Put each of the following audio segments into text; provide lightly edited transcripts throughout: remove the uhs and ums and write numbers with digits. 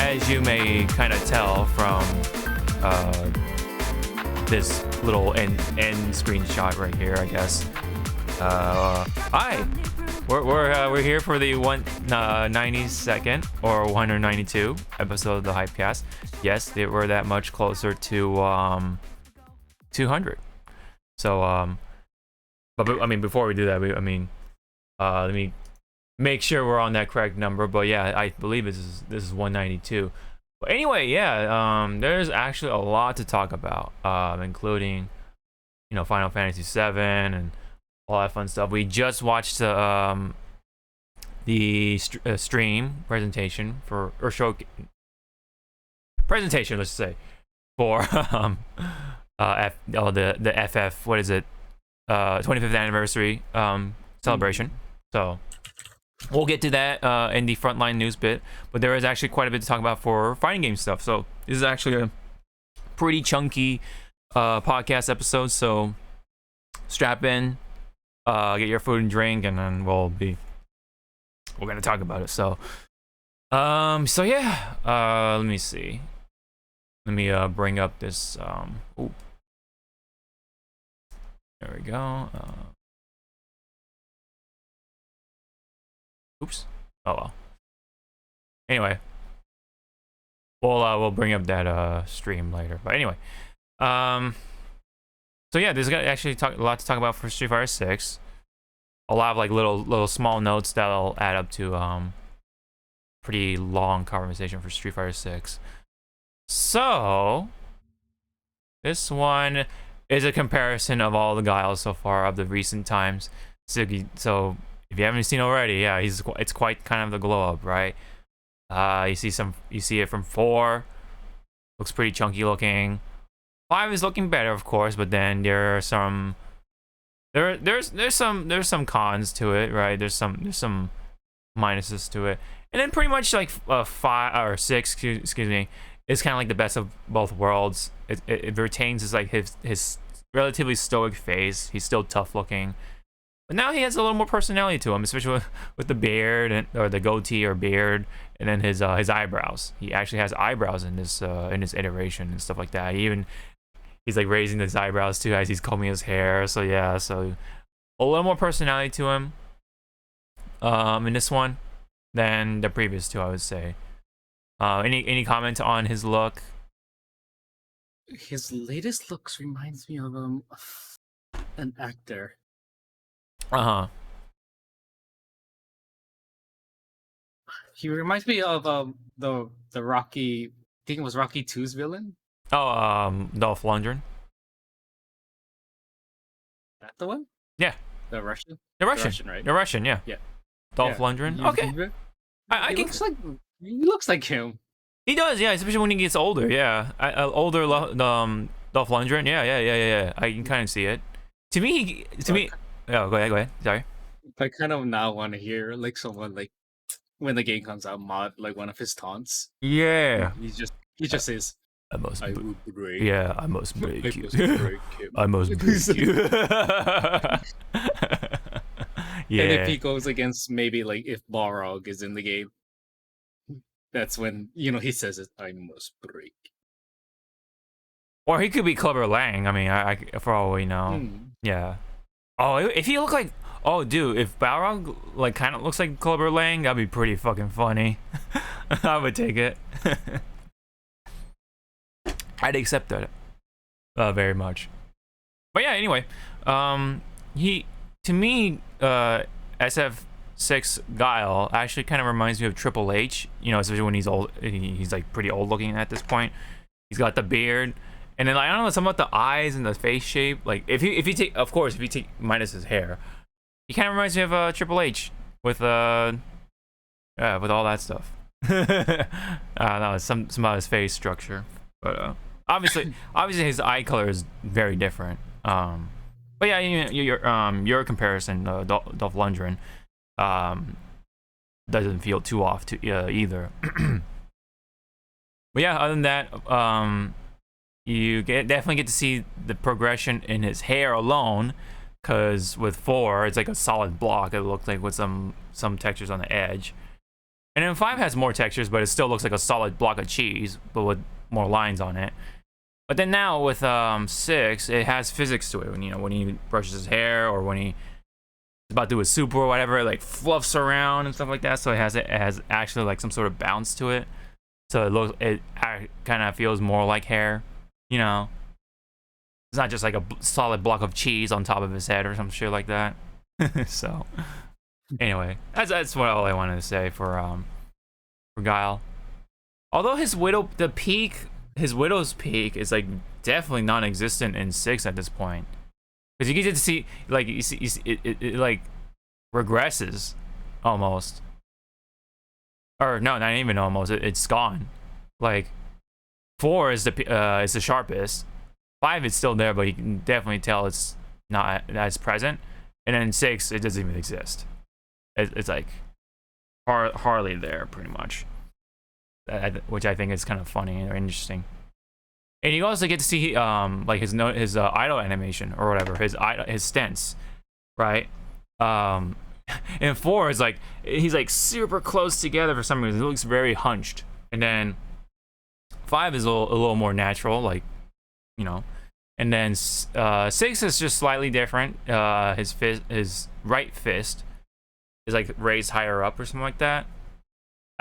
as you may kind of tell from this little end screenshot right here, I guess. Hi, we're here for the 192nd or 192 episode of the Hypecast. Yes, we're that much closer to 200. So but I mean, before we do that, let me make sure we're on that correct number. But yeah, I believe this is 192. But anyway, yeah, there's actually a lot to talk about, including, you know, Final Fantasy VII and all that fun stuff. We just watched the stream presentation for, or show presentation, let's say, for the FF, what is it, 25th anniversary celebration. So we'll get to that in the frontline news bit, but there is actually quite a bit to talk about for fighting game stuff. So this is actually a pretty chunky podcast episode. So strap in, get your food and drink, and then we're gonna talk about it. So yeah, let me see. Let me bring up this. Ooh. There we go. Oops. Oh well. Anyway, we'll bring up that stream later. But anyway, so yeah, there's actually a lot to talk about for Street Fighter 6. A lot of like little small notes that'll add up to pretty long conversation for Street Fighter 6. So this one is a comparison of all the guiles so far of the recent times. So if you haven't seen already, yeah, it's quite kind of the glow up, right? You see it from 4, looks pretty chunky looking. 5 is looking better, of course, but then there's some cons to it, right? There's some minuses to it, and then pretty much like 5 or 6, excuse me, is kind of like the best of both worlds. It retains his relatively stoic face. He's still tough looking, but now he has a little more personality to him, especially with the beard or the goatee or beard, and then his eyebrows. He actually has eyebrows in this iteration and stuff like that. He's like raising his eyebrows too as he's combing his hair. So yeah, so a little more personality to him in this one than the previous two, I would say. Any comment on his look? His latest looks reminds me of an actor. He reminds me of the Rocky, I think it was Rocky 2's villain. Oh, Dolph Lundgren. That the one? Yeah. The Russian? The Russian, right? The Russian, yeah. Yeah. Dolph Lundgren. Okay. He looks like him. He does, yeah, especially when he gets older, yeah. Older Dolph Lundgren, yeah. I can kind of see it. To me, oh, go ahead. Sorry. I kind of now want to hear like someone like when the game comes out mod like one of his taunts. Yeah. He just says, I will break. Yeah, I must break you. Break him. I must break you. Yeah. And if he goes against maybe like if Balrog is in the game, that's when, you know, he says it, I must break. Or he could be Clubber Lang. I mean, I for all we know. Yeah. Oh, if he looked like, oh, dude, if Balrog like kind of looks like Clubber Lang, that'd be pretty fucking funny. I would take it. I'd accept that very much. But yeah, anyway, he, to me, SF6 Guile actually kind of reminds me of Triple H, you know, especially when he's old. He's like pretty old looking at this point. He's got the beard, and then like, I don't know, something about the eyes and the face shape. Like if you take, of course, if you take minus his hair, he kind of reminds me of Triple H with all that stuff. No, some about his face structure, but obviously his eye color is very different. But yeah, your comparison, Dolph Lundgren, doesn't feel too off to either. But yeah, other than that, you definitely get to see the progression in his hair alone, because with 4, it's like a solid block. It looks like with some textures on the edge. And then 5 has more textures, but it still looks like a solid block of cheese, but with more lines on it. But then now with 6, it has physics to it. When when he brushes his hair or when he's about to do a super or whatever, it like fluffs around and stuff like that. So it has actually like some sort of bounce to it. So it kind of feels more like hair, It's not just like a solid block of cheese on top of his head or some shit like that. So anyway, that's all I wanted to say for Guile. Although his widow's peak is like definitely non-existent in 6 at this point, because you get to see like it like regresses almost, or no, not even almost. It's gone. Like 4 is the sharpest. 5 is still there, but you can definitely tell it's not as present. And then 6, it doesn't even exist. It's like hardly there, pretty much. Which I think is kind of funny or interesting. And you also get to see like his idle animation or whatever, his stance, right? And 4 is like he's like super close together for some reason. It looks very hunched. And then 5 is a little more natural, like And then 6 is just slightly different. His right fist is like raised higher up or something like that.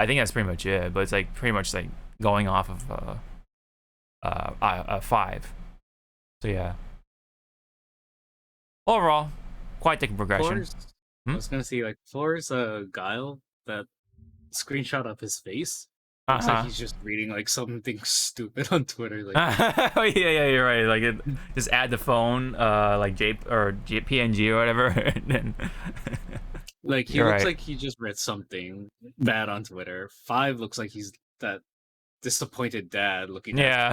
I think that's pretty much it, but it's like pretty much like going off of 5. So yeah. Overall, quite the progression. I was gonna say, like, 4's Guile, that screenshot of his face looks like he's just reading like something stupid on Twitter. Like, oh yeah, you're right. Like just add the phone, like PNG or whatever, and then like he looks like he just read something bad on Twitter. 5 looks like he's that disappointed dad looking at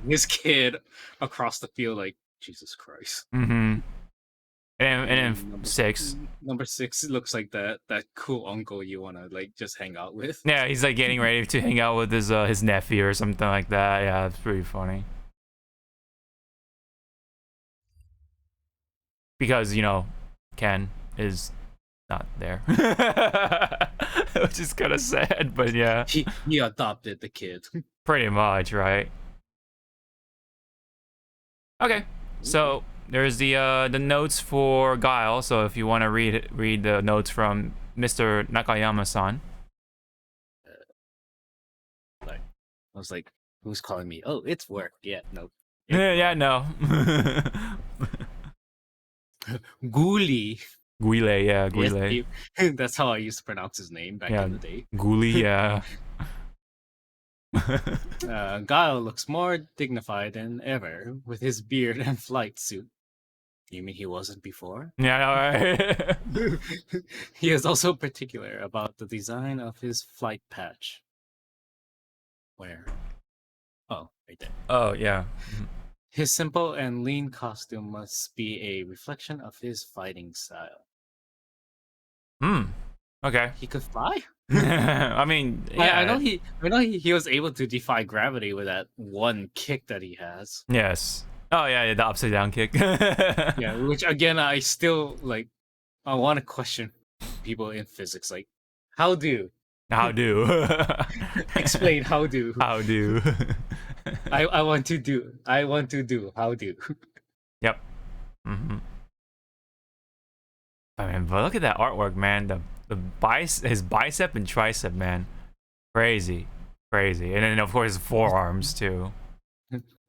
his kid across the field, like, Jesus Christ. Mm-hmm. And then number 6 looks like that cool uncle you wanna like just hang out with. Yeah, he's like getting ready to hang out with his nephew or something like that. Yeah, it's pretty funny. Because Ken is not there, which is kind of sad. But yeah, he adopted the kid. Pretty much, right? Okay, so there's the notes for Guile. So if you want to read the notes from Mr. Nakayama-san. I was like, who's calling me? Oh, it's work. Yeah, no. Yeah, no. Guile. Guile, yeah, Guile. Yes, that's how I used to pronounce his name back in the day. Guile, yeah. Guile looks more dignified than ever with his beard and flight suit. You mean he wasn't before? Yeah, right. He is also particular about the design of his flight patch. Where? Oh, right there. Oh, yeah. His simple and lean costume must be a reflection of his fighting style. Okay. He could fly? I mean, yeah. I know he was able to defy gravity with that one kick that he has. Yes. Oh yeah, the upside down kick. Yeah, which again I still like. I want to question people in physics, like, how do explain how do I want to do how do. Yep. I mean, but look at that artwork, man. His bicep and tricep, man, crazy, and then of course forearms too.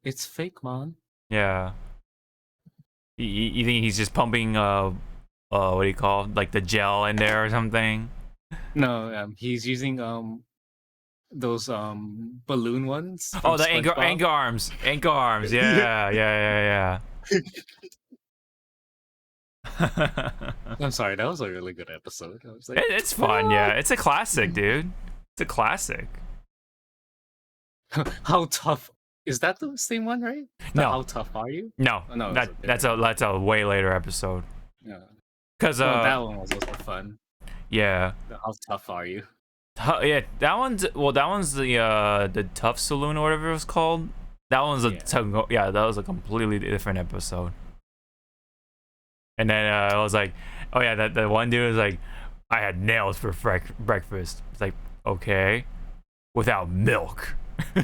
It's fake, man. Yeah. You think he's just pumping what do you call like the gel in there or something? No, he's using those balloon ones. Oh, the anchor arms. Yeah. I'm sorry, that was a really good episode. I was like, it's fun, yeah. It's a classic, dude. It's a classic. How tough is that? The same one, right? No. How tough are you? No, oh, no, that's a way later episode. Yeah, because that one was also fun. Yeah. How tough are you? Yeah, that one's the Tough Saloon or whatever it was called. That one's that was a completely different episode. And then I was like, oh yeah, that one dude was like, I had nails for breakfast. It's like, okay, without milk. All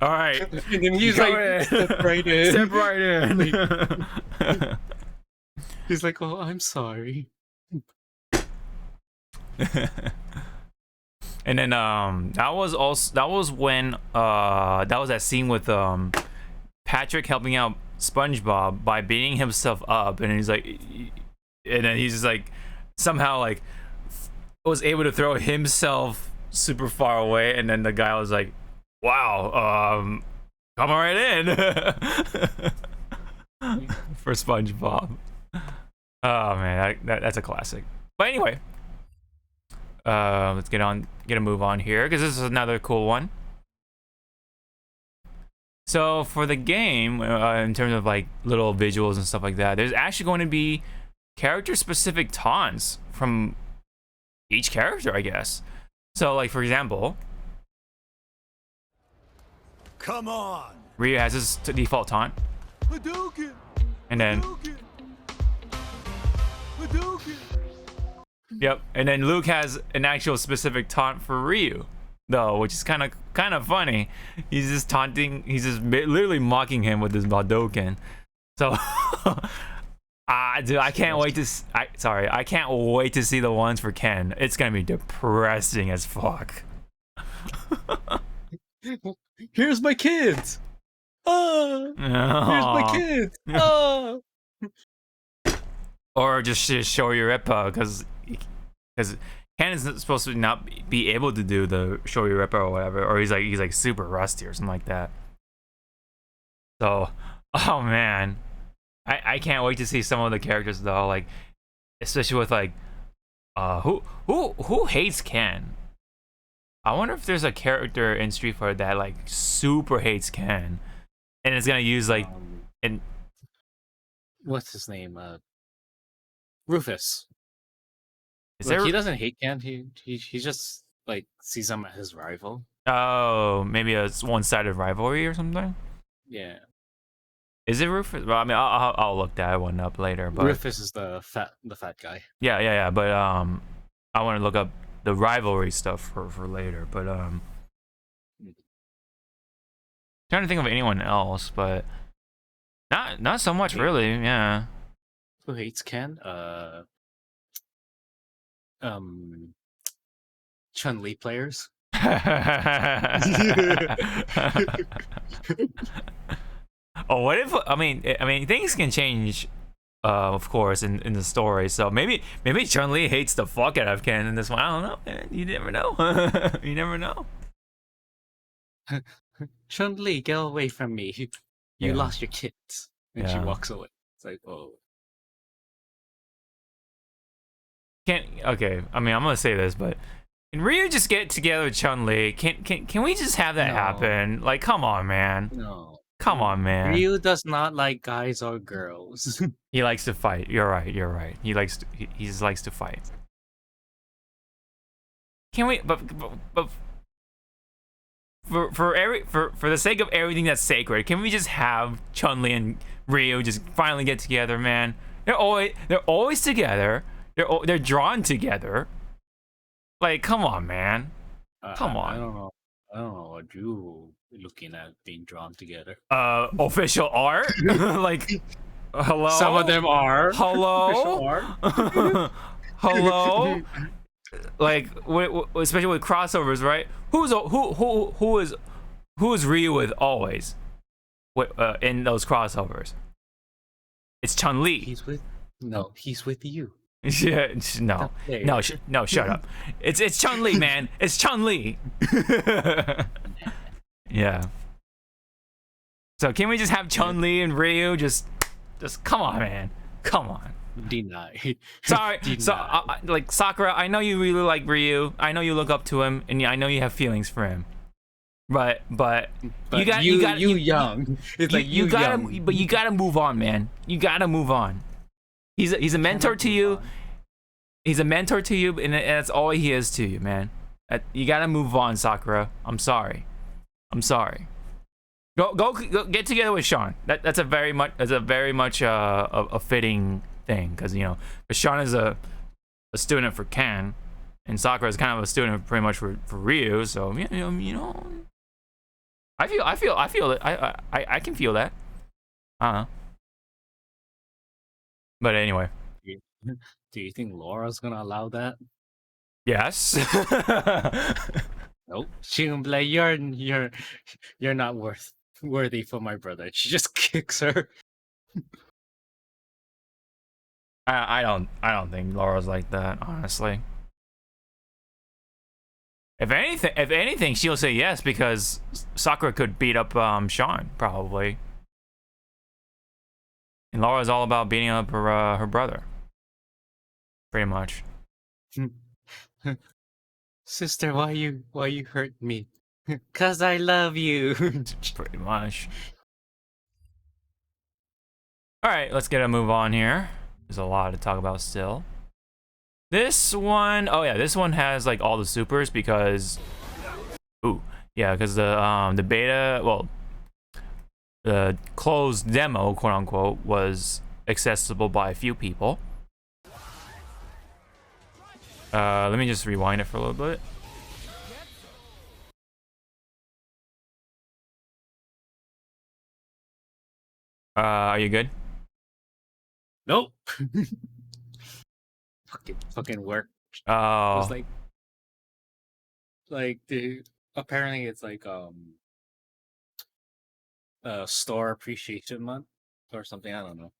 right. And then he's like, step right in. Step right in. He's like, oh, I'm sorry. And then that was when that was that scene with Patrick helping out SpongeBob by beating himself up, and he's like, and then he's just like somehow like was able to throw himself super far away, and then the guy was like, wow, come right in. For SpongeBob. Oh man, that's a classic. But anyway, let's get a move on here, because this is another cool one. So for the game, in terms of like little visuals and stuff like that, there's actually going to be character-specific taunts from each character, I guess. So like, for example, come on, Ryu has his default taunt, Hadouken! and then Hadouken! yep, and then Luke has an actual specific taunt for Ryu, though, which is kind of funny. He's just taunting, he's just literally mocking him with his Hadouken. So, dude, I can't wait to. I can't wait to see the ones for Ken. It's gonna be depressing as fuck. Here's my kids. Oh, here's my kids. Oh. Or just show your Rippa, because Ken is supposed to not be able to do the show your Rippa or whatever, or he's like super rusty or something like that. So, oh man, I can't wait to see some of the characters though, like especially with like who hates Ken. I wonder if there's a character in Street Fighter that like super hates Ken, and it's gonna use like and what's his name? Rufus. Is like, there... He doesn't hate Ken. He just like sees him as his rival. Oh, maybe a one-sided rivalry or something. Yeah. Is it Rufus? Well, I mean, I'll look that one up later. But Rufus is the fat guy. Yeah. But I want to look up the rivalry stuff for later. But trying to think of anyone else, but not so much really. Yeah. Who hates Ken? Chun-Li players. Oh, what if I mean things can change, of course, in the story. So maybe Chun-Li hates the fuck out of Ken in this one. I don't know, man. You never know. You never know. Chun-Li, get away from me. You lost your kids. And she walks away. It's like, oh. Okay, I mean, I'm gonna say this, but can Ryu just get together with Chun-Li? Can we just have that happen? Like, come on, man. No. Come on, man. Ryu does not like guys or girls. He likes to fight. You're right. He just likes to fight. Can we? But for the sake of everything that's sacred, can we just have Chun-Li and Ryu just finally get together, man? They're always together. They're drawn together. Like, come on, man. Come on. I don't know what you looking at being drawn together. Official art? Like, hello? Some of them are. Hello? Official art. Hello? Like, especially with crossovers, right? Who is Ryu with always? In those crossovers? It's Chun-Li. He's with you. Yeah, no, shut up. It's Chun-Li, man. It's Chun-Li. Yeah. So can we just have Chun-Li and Ryu just come on, man. Come on. Deny. Sorry. Deny. So like Sakura, I know you really like Ryu. I know you look up to him, and I know you have feelings for him. But you gotta move on, man. You gotta move on. He's a mentor to you. He's a mentor to you, and that's all he is to you, man. You gotta move on, Sakura. I'm sorry. Go get together with Sean. That's a very much a fitting thing, because Sean is a student for Ken, And Sakura is kind of a student pretty much for Ryu, so you know, I feel it. I can feel that. I don't know. But anyway. Do you think Laura's gonna allow that? Yes. Nope. She gonna be like, you're not worthy for my brother. She just kicks her. I don't think Laura's like that, honestly. If anything, she'll say yes because Sakura could beat up Sean probably. And Laura's all about beating up her brother. Pretty much. Sister, why you hurt me? 'Cause I love you. Pretty much. All right, let's get a move on here. There's a lot to talk about still. This one, oh yeah, this one has like all the supers because, because the beta, well, the closed demo, quote unquote, was accessible by a few people. Let me just rewind it for a little bit. Are you good? Nope. fucking work. Oh. It was like apparently it's like store appreciation month or something. I don't know.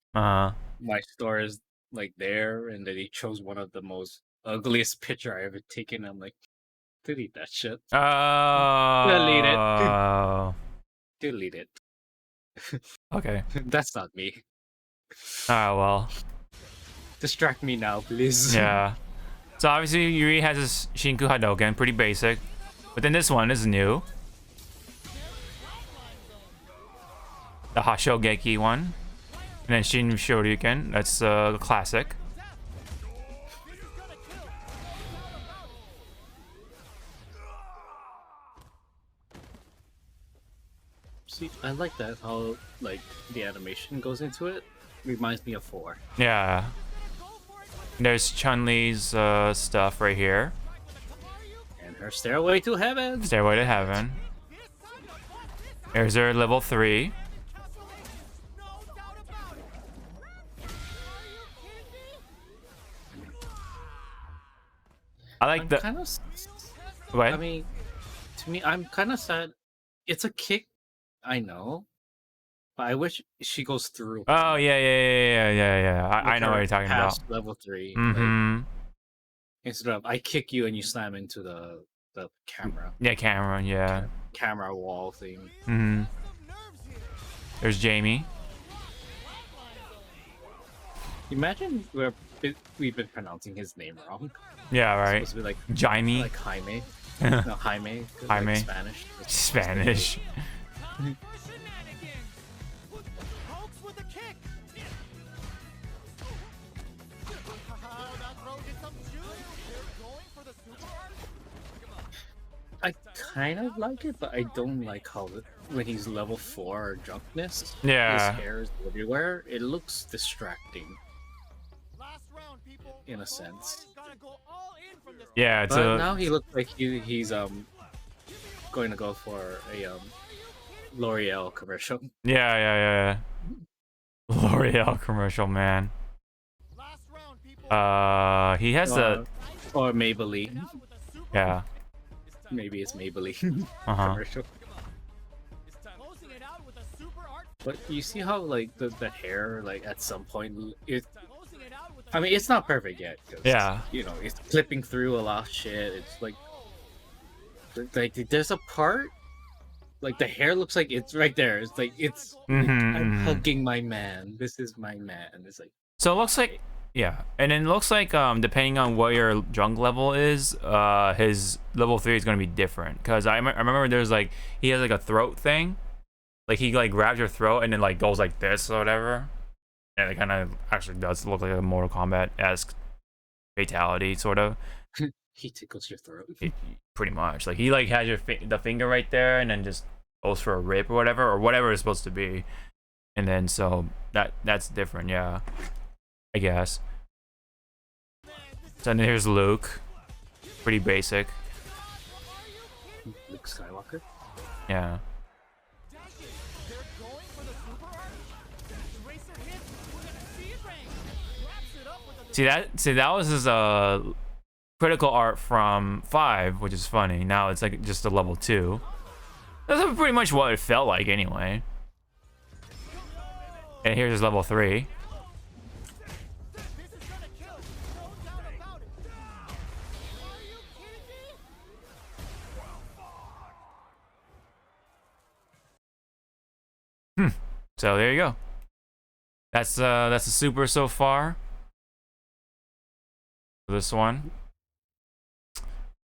My store is like there, and they chose one of the most ugliest picture I ever taken. I'm like, delete that shit. Delete it. Delete it. Okay. That's not me. Well. Distract me now, please. Yeah. So obviously Yuri has his Shinku Hadoken, pretty basic. But then this one is new. The Hashogeki one. And then Shin Shoryuken, that's a classic. See, I like that how like the animation goes into it. Reminds me of 4. Yeah. There's Chun-Li's stuff right here. And her Stairway to Heaven. Stairway to Heaven. There's her level 3. I like the. Kind of. What? I mean, to me, I'm kind of sad. It's a kick, I know, but I wish she goes through. Oh yeah. I know what you're talking about. Level 3. Mm-hmm. Like, instead of I kick you and you slam into the camera. Yeah, camera. Yeah. Camera wall thing. Mm-hmm. There's Jamie. Imagine we've been pronouncing his name wrong. Yeah, right. It's supposed to be like Jaime. like Jaime. No, Jaime. Jaime. Like Spanish. Spanish. I kind of like it, but I don't like how when he's level 4 drunkenness, Yeah. his hair is everywhere. It looks distracting. In a sense. Yeah, it's But now he looks like he's going to go for a L'Oreal commercial. Yeah. L'Oreal commercial, man. He has or Maybelline. Yeah. Maybe it's Maybelline commercial. But you see how like the hair like at some point I mean it's not perfect yet. Yeah. You know it's clipping through a lot of shit. It's like there's a part like the hair looks like it's right there. It's like it's I'm hugging my man. This is my man. It's like so it looks like. Yeah, and then it looks like depending on what your drunk level is, his level 3 is gonna be different. Cause I remember there's like he has like a throat thing, like he like grabs your throat and then like goes like this or whatever, and it kind of actually does look like a Mortal Kombat-esque fatality sort of. he tickles your throat. Pretty much, like he like has the finger right there and then just goes for a rip or whatever it's supposed to be, and then so that's different, yeah. I guess. So then here's Luke. pretty basic. Luke Skywalker. Yeah. See that was his critical art from 5, which is funny. Now it's like just a level 2. That's pretty much what it felt like anyway. And here's his level 3. So there you go. That's the super so far. This one.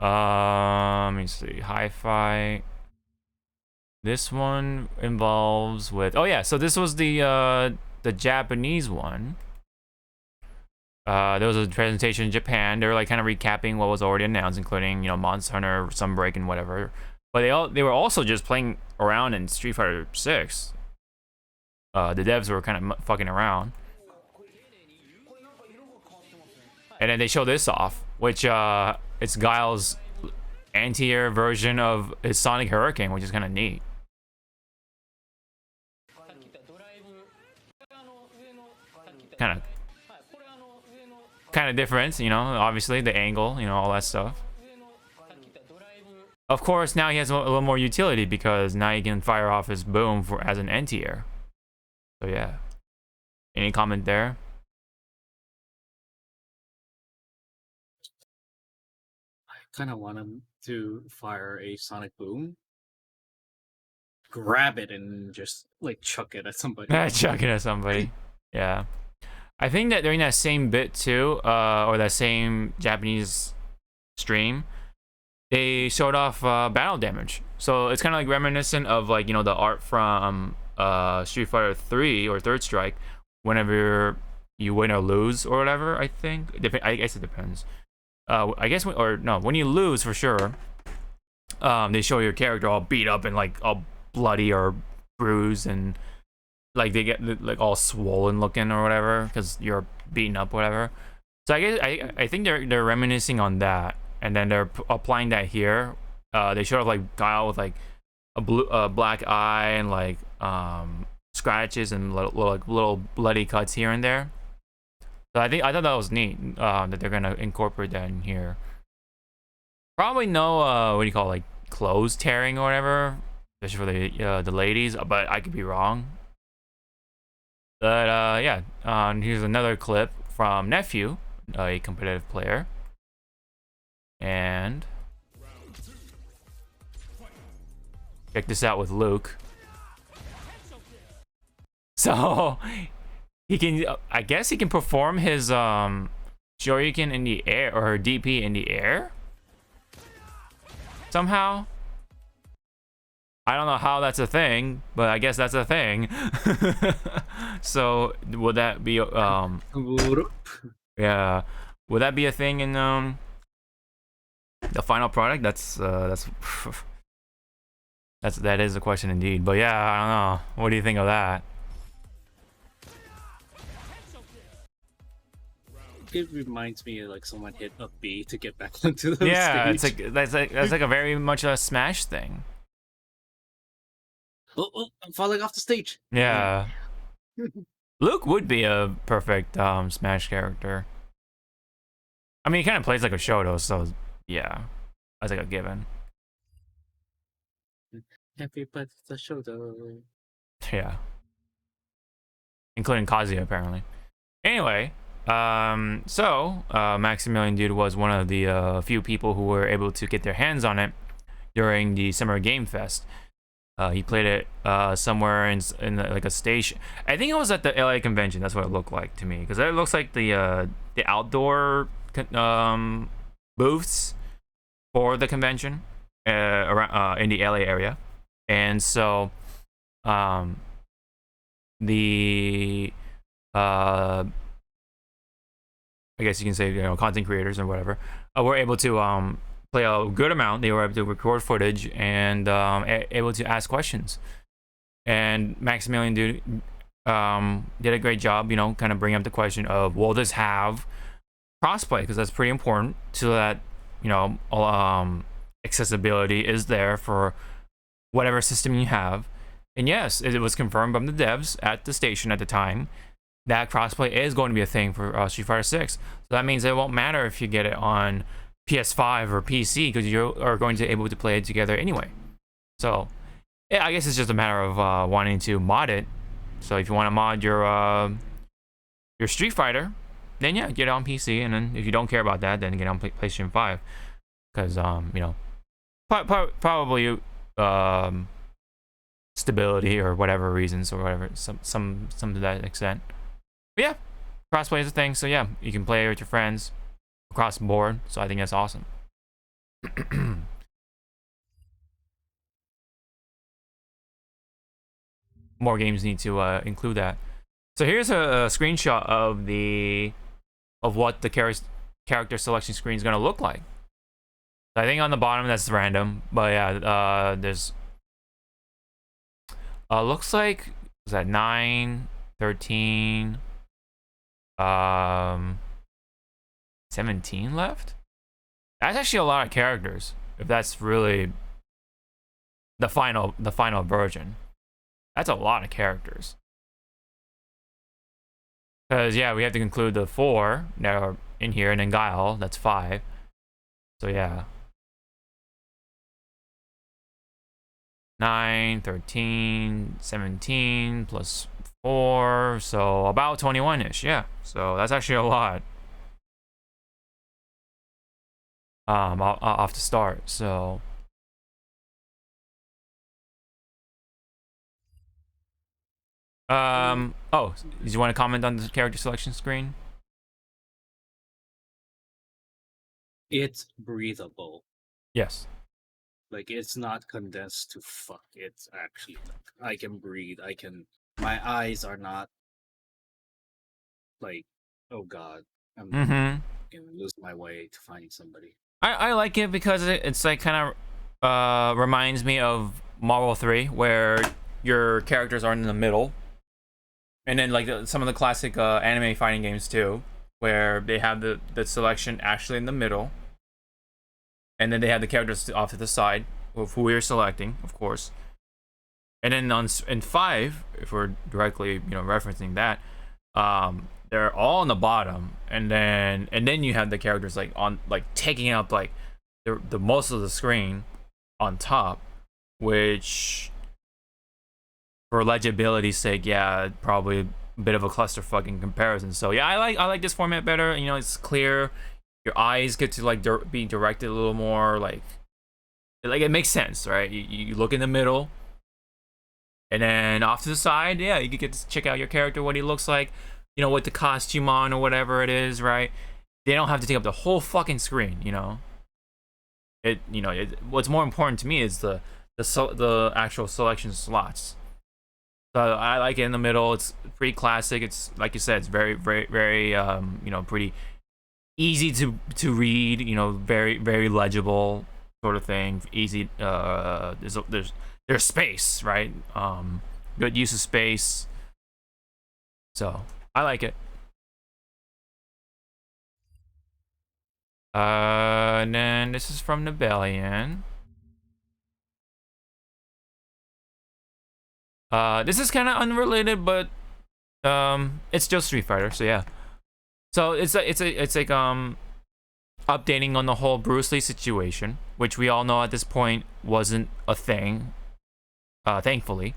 Let me see. Hi-Fi. This one involves with. Oh yeah, so this was the Japanese one. There was a presentation in Japan. They were like kind of recapping what was already announced, including, you know, Monster Hunter, Sunbreak, and whatever. But they were also just playing around in Street Fighter 6. The devs were kind of fucking around. And then they show this off, which it's Guile's anti-air version of his Sonic Hurricane, which is kind of neat. Kind of different, you know, obviously the angle, you know, all that stuff. Of course, now he has a little more utility because now he can fire off his boom as an anti-air. So yeah. Any comment there? I kind of want him to fire a sonic boom, grab it, and just like chuck it at somebody. Chuck it at somebody. Yeah. I think that during that same bit too, or that same Japanese stream, they showed off battle damage. So it's kind of like reminiscent of, like, you know, the art from Street Fighter 3 or Third Strike, whenever you win or lose or whatever. I think I guess it depends. I guess when you lose for sure, they show your character all beat up and like all bloody or bruised, and like they get like all swollen looking or whatever because you're beaten up, whatever. So I guess I think they're reminiscing on that, and then they're applying that here. They showed off like Guile with like a black eye and like scratches and little bloody cuts here and there. So I thought that was neat, that they're gonna incorporate that in here. Probably no what do you call it, like clothes tearing or whatever, especially for the ladies, but I could be wrong. But yeah, here's another clip from Nephew, a competitive player, and check this out with Luke. So he can, I guess he can perform his Shoryuken in the air, or DP in the air somehow. I don't know how that's a thing, but I guess that's a thing. So would that be yeah, would that be a thing in the final product? That is a question indeed. But yeah, I don't know. What do you think of that? It reminds me of like someone hit a B to get back onto the yeah, stage. it's like that's like a very much a Smash thing. Oh, I'm falling off the stage. Yeah. Luke would be a perfect Smash character. I mean, he kind of plays like a Shoto, so yeah, that's like a given. Everybody's a Shoto. Yeah. Including Kazuya, apparently. Anyway, so Maximilian Dude was one of the few people who were able to get their hands on it during the Summer Game Fest. He played it somewhere in like a station. I think it was at the LA convention. That's what it looked like to me, because it looks like the outdoor booths for the convention around in the LA area. And so the I guess you can say, you know, content creators or whatever were able to play a good amount. They were able to record footage and able to ask questions. And Maximilian Dude did a great job, you know, kind of bring up the question of, will this have crossplay? Because that's pretty important, so that accessibility is there for whatever system you have. And yes, it was confirmed from the devs at the station at the time that crossplay is going to be a thing for Street Fighter 6. So that means it won't matter if you get it on PS5 or PC, because you are going to be able to play it together anyway. So yeah, I guess it's just a matter of wanting to mod it. So if you want to mod your Street Fighter, then yeah, get it on PC. And then if you don't care about that, then get it on PlayStation 5, because probably stability or whatever reasons or whatever, some to that extent. But yeah, crossplay is a thing, so yeah, you can play with your friends across the board. So I think that's awesome. More games need to include that. So here's a screenshot of what the character selection screen is going to look like. I think on the bottom that's random, but yeah, there's looks like, was that 9, 13, 17 left? That's actually a lot of characters, if that's really the final version. That's a lot of characters. Because yeah, we have to include the 4 that are in here, and then Guile, that's 5. So yeah. 9, 13, 17 plus 4, so about 21-ish, yeah. So that's actually a lot. Off the start, so. Oh, did you want to comment on the character selection screen? It's breathable. Yes. Like, it's not condensed to fuck. It's actually like, I can breathe. My eyes are not like, oh god, I'm gonna lose my way to finding somebody. I like it because it's like kind of reminds me of Marvel 3, where your characters are in the middle. And then like some of the classic anime fighting games too, where they have the selection actually in the middle. And then they have the characters off to the side of who we're selecting, of course. And then in 5, if we're directly referencing that, they're all on the bottom, and then you have the characters like taking up like the most of the screen on top, which for legibility's sake, yeah, probably a bit of a clusterfuck in comparison. So yeah, I like this format better. It's clear. Your eyes get to like be directed a little more, like it makes sense, right? You look in the middle, and then off to the side, yeah, you get to check out your character, what he looks like, with the costume on or whatever it is, right? They don't have to take up the whole fucking screen, what's more important to me is the actual selection slots. So I like it in the middle. It's pretty classic. It's like you said, it's very, very, very, pretty easy to read. Very, very legible sort of thing. Easy. There's space, right? Good use of space. So I like it. And then this is from Nebellion. This is kind of unrelated, but it's still Street Fighter, so yeah. So it's like updating on the whole Bruce Lee situation, which we all know at this point wasn't a thing, thankfully.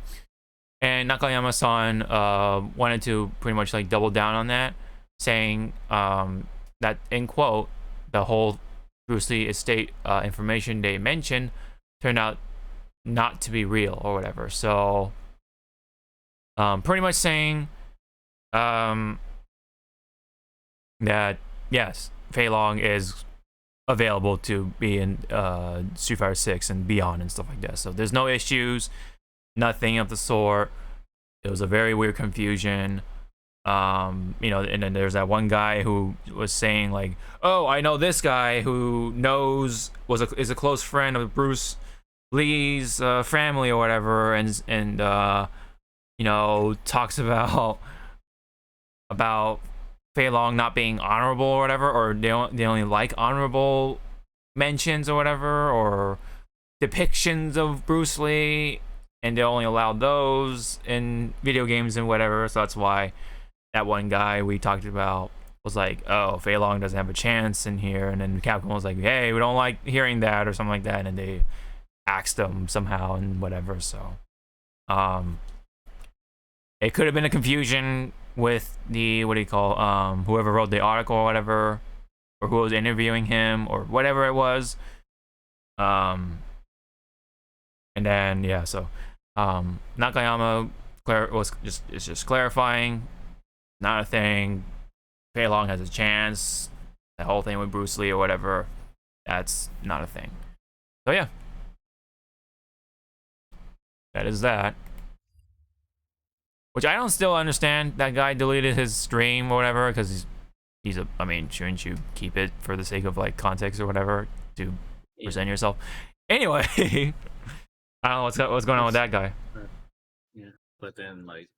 And Nakayama-san wanted to pretty much like double down on that, saying that, in quote, the whole Bruce Lee estate information they mentioned turned out not to be real or whatever. So pretty much saying that yes, Fei Long is available to be in Street Fighter 6 and beyond and stuff like that. So there's no issues, nothing of the sort. It was a very weird confusion. And then there's that one guy who was saying like, oh, I know this guy who is a close friend of Bruce Lee's family or whatever, and talks about Fei Long not being honorable or whatever, or they only like honorable mentions or whatever, or depictions of Bruce Lee, and they only allowed those in video games and whatever. So that's why that one guy we talked about was like, oh, Fei Long doesn't have a chance in here, and then Capcom was like, hey, we don't like hearing that or something like that, and they axed him somehow and whatever. So it could have been a confusion with the whoever wrote the article or whatever, or who was interviewing him or whatever it was. And then yeah, so Nakayama is just clarifying, not a thing. Fei Long has a chance. The whole thing with Bruce Lee or whatever, that's not a thing. So yeah, that is that. Which I don't still understand. That guy deleted his stream or whatever because he's a. I mean, shouldn't you keep it for the sake of like context or whatever to present yourself? Anyway, I don't know what's going on with that guy. Yeah, but then like,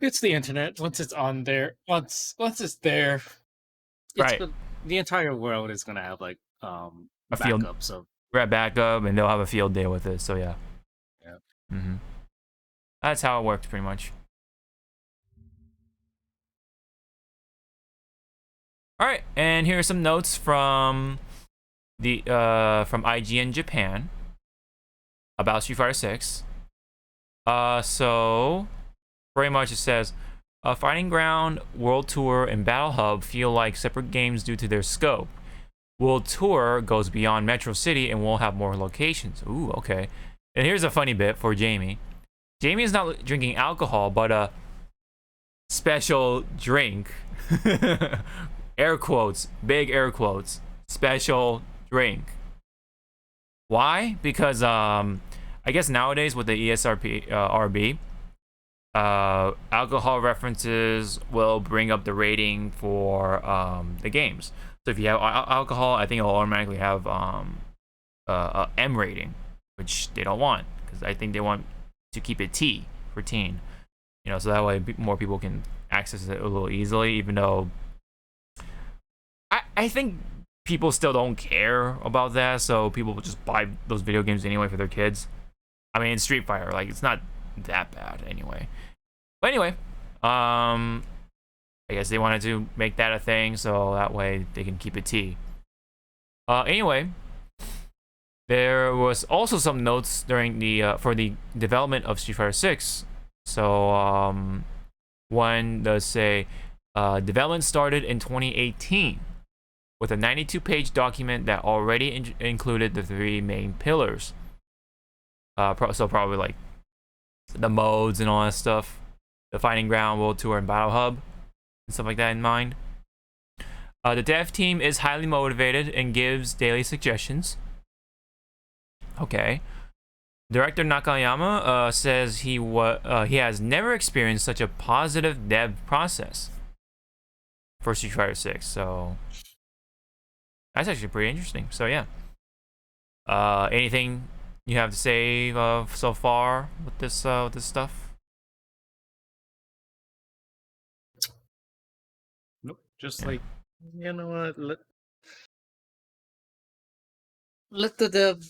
it's the internet. Once it's on there, once it's there, Right. The entire world is gonna have like a field backups of backup, and they'll have a field day with it. So yeah. Yeah. That's how it works, pretty much. All right, and here are some notes from the from IGN Japan about Street Fighter 6. So pretty much it says, Fighting Ground, World Tour, and Battle Hub feel like separate games due to their scope. World Tour goes beyond Metro City and will have more locations. Ooh, okay. And here's a funny bit for Jamie. Jamie is not drinking alcohol, but a special drink. Air quotes, big air quotes. Special drink. Why? Because I guess nowadays with the ESRB, alcohol references will bring up the rating for the games. So if you have alcohol, I think it'll automatically have a M rating, which they don't want because I think they want to keep it T for teen. You know, so that way more people can access it a little easily, even though I think people still don't care about that, so people will just buy those video games anyway for their kids. I mean, Street Fighter, like, it's not that bad anyway. But anyway, I guess they wanted to make that a thing, so that way they can keep it T. Anyway, there was also some notes during the for the development of Street Fighter 6. So one does say development started in 2018 with a 92-page document that already included the 3 main pillars. So probably like the modes and all that stuff, the Fighting Ground, World Tour, and Battle Hub, and stuff like that in mind. The dev team is highly motivated and gives daily suggestions. Okay. Director Nakayama says he has never experienced such a positive dev process for Street Fighter 6. So that's actually pretty interesting. So yeah. Anything you have to say so far with this stuff? Nope. Just like, you know what? Let the dev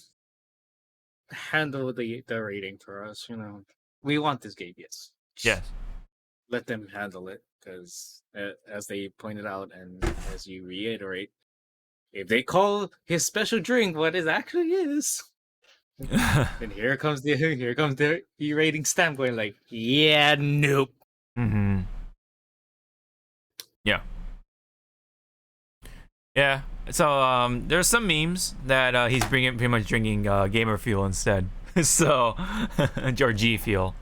handle the rating for us. You know, we want this game. Yes. Yes. Let them handle it because, as they pointed out, and as you reiterate, if they call his special drink what it actually is, and here comes the E-rating stamp going like, yeah, nope. Yeah. Yeah. So there's some memes that he's pretty much drinking gamer fuel instead. So or G fuel.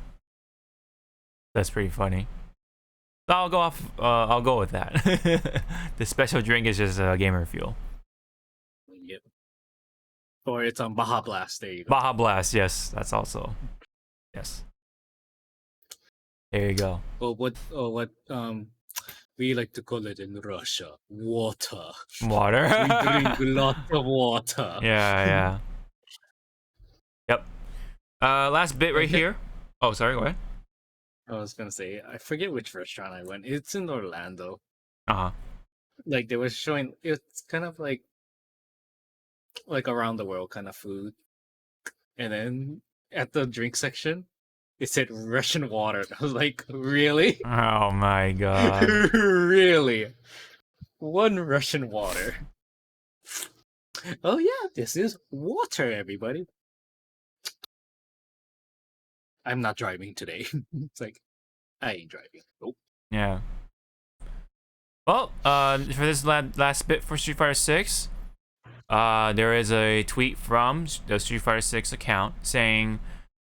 That's pretty funny. So I'll go with that. The special drink is just gamer fuel. Yep. Or it's on Baja Blast. There you go. Baja Blast, yes, that's also yes. There you go. What we like to call it in Russia, water. Water. We drink lots of water. Yeah. Yep. Last bit right here. Oh, sorry. Go ahead. I was gonna say, I forget which restaurant I went. It's in Orlando. Uh huh. Like they were showing. It's kind of like like around the world kind of food. And then at the drink section, it said Russian water. I was like, really? Oh my god. Really? One Russian water. Oh yeah, this is water, everybody. I'm not driving today. It's like, I ain't driving. Nope. Yeah. Well, for this last bit for Street Fighter 6, there is a tweet from the Street Fighter 6 account saying,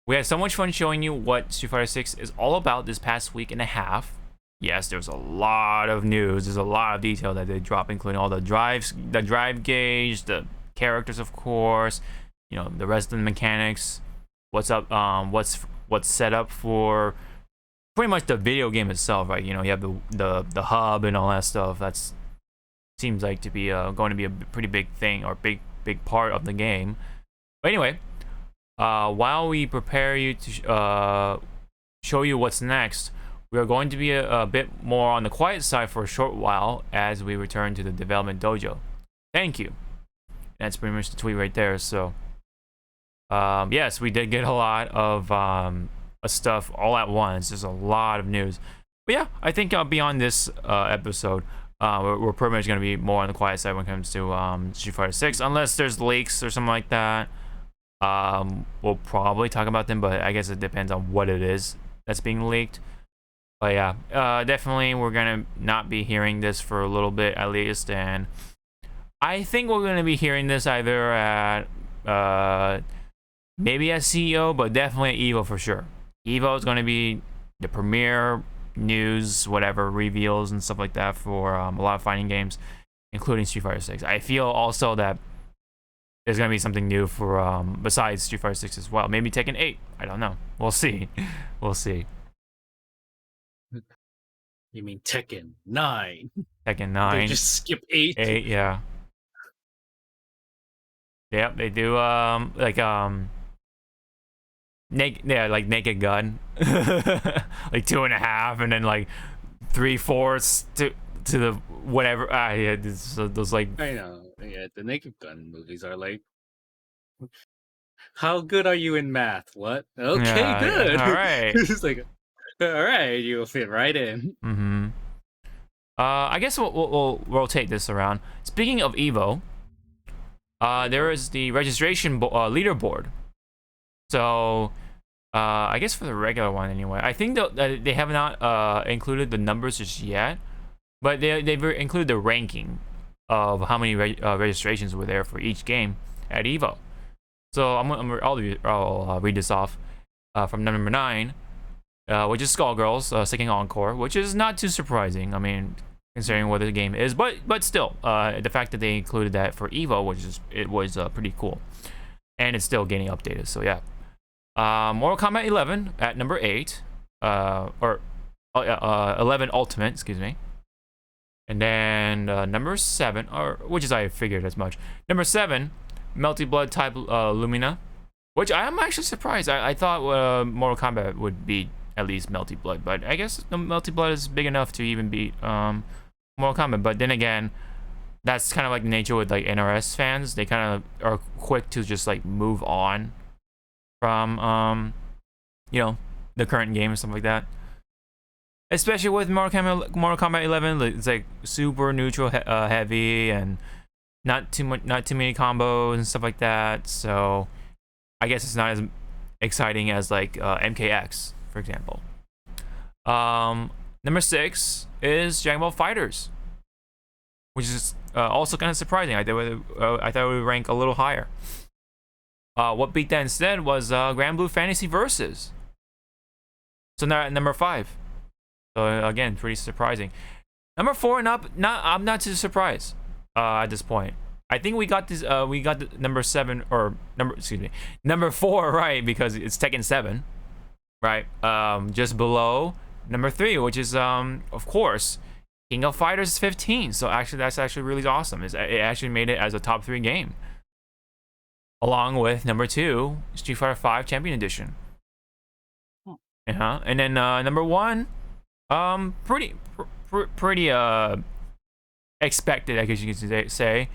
"We had so much fun showing you what Street Fighter 6 is all about this past week and a half. Yes, there's a lot of news. There's a lot of detail that they drop, including all the drive gauge, the characters, of course, you know, the rest of the mechanics, what's up, what's set up for pretty much the video game itself, right? You know, you have the hub and all that stuff. That's seems like to be going to be a pretty big thing or big part of the game. But anyway, while we prepare you to show you what's next, we are going to be a bit more on the quiet side for a short while as we return to the development dojo. Thank you." That's pretty much the tweet right there. So, yes, we did get a lot of stuff all at once. There's a lot of news. But yeah, I think beyond this episode, we're pretty much going to be more on the quiet side when it comes to Street Fighter 6, unless there's leaks or something like that. We'll probably talk about them, but I guess it depends on what it is that's being leaked. But yeah, definitely we're gonna not be hearing this for a little bit at least, and I think we're gonna be hearing this either at maybe at CEO, but definitely at EVO for sure. EVO is gonna be the premiere news, whatever reveals and stuff like that for a lot of fighting games, including Street Fighter 6. I feel also that there's gonna be something new for besides Street Fighter 6 as well. Maybe Tekken 8. I don't know. We'll see. We'll see. You mean Tekken 9? Tekken 9. They just skip 8. 8, yeah. Yep, they do like like Naked Gun. Like 2.5 and then like 3/4 to the whatever. Yeah, those like, I know. Yeah, the Naked Gun movies are like, how good are you in math? What? Okay, yeah, good. All right. It's like, all right, you'll fit right in. Mm-hmm. I guess we'll rotate this around. Speaking of EVO, there is the registration leaderboard. So, I guess for the regular one anyway. I think they have not included the numbers just yet, but they've included the ranking of how many registrations were there for each game at EVO. So I'll read this off from number 9. Which is Skullgirls, Second Encore, which is not too surprising. I mean, considering what the game is, but still, the fact that they included that for EVO, it was pretty cool, and it's still getting updated. So yeah, Mortal Kombat 11 at number 8, or 11 Ultimate, excuse me, and then number 7, or which is I figured as much. Number 7, Melty Blood type Lumina, which I am actually surprised. I thought Mortal Kombat would be at least Melty Blood, but I guess the Melty Blood is big enough to even beat Mortal Kombat. But then again, that's kind of like the nature with like NRS fans. They kind of are quick to just like move on from you know, the current game and stuff like that. Especially with Mortal Kombat 11, it's like super neutral heavy and not too many combos and stuff like that. So I guess it's not as exciting as like MKX, for example. Number 6 is Dragon Ball FighterZ, which is also kind of surprising. I thought it would rank a little higher. What beat that instead was Grand Blue Fantasy Versus. So now at number 5. So again, pretty surprising. Number 4 and up, I'm not too surprised at this point. I think we got this. We got the number 7 or number 4 right, because it's Tekken 7, right? Just below number 3, which is of course King of Fighters 15. So actually, that's actually really awesome. It actually made it as a top 3 game, along with number 2, Street Fighter 5 Champion Edition. And then number 1, pretty expected, I guess you could say.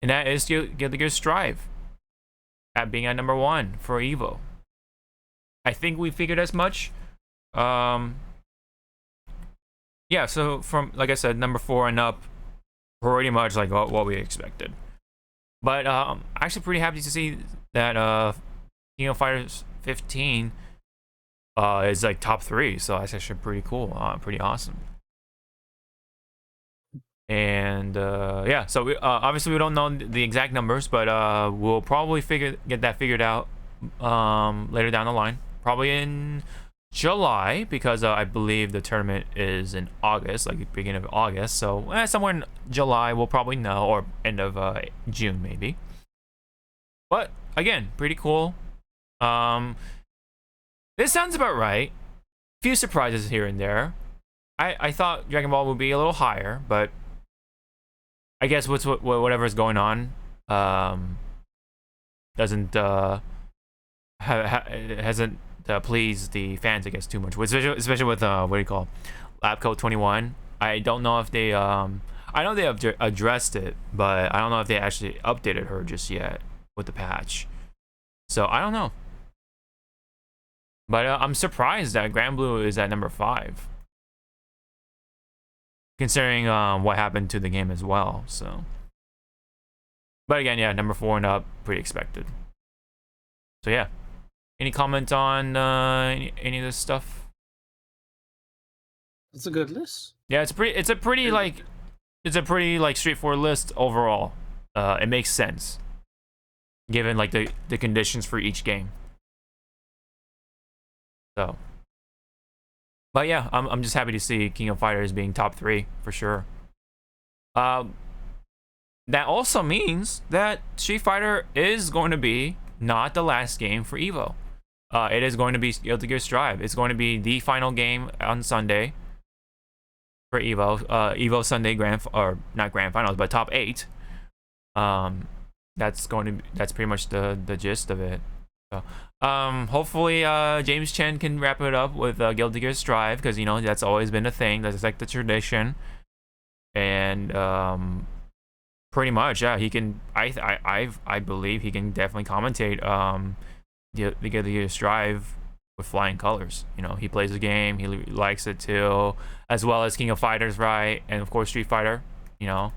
and that is Guilty Gear Strive at being at number 1 for Evo. I think we figured as much. Yeah, so from, like I said, number 4 and up, pretty much like what we expected. But actually pretty happy to see that King of Fighters 15 is like top 3, so that's actually pretty cool, pretty awesome. And yeah, so we, obviously we don't know the exact numbers, but we'll probably get that figured out later down the line, probably in July, because I believe the tournament is in August, like beginning of August. So somewhere in July we'll probably know, or end of June maybe. But again, pretty cool. This sounds about right. Few surprises here and there. I thought Dragon Ball would be a little higher, but I guess whatever's going on doesn't hasn't pleased the fans, I guess, too much. Especially with what do you call Lab Coat 21. I don't know if they I know they have addressed it, but I don't know if they actually updated her just yet with the patch. So I don't know. But I'm surprised that Grand Blue is at number 5, considering what happened to the game as well. So, but again, yeah, number 4 and up, pretty expected. So yeah, any comment on any of this stuff? It's a good list. Yeah, it's a pretty straightforward list overall. It makes sense given like the conditions for each game. So, but yeah, I'm just happy to see King of Fighters being top 3 for sure. That also means that Street Fighter is going to be not the last game for Evo. It is going to be Guilty Gear Strive. It's going to be the final game on Sunday for Evo. Evo Sunday not grand finals, but top 8. That's pretty much the gist of it. So, hopefully James Chen can wrap it up with Guilty Gear Strive, because you know that's always been a thing. That's like the tradition, and pretty much, yeah, he can. I believe he can definitely commentate the Guilty Gear Strive with flying colors. You know, he plays the game, he likes it too, as well as King of Fighters, right, and of course Street Fighter. You know,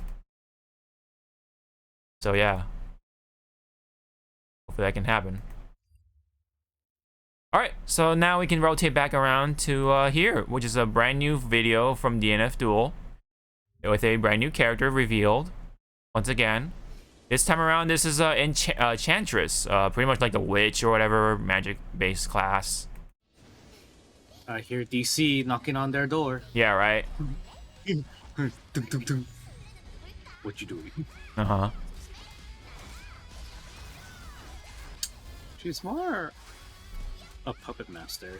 so yeah, hopefully that can happen. Alright, so now we can rotate back around to here, which is a brand new video from DNF Duel with a brand new character revealed once again. This time around, this is Enchantress, pretty much like the witch or whatever magic-based class. I hear DC knocking on their door. Yeah, right. What you doing? Uh-huh. She's more a puppet master.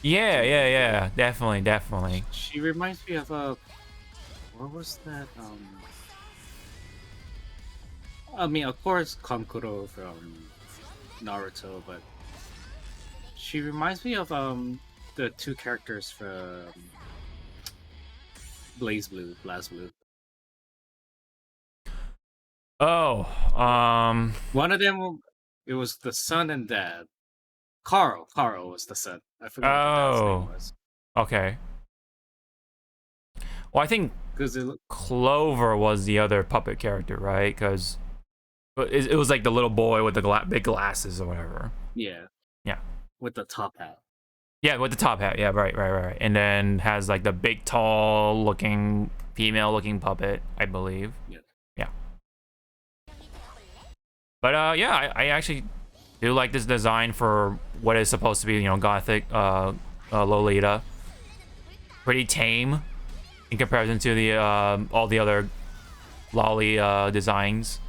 Yeah. Definitely. She reminds me of what was that? I mean, of course, Kankuro from Naruto, but she reminds me of the 2 characters from BlazBlue. Oh, one of them, it was the son and dad. Carl was the son. I forgot what his name was. Okay. Well, I think Clover was the other puppet character, right? Because it was like the little boy with the big glasses or whatever. Yeah. With the top hat. Yeah, with the top hat. Yeah, right. And then has like the big, tall looking, female looking puppet, I believe. Yeah. But yeah, I actually do like this design for what is supposed to be, you know, gothic Lolita. Pretty tame in comparison to the all the other lolly designs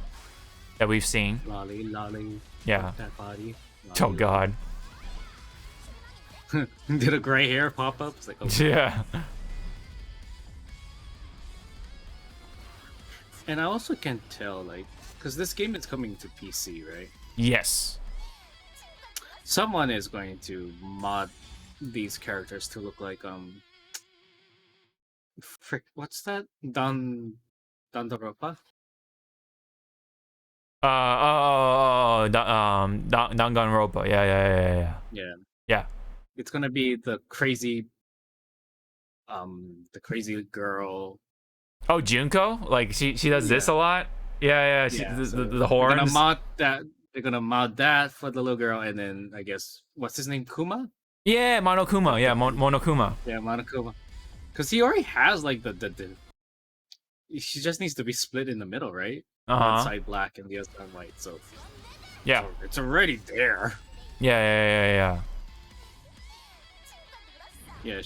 that we've seen. Lolly. Yeah. That body. Lolly. Oh God. Did a gray hair pop up? It's like, oh, yeah. And I also can tell, like, because this game is coming to PC, right? Yes. Someone is going to mod these characters to look like frick, what's that? Dandaropa? Danganronpa. Yeah. Yeah. It's gonna be the crazy girl. Oh, Junko? Like she does this a Yeah. lot? Yeah. So The horns. They're gonna mod that for the little girl, and then I guess what's his name? Kuma? Yeah, Monokuma. Yeah, Monokuma. Yeah, Monokuma. Because he already has like the she just needs to be split in the middle, right? One side black and the other side white. So yeah, it's already there. Yeah. Yeah,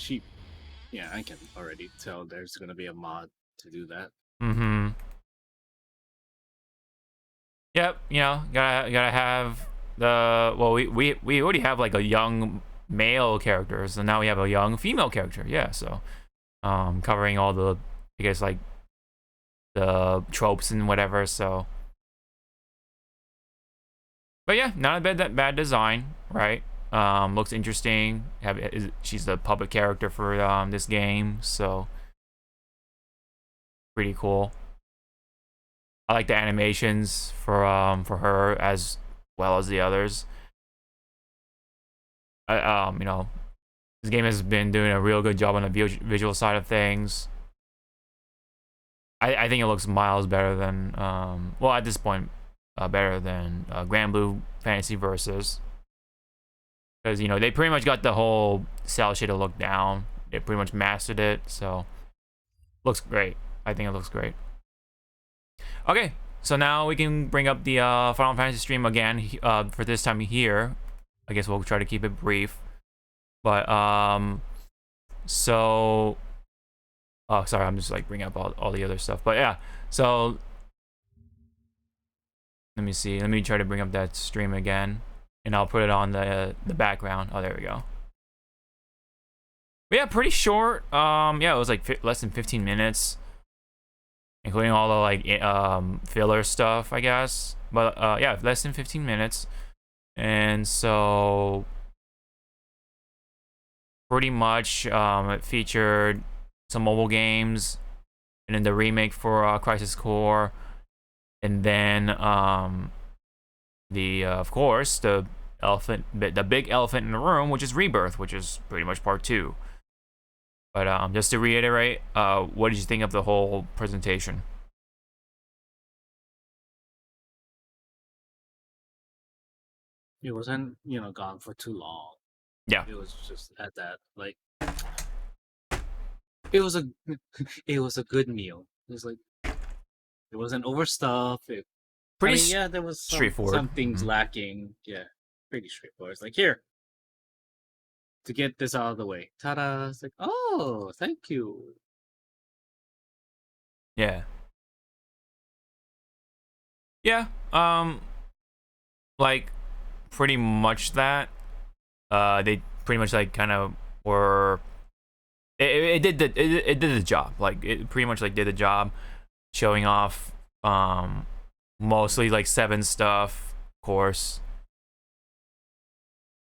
I can already tell there's gonna be a mod to do that. Mm-hmm. Yep, you know, gotta have the we already have like a young male character, so now we have a young female character. Yeah, so covering all the, I guess, like the tropes and whatever. So, but yeah, not a bad design, right? Looks interesting. She's the public character for this game, so pretty cool. I like the animations for her as well as the others. You know, this game has been doing a real good job on the visual side of things. I think it looks miles better than well, at this point, better than Grand Blue Fantasy Versus, because you know they pretty much got the whole cell shaded look down. They pretty much mastered it, so looks great. I think it looks great. Okay, so now we can bring up the Final Fantasy stream again for this time here. I guess we'll try to keep it brief. But so oh, sorry, I'm just like bringing up all the other stuff. But yeah, so let me see. Let me try to bring up that stream again, and I'll put it on the background. Oh, there we go. But yeah, pretty short. Yeah, it was like less than 15 minutes, including all the like filler stuff, I guess. But yeah, less than 15 minutes, and so pretty much it featured some mobile games, and then the remake for Crisis Core, and then the of course the big elephant in the room, which is Rebirth, which is pretty much part 2. But just to reiterate, what did you think of the whole presentation? It wasn't, gone for too long. Yeah. It was just at that, like, it was a good meal. It was like, it wasn't overstuffed. Yeah, there was straightforward. Some things lacking. Yeah, pretty straightforward. It's like, here, to get this out of the way. Ta-da! It's like, oh, thank you. Yeah. Yeah. Like, pretty much that. They pretty much like kind of were. It did the job. Like, it pretty much like did the job, showing off mostly like 7 stuff, of course.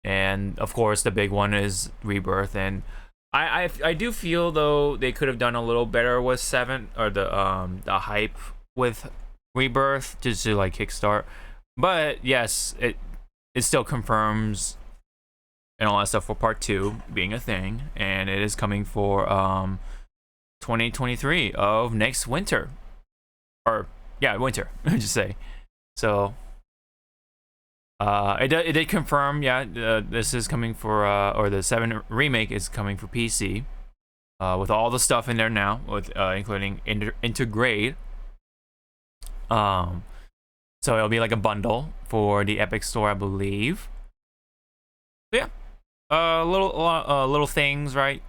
And of course the big one is Rebirth, and I do feel though they could have done a little better with 7, or the hype with Rebirth, just to like kickstart. But yes, it still confirms and all that stuff for part 2 being a thing, and it is coming for 2023 of next winter, or yeah, winter, I just say. So it did confirm, yeah, this is coming for or the 7 remake is coming for PC, with all the stuff in there now, with including Intergrade. So it'll be like a bundle for the Epic Store, I believe. So yeah, little things, right,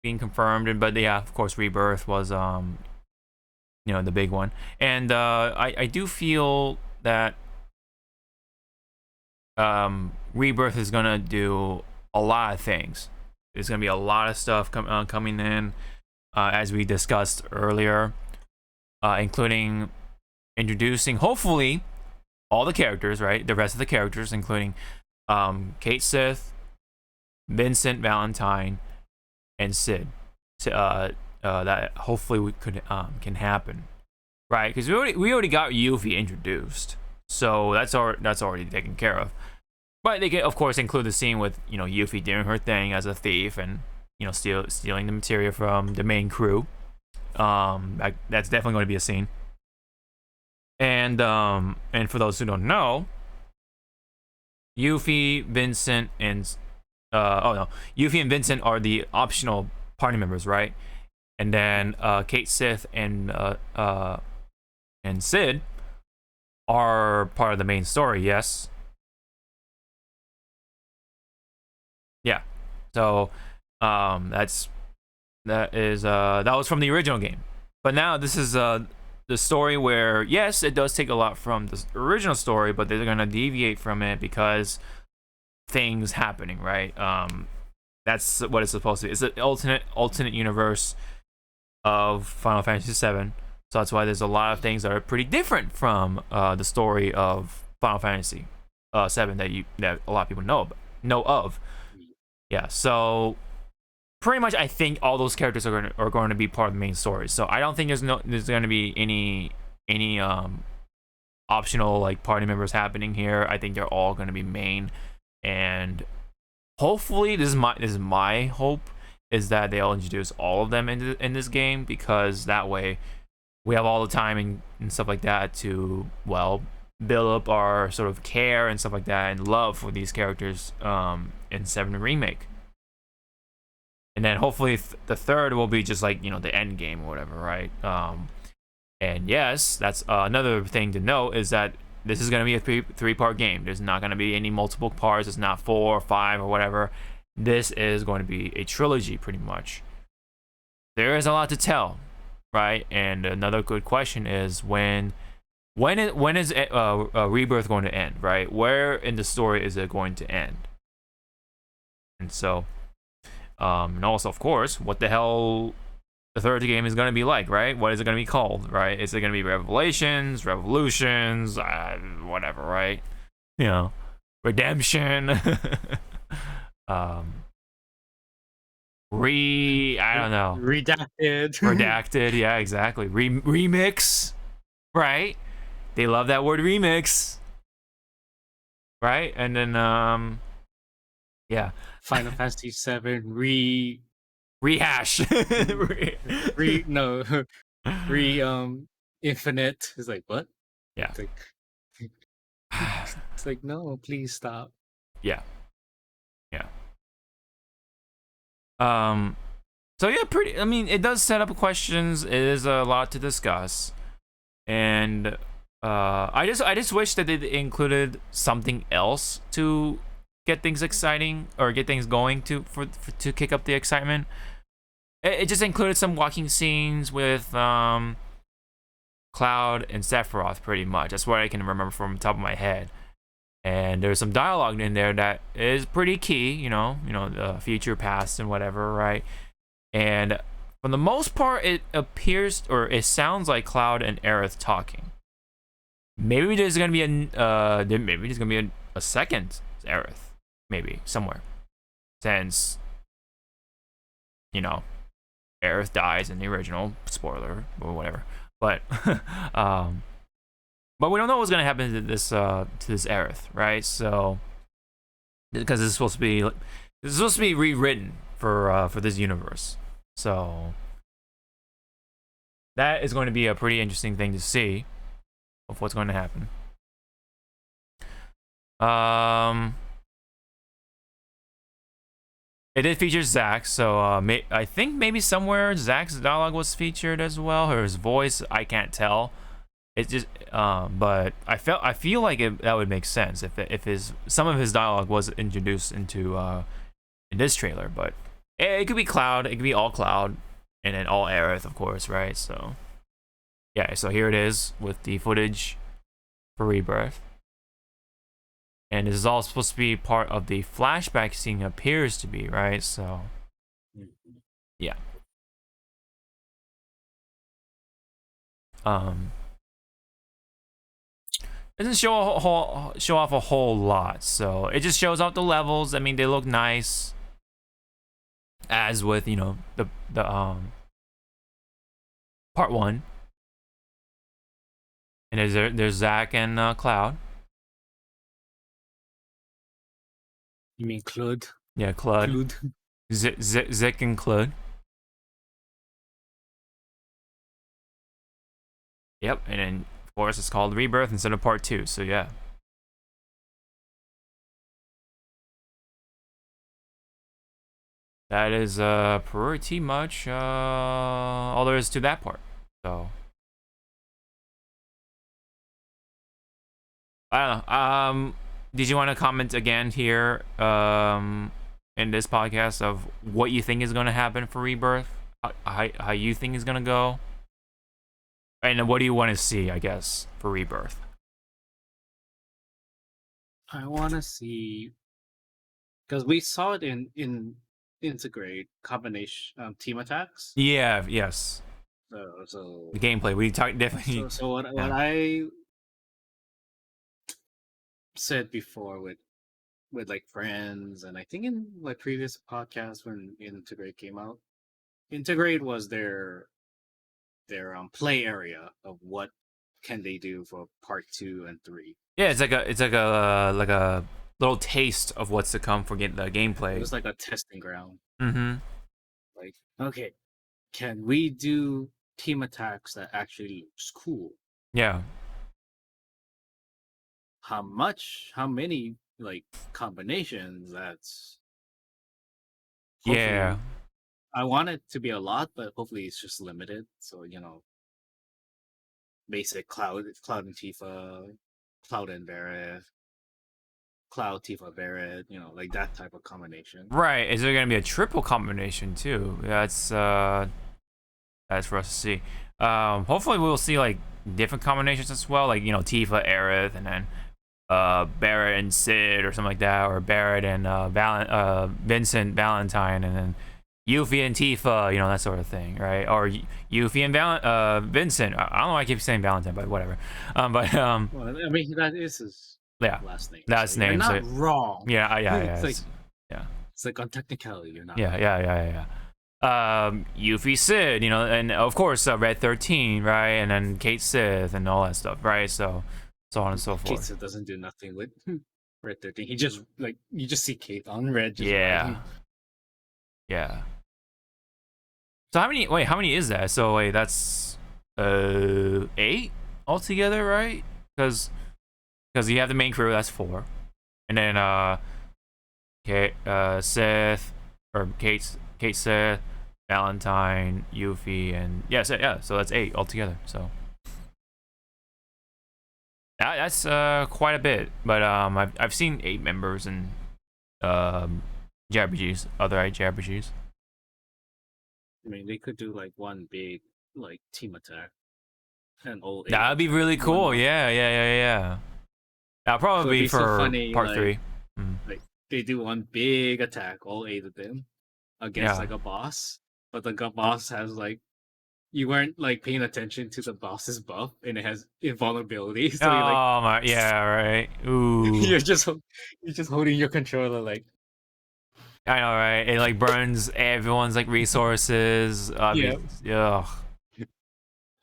being confirmed. But yeah, of course, Rebirth was the big one, and I do feel that Rebirth is gonna do a lot of things. There's gonna be a lot of stuff coming in, as we discussed earlier, including introducing, hopefully, all the characters, right? The rest of the characters, including Kate Sith, Vincent Valentine, and Sid. That hopefully can happen, right? Because we already got Yuffie introduced, So that's already taken care of. But they can, of course, include the scene with, you know, Yuffie doing her thing as a thief and, you know, stealing the materia from the main crew. That's definitely going to be a scene. And for those who don't know, Yuffie, Vincent, and Yuffie and Vincent are the optional party members, right? And then Kate Sith and Sid are part of the main story. Yes. Yeah. So that was from the original game, but now this is the story where, yes, it does take a lot from the original story, but they're gonna deviate from it because things happening, right? That's what it's supposed to be. It's an alternate universe of Final Fantasy VII, so that's why there's a lot of things that are pretty different from the story of Final Fantasy VII that a lot of people know of. Yeah, so pretty much I think all those characters are going to be part of the main story. So I don't think there's going to be any optional like party members happening here. I think they're all going to be main, and hopefully this is my hope, is that they'll introduce all of them in this game, because that way we have all the time and stuff like that to, well, build up our sort of care and stuff like that and love for these characters in 7 Remake. And then hopefully the third will be just like, you know, the end game or whatever, right? And yes, that's another thing to note, is that this is going to be a three-part game. There's not going to be any multiple parts. It's not 4 or 5 or whatever. This is going to be a trilogy, pretty much. There is a lot to tell, right? And another good question is when is Rebirth going to end, right? Where in the story is it going to end? And so, and also, of course, what the hell the third game is going to be like, right? What is it going to be called, right? Is it going to be Revelations, Revolutions, whatever, right? You know, Redemption, I don't know. Redacted, yeah, exactly. Remix, right? They love that word, remix, right? And then yeah, Final Fantasy VII rehash. Infinite is like, what? Yeah. It's like, no, please stop. Yeah. So yeah, I mean, it does set up questions. It is a lot to discuss, and I just wish that they included something else to get things exciting or get things going to kick up the excitement. It just included some walking scenes with Cloud and Sephiroth, pretty much. That's what I can remember from the top of my head. And there's some dialogue in there that is pretty key, you know, the future, past, and whatever, right? And for the most part, it appears, or it sounds like Cloud and Aerith talking. Maybe there's gonna be a second Aerith, maybe somewhere, since, you know, Aerith dies in the original, spoiler or whatever. But but we don't know what's gonna happen to this Aerith, right? So, because this is supposed to be rewritten for this universe. So that is going to be a pretty interesting thing to see of what's going to happen. It did feature Zack, so I think maybe somewhere Zack's dialogue was featured as well, or his voice. I can't tell. It's just, but I feel like that would make sense if some of his dialogue was introduced into in this trailer. But it could be Cloud, it could be all Cloud, and then all Aerith, of course, right? So yeah, so here it is with the footage for Rebirth. And this is all supposed to be part of the flashback scene, appears to be, right? So, yeah. It doesn't show off a whole lot, so it just shows off the levels. I mean, they look nice, as with, you know, the part 1. And there's Zack and Cloud. You mean Claude? Yeah, Claude. Zick and Claude. Yep, and then of course it's called Rebirth instead of Part 2. So yeah. That is pretty much all there is to that part. So I don't know. Did you want to comment again here in this podcast of what you think is going to happen for Rebirth? How you think is going to go? And what do you want to see, I guess, for Rebirth? I want to see, because we saw it in integrate combination team attacks. Yeah. Yes. So the gameplay we talked definitely. So what I said before with like friends, and I think in my previous podcast when integrate came out, integrate was their play area of what can they do for part 2 and 3. Yeah, it's like a little taste of what's to come for the gameplay. It was like a testing ground. Mm-hmm. Like, okay, can we do team attacks that actually looks cool? Yeah. How many like combinations? That's yeah. I want it to be a lot, but hopefully it's just limited. So, basic Cloud and Tifa, Cloud and Barret, Cloud, Tifa, Barret, like that type of combination. Right. Is there gonna be a triple combination too? That's for us to see. Hopefully we'll see like different combinations as well, like Tifa, Aerith, and then Barret and Sid or something like that, or Barret and Vincent Valentine, and then Yuffie and Tifa, that sort of thing, right? Or Yuffie and Vincent. I don't know why I keep saying Valentine, but whatever. Well, I mean, that is his last name. Last name. You're not wrong. Yeah. It's like on technicality, you're not. Yeah. Yuffie Sid, and of course Red 13, right? And then Kate Sith and all that stuff, right? So on and so forth. Kate Sith doesn't do nothing with Red 13. He just you just see Kate on Red. Yeah. So how many is that? So wait, that's 8 altogether, right? Because you have the main crew, that's 4, and then Sith or Kate Sith, Valentine, Yuffie, and so that's 8 altogether. So that's quite a bit. But I've seen 8 members in JRPGs, other JRPGs. I mean, they could do like one big like team attack, and all 8. That'd be really cool. Yeah. That'll probably be for so funny, part 3. Like they do one big attack, all 8 of them, against like a boss, but the boss has like, you weren't like paying attention to the boss's buff, and it has invulnerability. So right. Ooh. you're just holding your controller like. I know, right? It like burns everyone's like resources. Yeah.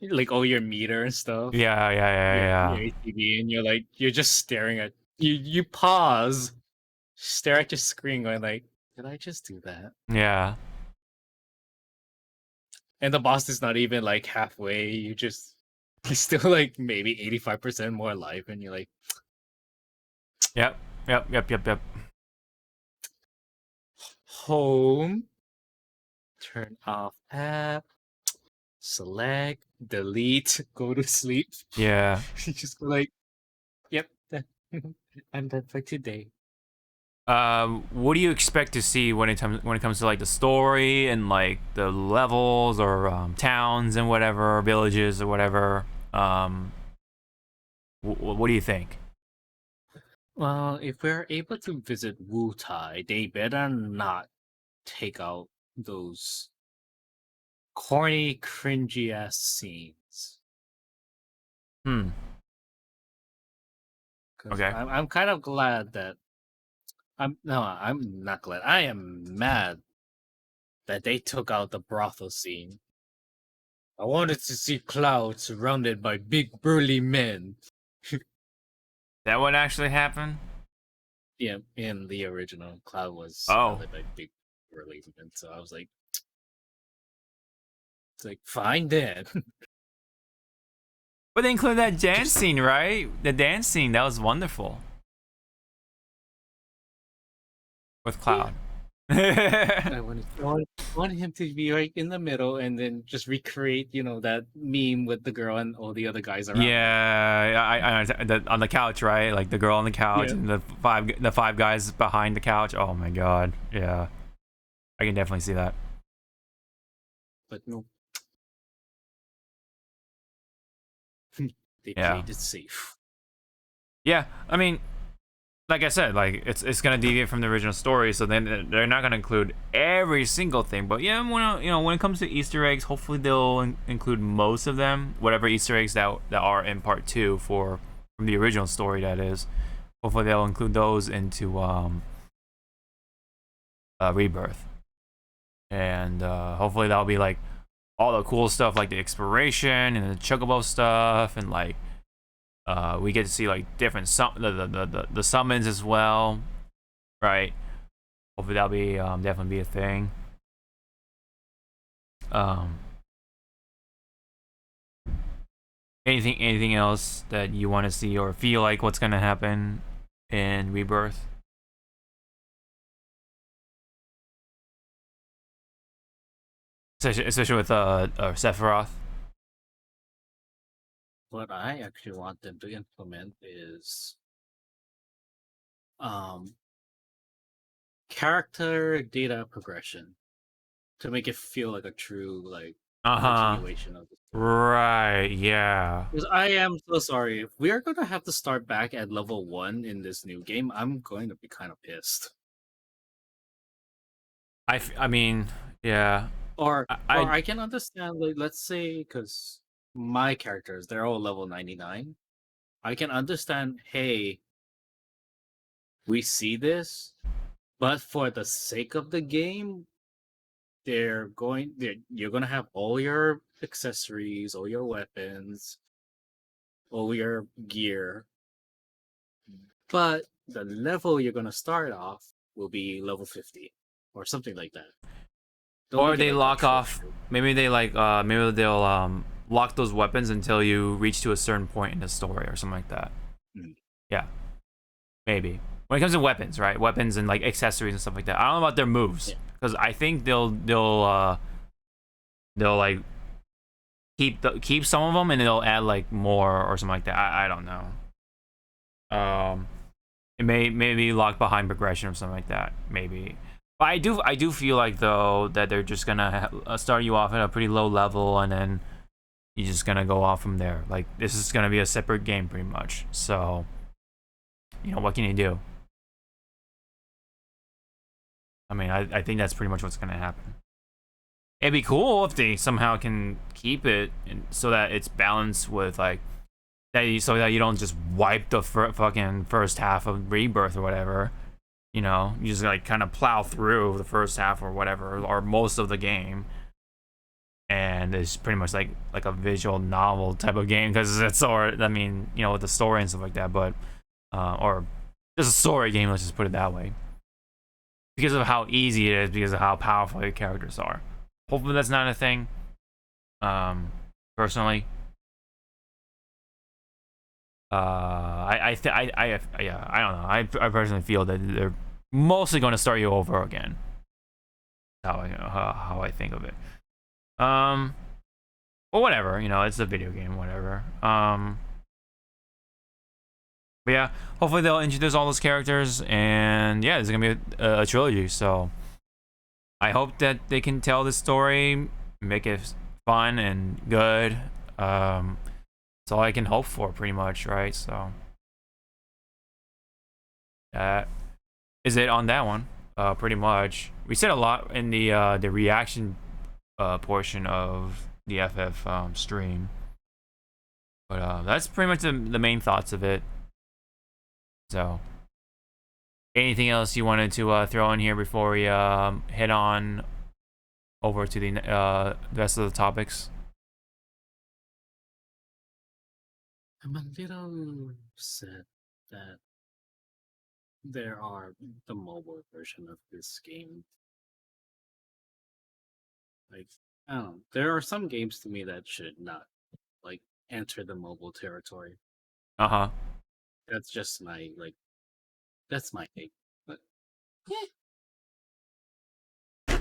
Like all your meter and stuff. Yeah. Your ATV, and you're just staring at you pause, stare at your screen, going like, did I just do that? Yeah. And the boss is not even like halfway. He's still like maybe 85% more life, and you're like, Yep. Home, turn off app, select, delete, go to sleep. Yeah. You just go like, yep, I'm done for today. What do you expect to see when it comes to like the story and like the levels or towns and whatever, or villages or whatever? What do you think? Well, if we're able to visit Wutai, they better not take out those corny, cringy ass scenes. Okay. I'm kind of glad that I'm not glad. I am mad that they took out the brothel scene I wanted to see Cloud surrounded by big burly men. That would actually happen? Yeah, in the original, Cloud was Oh. surrounded by big burly men. So I was like, it's like, fine then. But they include that dance scene, right? The dance scene, that was wonderful. With Cloud. I want him to be right in the middle and then just recreate, that meme with the girl and all the other guys around. Yeah, I on the couch, right? Like the girl on the couch and the five guys behind the couch. Oh my god, yeah, I can definitely see that. But no, they played it safe. Yeah, I mean, like I said, like it's gonna deviate from the original story, so then they're not gonna include every single thing. But yeah, when it comes to Easter eggs, hopefully they'll include most of them, whatever Easter eggs that are in part 2 from the original story. That is, hopefully they'll include those into Rebirth, and hopefully that'll be like all the cool stuff, like the exploration and the chocobo stuff, and like. We get to see like different the summons as well, right? Hopefully that'll be definitely be a thing. Anything else that you want to see or feel like what's gonna happen in Rebirth? Especially with Sephiroth. What I actually want them to implement is character data progression to make it feel like a true continuation of the story. Right, yeah. Because I am so sorry. If we are going to have to start back at level 1 in this new game, I'm going to be kind of pissed. I mean, yeah. Or I can understand, like, let's say, because my characters, they're all level 99. I can understand, hey, we see this, but for the sake of the game, you're gonna have all your accessories, all your weapons, all your gear, but the level you're gonna start off will be level 50 or something like that. Or they lock off. Maybe they maybe they'll lock those weapons until you reach to a certain point in the story or something like that. Yeah, maybe. When it comes to weapons, right? Weapons and like accessories and stuff like that. I don't know about their moves because I think they'll like keep some of them and they'll add like more or something like that. I don't know. It may be locked behind progression or something like that. Maybe. But I do feel like though that they're just gonna start you off at a pretty low level and then you're just gonna go off from there. Like this is gonna be a separate game pretty much. So what can you do? I mean, I think that's pretty much what's gonna happen. It'd be cool if they somehow can keep it so that it's balanced with like so that you don't just wipe the fucking first half of Rebirth or whatever. You just like kind of plow through the first half or whatever, or most of the game, and it's pretty much like a visual novel type of game because it's with the story and stuff like that. But or just a story game. Let's just put it that way. Because of how easy it is, because of how powerful the characters are. Hopefully that's not a thing. Personally. I don't know. I personally feel that they're mostly going to start you over again. How I think of it. Well, whatever. It's a video game. Whatever. But yeah, hopefully they'll introduce all those characters, and yeah, there's gonna be a trilogy. So I hope that they can tell this story, make it fun and good. That's all I can hope for, pretty much, right? So that is it on that one. Pretty much, we said a lot in the reaction portion of the FF stream, but that's pretty much the main thoughts of it. So, anything else you wanted to throw in here before we head on over to the rest of the topics? I'm a little upset that there are the mobile version of this game. Like, I don't know. There are some games to me that should not like enter the mobile territory. Uh-huh. That's just my that's my take. But I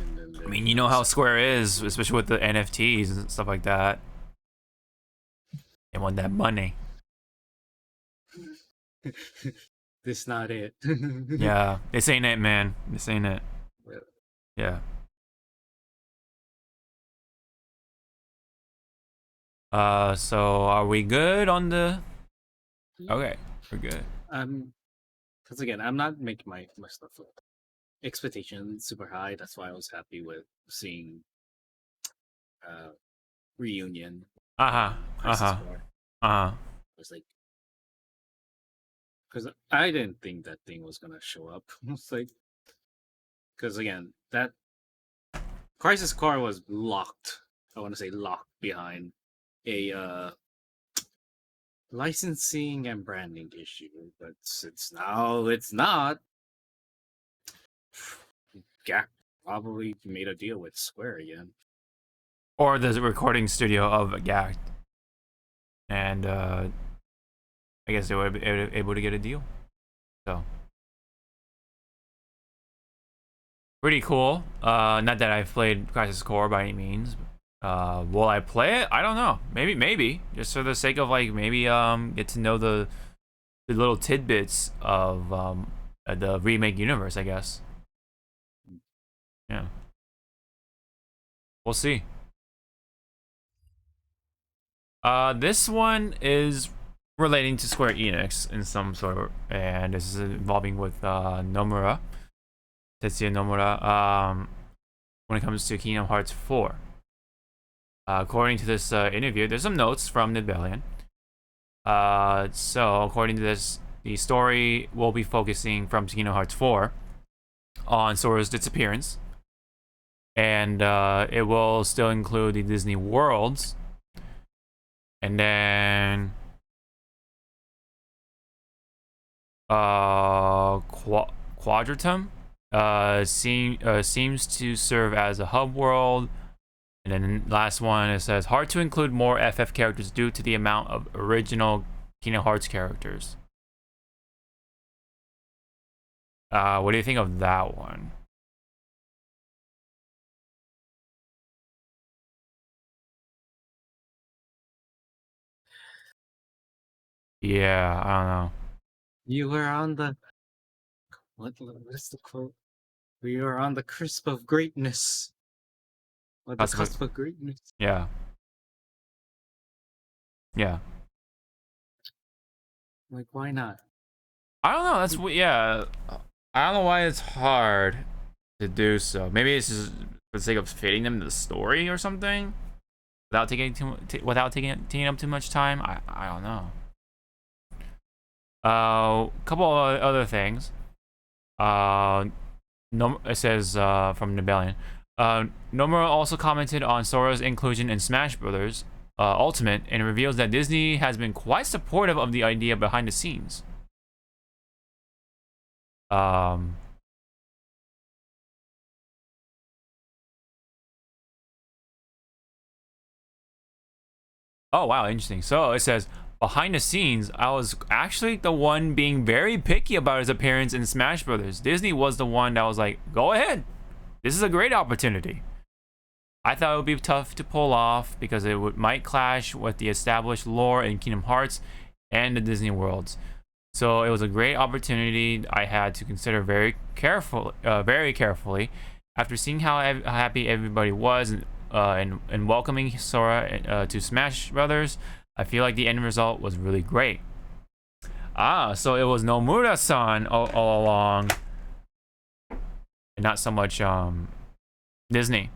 mean, you know how Square is, especially with the NFTs and stuff like that. They want that money. This not it. Yeah, this ain't it, man. This ain't it. Yeah. So are we good on the? Okay, we're good. Because again, I'm not making my stuff up. Expectations super high. That's why I was happy with seeing Reunion. Was like, because I didn't think that thing was gonna show up. It's like, because again, that Crisis Core was locked. I want to say locked behind a licensing and branding issue, but since now it's not, Gak probably made a deal with Square again, or the recording studio of Gak, and I guess they were able to get a deal. So pretty cool. Not that I've played Crisis Core by any means. Will I play it? I don't know. Maybe just for the sake of like maybe get to know the little tidbits of the remake universe, I guess. Yeah. We'll see. This one is relating to Square Enix in some sort, and this is involving with Nomura, Tetsuya Nomura, when it comes to Kingdom Hearts 4. According to this interview, there's some notes from Nibelian. So according to this, the story will be focusing from Kingdom Hearts 4 on Sora's disappearance, and it will still include the Disney worlds, and then Quadratum seems to serve as a hub world. And then last one, it says hard to include more FF characters due to the amount of original Kingdom Hearts characters. What do you think of that one? Yeah, I don't know. You were on the what is the quote? We were on the cusp of greatness. Or the cusp of greatness. Yeah. Yeah. Like, why not? I don't know. That's yeah. I don't know why it's hard to do so. Maybe it's just for the sake of fitting them to the story or something, without taking taking up too much time. I don't know. Couple of other things. It says from Nibelian. Nomura also commented on Sora's inclusion in Smash Bros. Ultimate, and reveals that Disney has been quite supportive of the idea behind the scenes. Oh wow, interesting. So it says, behind the scenes, I was actually the one being very picky about his appearance in Smash Bros. Disney was the one that was like, go ahead. This is a great opportunity. I thought it would be tough to pull off because it might clash with the established lore in Kingdom Hearts and the Disney worlds. So it was a great opportunity I had to consider very carefully. After seeing how happy everybody was and welcoming Sora to Smash Brothers, I feel like the end result was really great. So it was Nomura-san all along, and not so much Disney.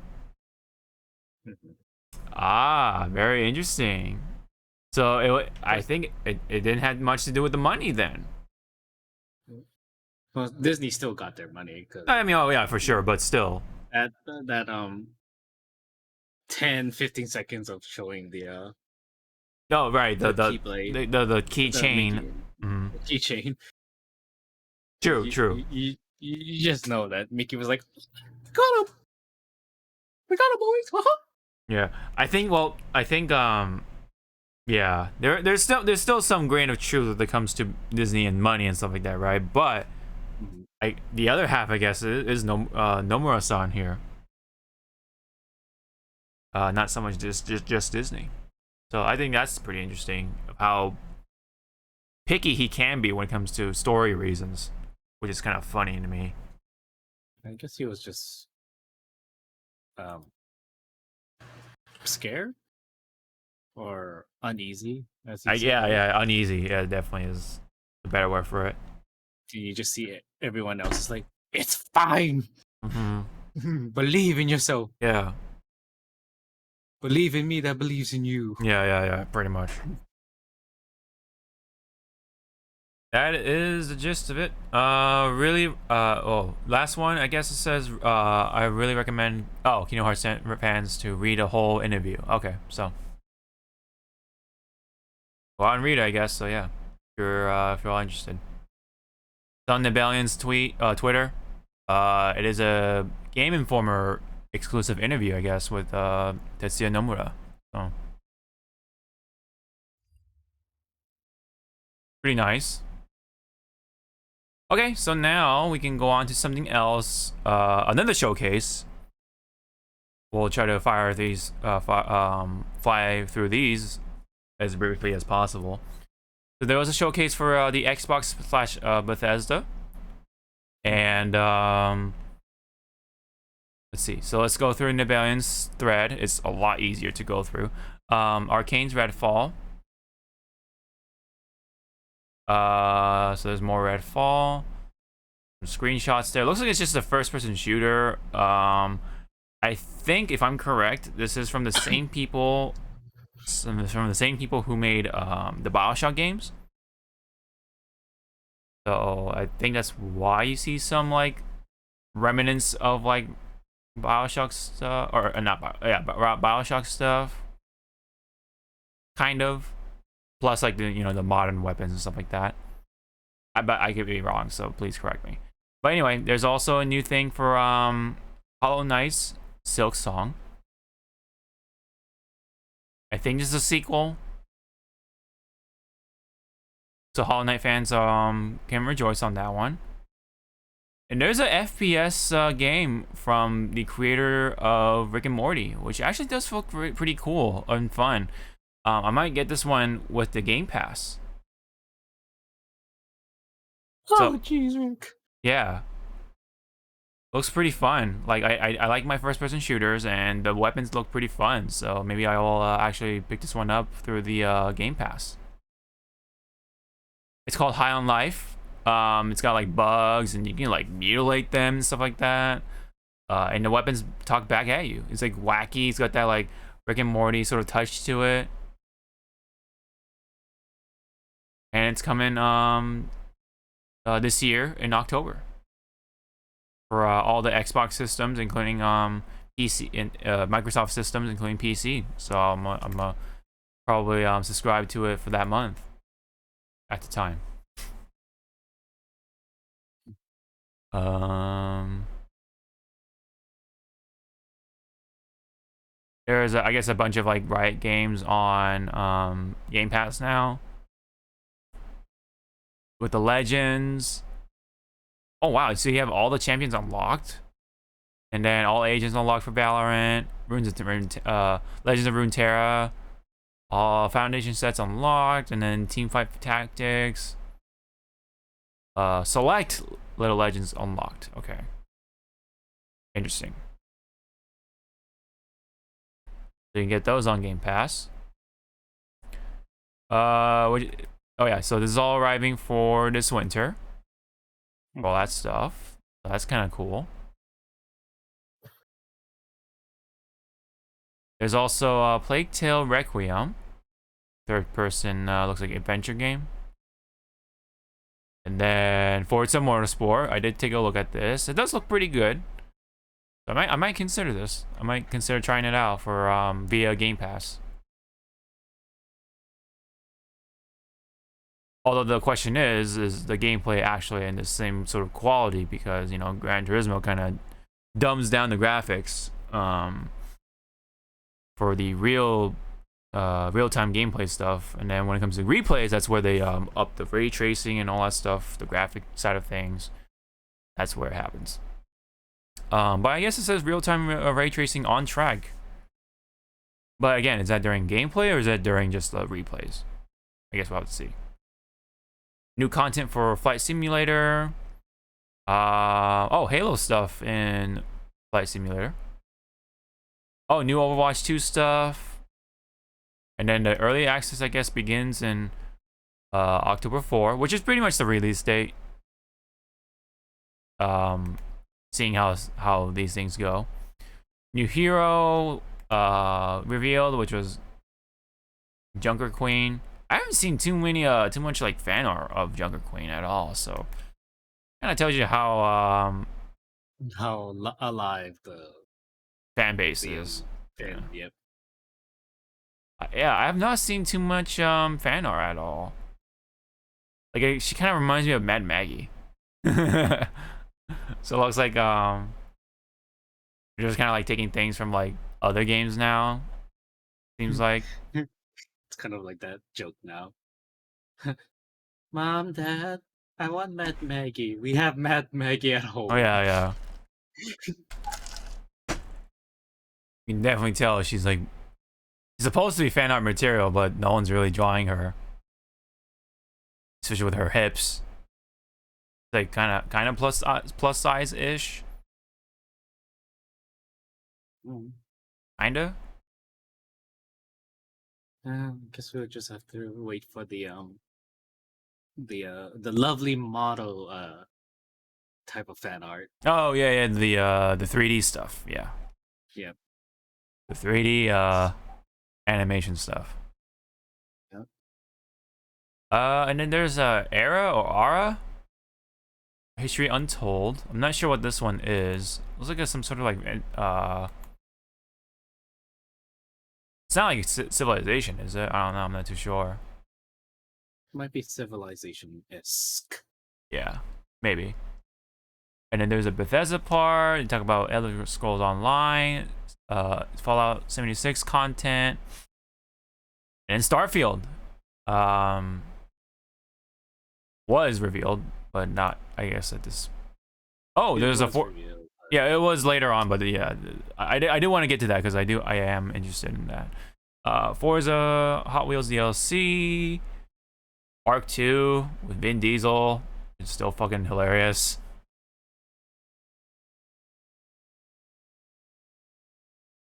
Very interesting. So I think it didn't have much to do with the money then. Well, Disney still got their money. I mean, oh yeah, for sure, but still. That 10-15 seconds of showing the Oh, right. The keychain. Mm-hmm. Keychain. True, true. You just know that Mickey was like, got him. We got him, boys. Yeah, I think. Well, I think. Yeah, there's still some grain of truth when it comes to Disney and money and stuff like that, right? But the other half, I guess, is Nomura-san here. Not so much just Disney. So I think that's pretty interesting how picky he can be when it comes to story reasons, which is kind of funny to me. I guess he was just scared or uneasy. Yeah, uneasy. Yeah, definitely is a better word for it. You just see it. Everyone else is like, it's fine. Believe in yourself. Yeah. Believe in me that believes in you. Yeah, pretty much. That is the gist of it. Last one, I guess it says, I really recommend, Kingdom Hearts fans to read a whole interview. Okay, so. Go out and read it, I guess, so yeah. If you're all interested. It's on Nebellion's Twitter. It is a Game Informer exclusive interview, I guess, with Tetsuya Nomura. So. Pretty nice. Okay, so now we can go on to something else. Another showcase. We'll try to fly through these as briefly as possible. So there was a showcase for the Xbox / Bethesda. And let's see. So let's go through Nebellion's thread. It's a lot easier to go through. Arcane's Redfall. So there's more Redfall. Some screenshots there. Looks like it's just a first-person shooter. I think, if I'm correct, this is from the same people. From the same people who made the BioShock games. So I think that's why you see some like remnants of like BioShock stuff, or BioShock stuff. Kind of. Plus, like the modern weapons and stuff like that. But I could be wrong, so please correct me. But anyway, there's also a new thing for Hollow Knight's Silk Song. I think this is a sequel. So Hollow Knight fans can rejoice on that one. And there's a FPS game from the creator of Rick and Morty, which actually does look pretty cool and fun. I might get this one with the Game Pass. Oh, jeez, Rick. Yeah. Looks pretty fun. Like, I like my first-person shooters, and the weapons look pretty fun. So maybe I will actually pick this one up through the Game Pass. It's called High on Life. It's got, like, bugs, and you can, like, mutilate them and stuff like that. And the weapons talk back at you. It's, like, wacky. It's got that, like, Rick and Morty sort of touch to it. And it's coming this year in October for all the Xbox systems, including PC and Microsoft systems, including PC. So I'm probably subscribe to it for that month at the time. There's I guess a bunch of like Riot games on Game Pass now. With the Legends. Oh wow, so you have all the champions unlocked. And then all agents unlocked for Valorant. Legends of Runeterra. All Foundation sets unlocked. And then Teamfight Tactics. Select Little Legends unlocked. Okay. Interesting. So you can get those on Game Pass. Oh yeah, so this is all arriving for this winter. All that stuff. So that's kind of cool. There's also Plague Tale Requiem. Third person, looks like adventure game. And then Forza Motorsport. I did take a look at this. It does look pretty good. So I might consider this. I might consider trying it out for via Game Pass. Although the question is the gameplay actually in the same sort of quality? Because, you know, Gran Turismo kind of dumbs down the graphics for the real-time gameplay stuff, and then when it comes to replays, that's where they up the ray tracing and all that stuff, the graphic side of things. That's where it happens. But I guess it says real-time ray tracing on track. But again, is that during gameplay or is that during just replays? I guess we'll have to see. New content for Flight Simulator. Oh, Halo stuff in Flight Simulator. Oh, new Overwatch 2 stuff. And then the early access, I guess, begins in October 4, which is pretty much the release date. Seeing how these things go. New hero revealed, which was Junker Queen. I haven't seen too much like fan art of Junker Queen at all, so kind of tells you how alive the fan base is. Yeah. Yep. Yeah, I have not seen too much fan art at all. Like she kind of reminds me of Mad Maggie. So it looks like you're just kind of like taking things from like other games now. Seems like it's kind of like that joke now. Mom, Dad, I want Mad Maggie. We have Mad Maggie at home. Oh yeah. You can definitely tell she's like supposed to be fan art material, but no one's really drawing her, especially with her hips. Like kind of plus size ish. Kinda. Guess we'll just have to wait for the lovely model type of fan art. Oh yeah, the 3D stuff. Yeah. Yep. The 3D animation stuff. Yep. And then there's Era or Ara. History Untold. I'm not sure what this one is. Looks like it's some sort of like it's not like Civilization, is it? I don't know. I'm not too sure. Might be Civilization-esque. Yeah, maybe. And then there's a Bethesda part. You talk about Elder Scrolls Online, Fallout 76 content, and Starfield was revealed, but not, I guess, at this. Oh, there's a yeah, it was later on, but yeah, I do want to get to that because I am interested in that. Forza Hot Wheels DLC, Arc 2 with Vin Diesel. It's still fucking hilarious.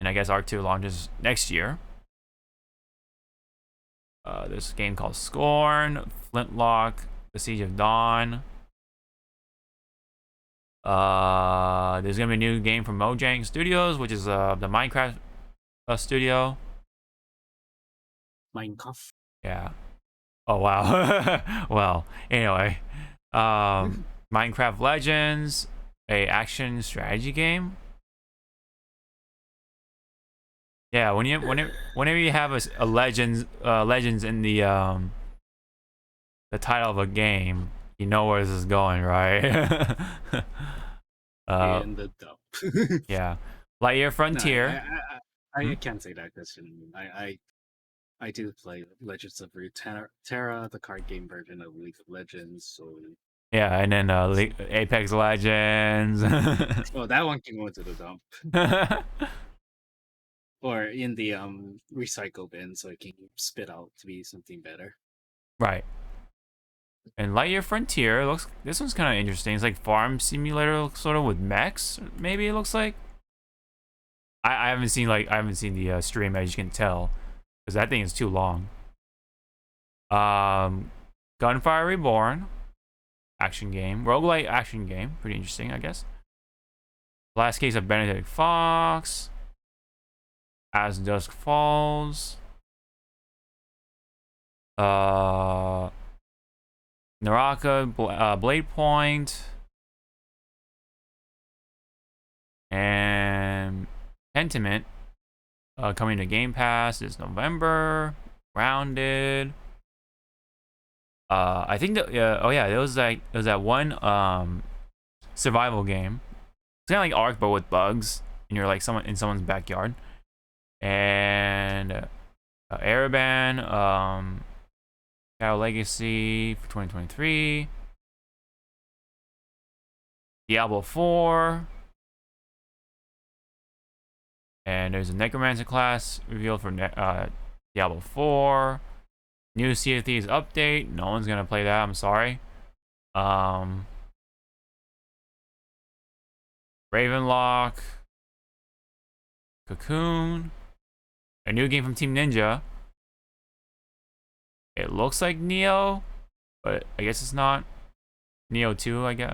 And I guess Arc 2 launches next year. There's a game called Scorn, Flintlock, The Siege of Dawn. There's gonna be a new game from Mojang Studios, which is the Minecraft studio. Minecraft. Yeah. Oh wow. Well, anyway, Minecraft Legends, a action strategy game. Yeah, whenever you have a legends in the title of a game, you know where this is going, right? In the dump. Yeah, Lightyear Frontier. No, I can't say that because I do play Legends of Runeterra, the card game version of League of Legends. So yeah, and then Apex Legends. Oh, that one can go into the dump. Or in the recycle bin, so it can spit out to be something better. Right. And Lightyear Frontier this one's kind of interesting. It's like farm simulator sort of with mechs, maybe it looks like. I haven't seen the stream, as you can tell, because that thing is too long. Gunfire Reborn, action game, roguelike action game, pretty interesting, I guess. Last Case of Benedict Fox, As Dusk Falls, Naraka, Blade Point, and Pentiment coming to Game Pass this November. Grounded. I think that oh yeah, it was that one survival game. It's kind of like Ark but with bugs, and you're like someone in someone's backyard. And Araban, Shadow Legacy for 2023. Diablo 4. And there's a Necromancer class revealed for Diablo 4. New Sea of Thieves update. No one's gonna play that, I'm sorry. Ravenlock. Cocoon. A new game from Team Ninja. It looks like Neo, but I guess it's not. Neo 2, I guess.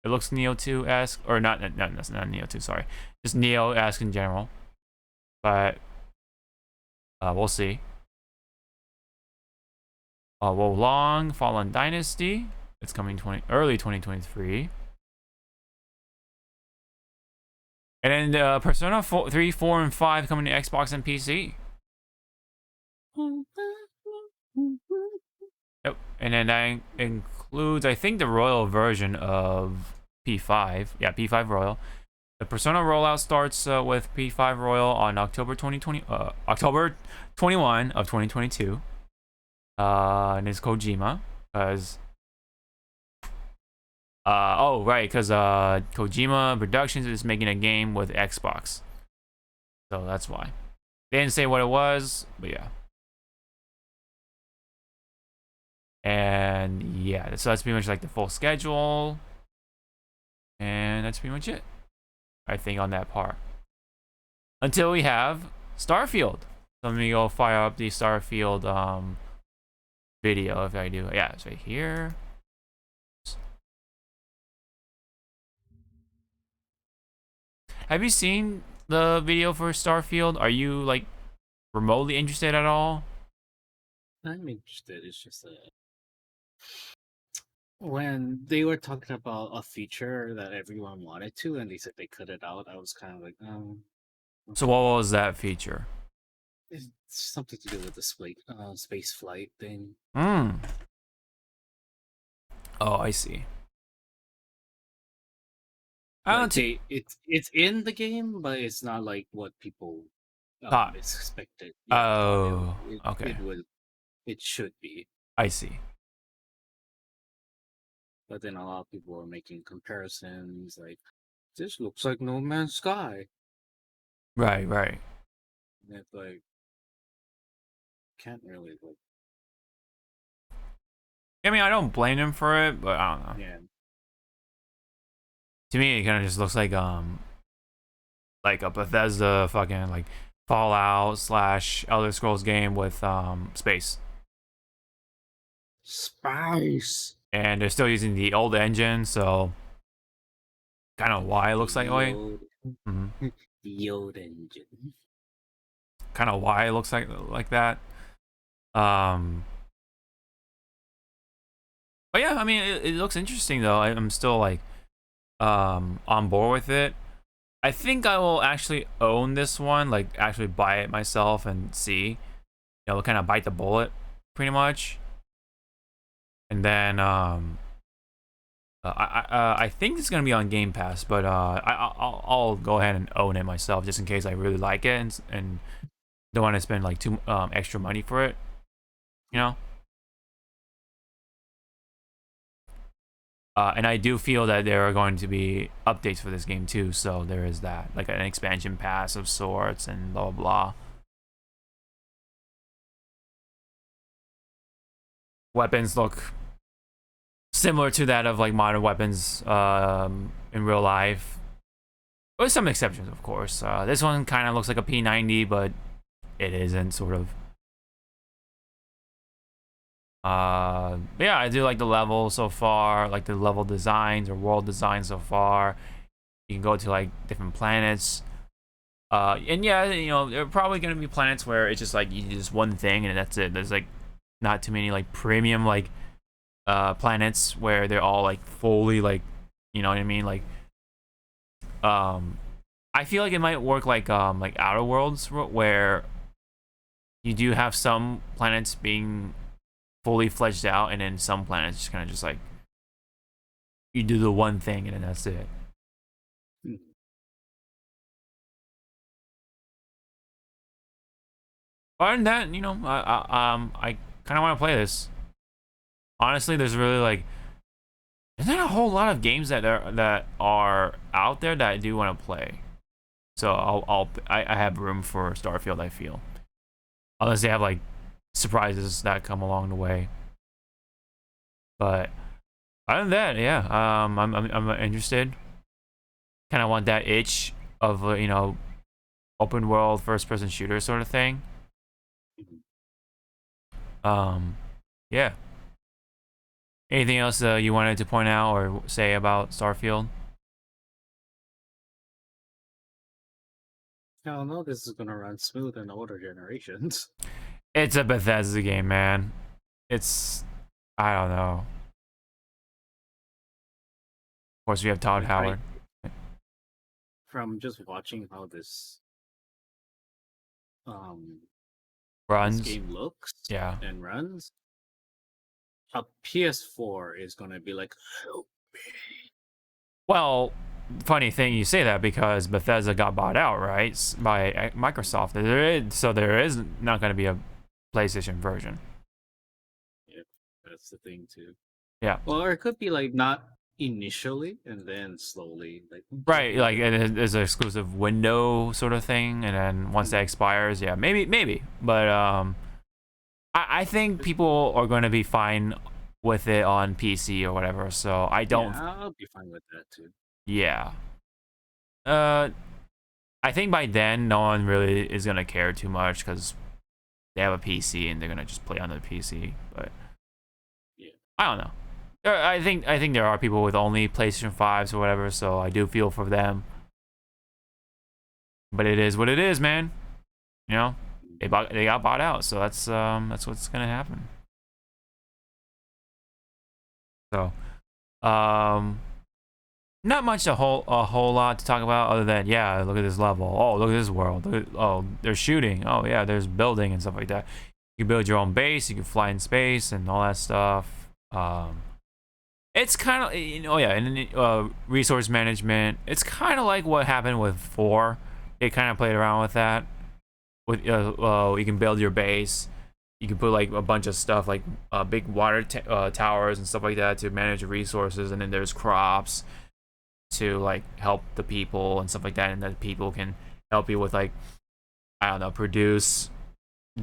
It looks Neo 2-esque, or not. That's not Neo 2. Sorry, just Neo-esque in general. But we'll see. Wolong Fallen Dynasty. It's coming early 2023. And then Persona 3, 4, and 5 coming to Xbox and PC. Yep. And then that includes, I think, the Royal version of P5. Yeah, P5 Royal. The Persona rollout starts with P5 Royal on October 21 of 2022. And it's Kojima, because Kojima Productions is making a game with Xbox, so that's why. They didn't say what it was, but yeah. And yeah, so that's pretty much like the full schedule, and that's pretty much it, I think, on that part. Until we have Starfield. Let me go fire up the Starfield video if I do. Yeah, it's right here. Have you seen the video for Starfield? Are you like remotely interested at all? I'm interested. It's just that when they were talking about a feature that everyone wanted to, and they said they cut it out, I was kind of like, So what was that feature? It's something to do with the space flight thing. Oh, I see. It's in the game, but it's not like what people expected. Yeah, okay. It should be. I see. But then a lot of people are making comparisons, like, this looks like No Man's Sky. Right. And it's like, can't really like. I mean, I don't blame him for it, but I don't know. Yeah. To me, it kind of just looks like a Bethesda fucking like Fallout / Elder Scrolls game with space. And they're still using the old engine, so kind of why it looks like way. The old engine. Kind of why it looks like that. But yeah, I mean, it looks interesting though. I'm still like on board with it. I think I will actually own this one, like actually buy it myself and see, you know, kind of bite the bullet pretty much. And then I think it's gonna be on Game Pass, but I'll go ahead and own it myself just in case I really like it and don't want to spend like too extra money for it, you know. And I do feel that there are going to be updates for this game too, so there is that, like an expansion pass of sorts and blah blah blah. Weapons look similar to that of like modern weapons in real life, with some exceptions, of course. This one kind of looks like a P90, but it isn't, sort of. But yeah, I do like the level so far, like the level designs or world design so far. You can go to like different planets, and yeah, you know, there are probably gonna be planets where it's just like you do just one thing and that's it. There's like not too many like premium like planets where they're all like fully like, you know what I mean, like I feel like it might work like Outer Worlds, where you do have some planets being fully fledged out, and then some planets just kind of just like you do the one thing and then that's it. Other than that, you know, I kind of want to play this. Honestly, there's really like there's not a whole lot of games that are out there that I do want to play. So I have room for Starfield, I feel, unless they have like surprises that come along the way. But other than that, yeah, I'm interested. Kind of want that itch of you know, open world first person shooter sort of thing. Yeah. Anything else you wanted to point out or say about Starfield? I don't know. This is gonna run smooth in older generations. It's a Bethesda game, man. It's I don't know. Of course, we have Todd Howard. From just watching how this runs, this game looks, yeah, and runs, a PS4 is gonna be like, help me. Well, funny thing you say that because Bethesda got bought out, right, by Microsoft. So there is not going to be a PlayStation version. Yeah, that's the thing too. Yeah. Well, or it could be like not initially and then slowly, like right, like it is an exclusive window sort of thing, and then once that expires, yeah, maybe. But I think people are going to be fine with it on PC or whatever. So I don't. Yeah, I'll be fine with that too. Yeah. I think by then no one really is gonna care too much because they have a PC and they're gonna just play on the PC. But yeah, I don't know. I think there are people with only PlayStation 5s or whatever, so I do feel for them. But it is what it is, man. You know, they got bought out, so that's what's gonna happen. So, not much a whole lot to talk about other than yeah, look at this level. Oh, look at this world. Oh, they're shooting. Oh yeah, there's building and stuff like that. You can build your own base. You can fly in space and all that stuff. It's kind of, you know, yeah, and resource management. It's kind of like what happened with 4. It kind of played around with that. With you can build your base. You can put like a bunch of stuff like big water towers and stuff like that to manage your resources, and then there's crops to like help the people and stuff like that, and then people can help you with like I don't know, produce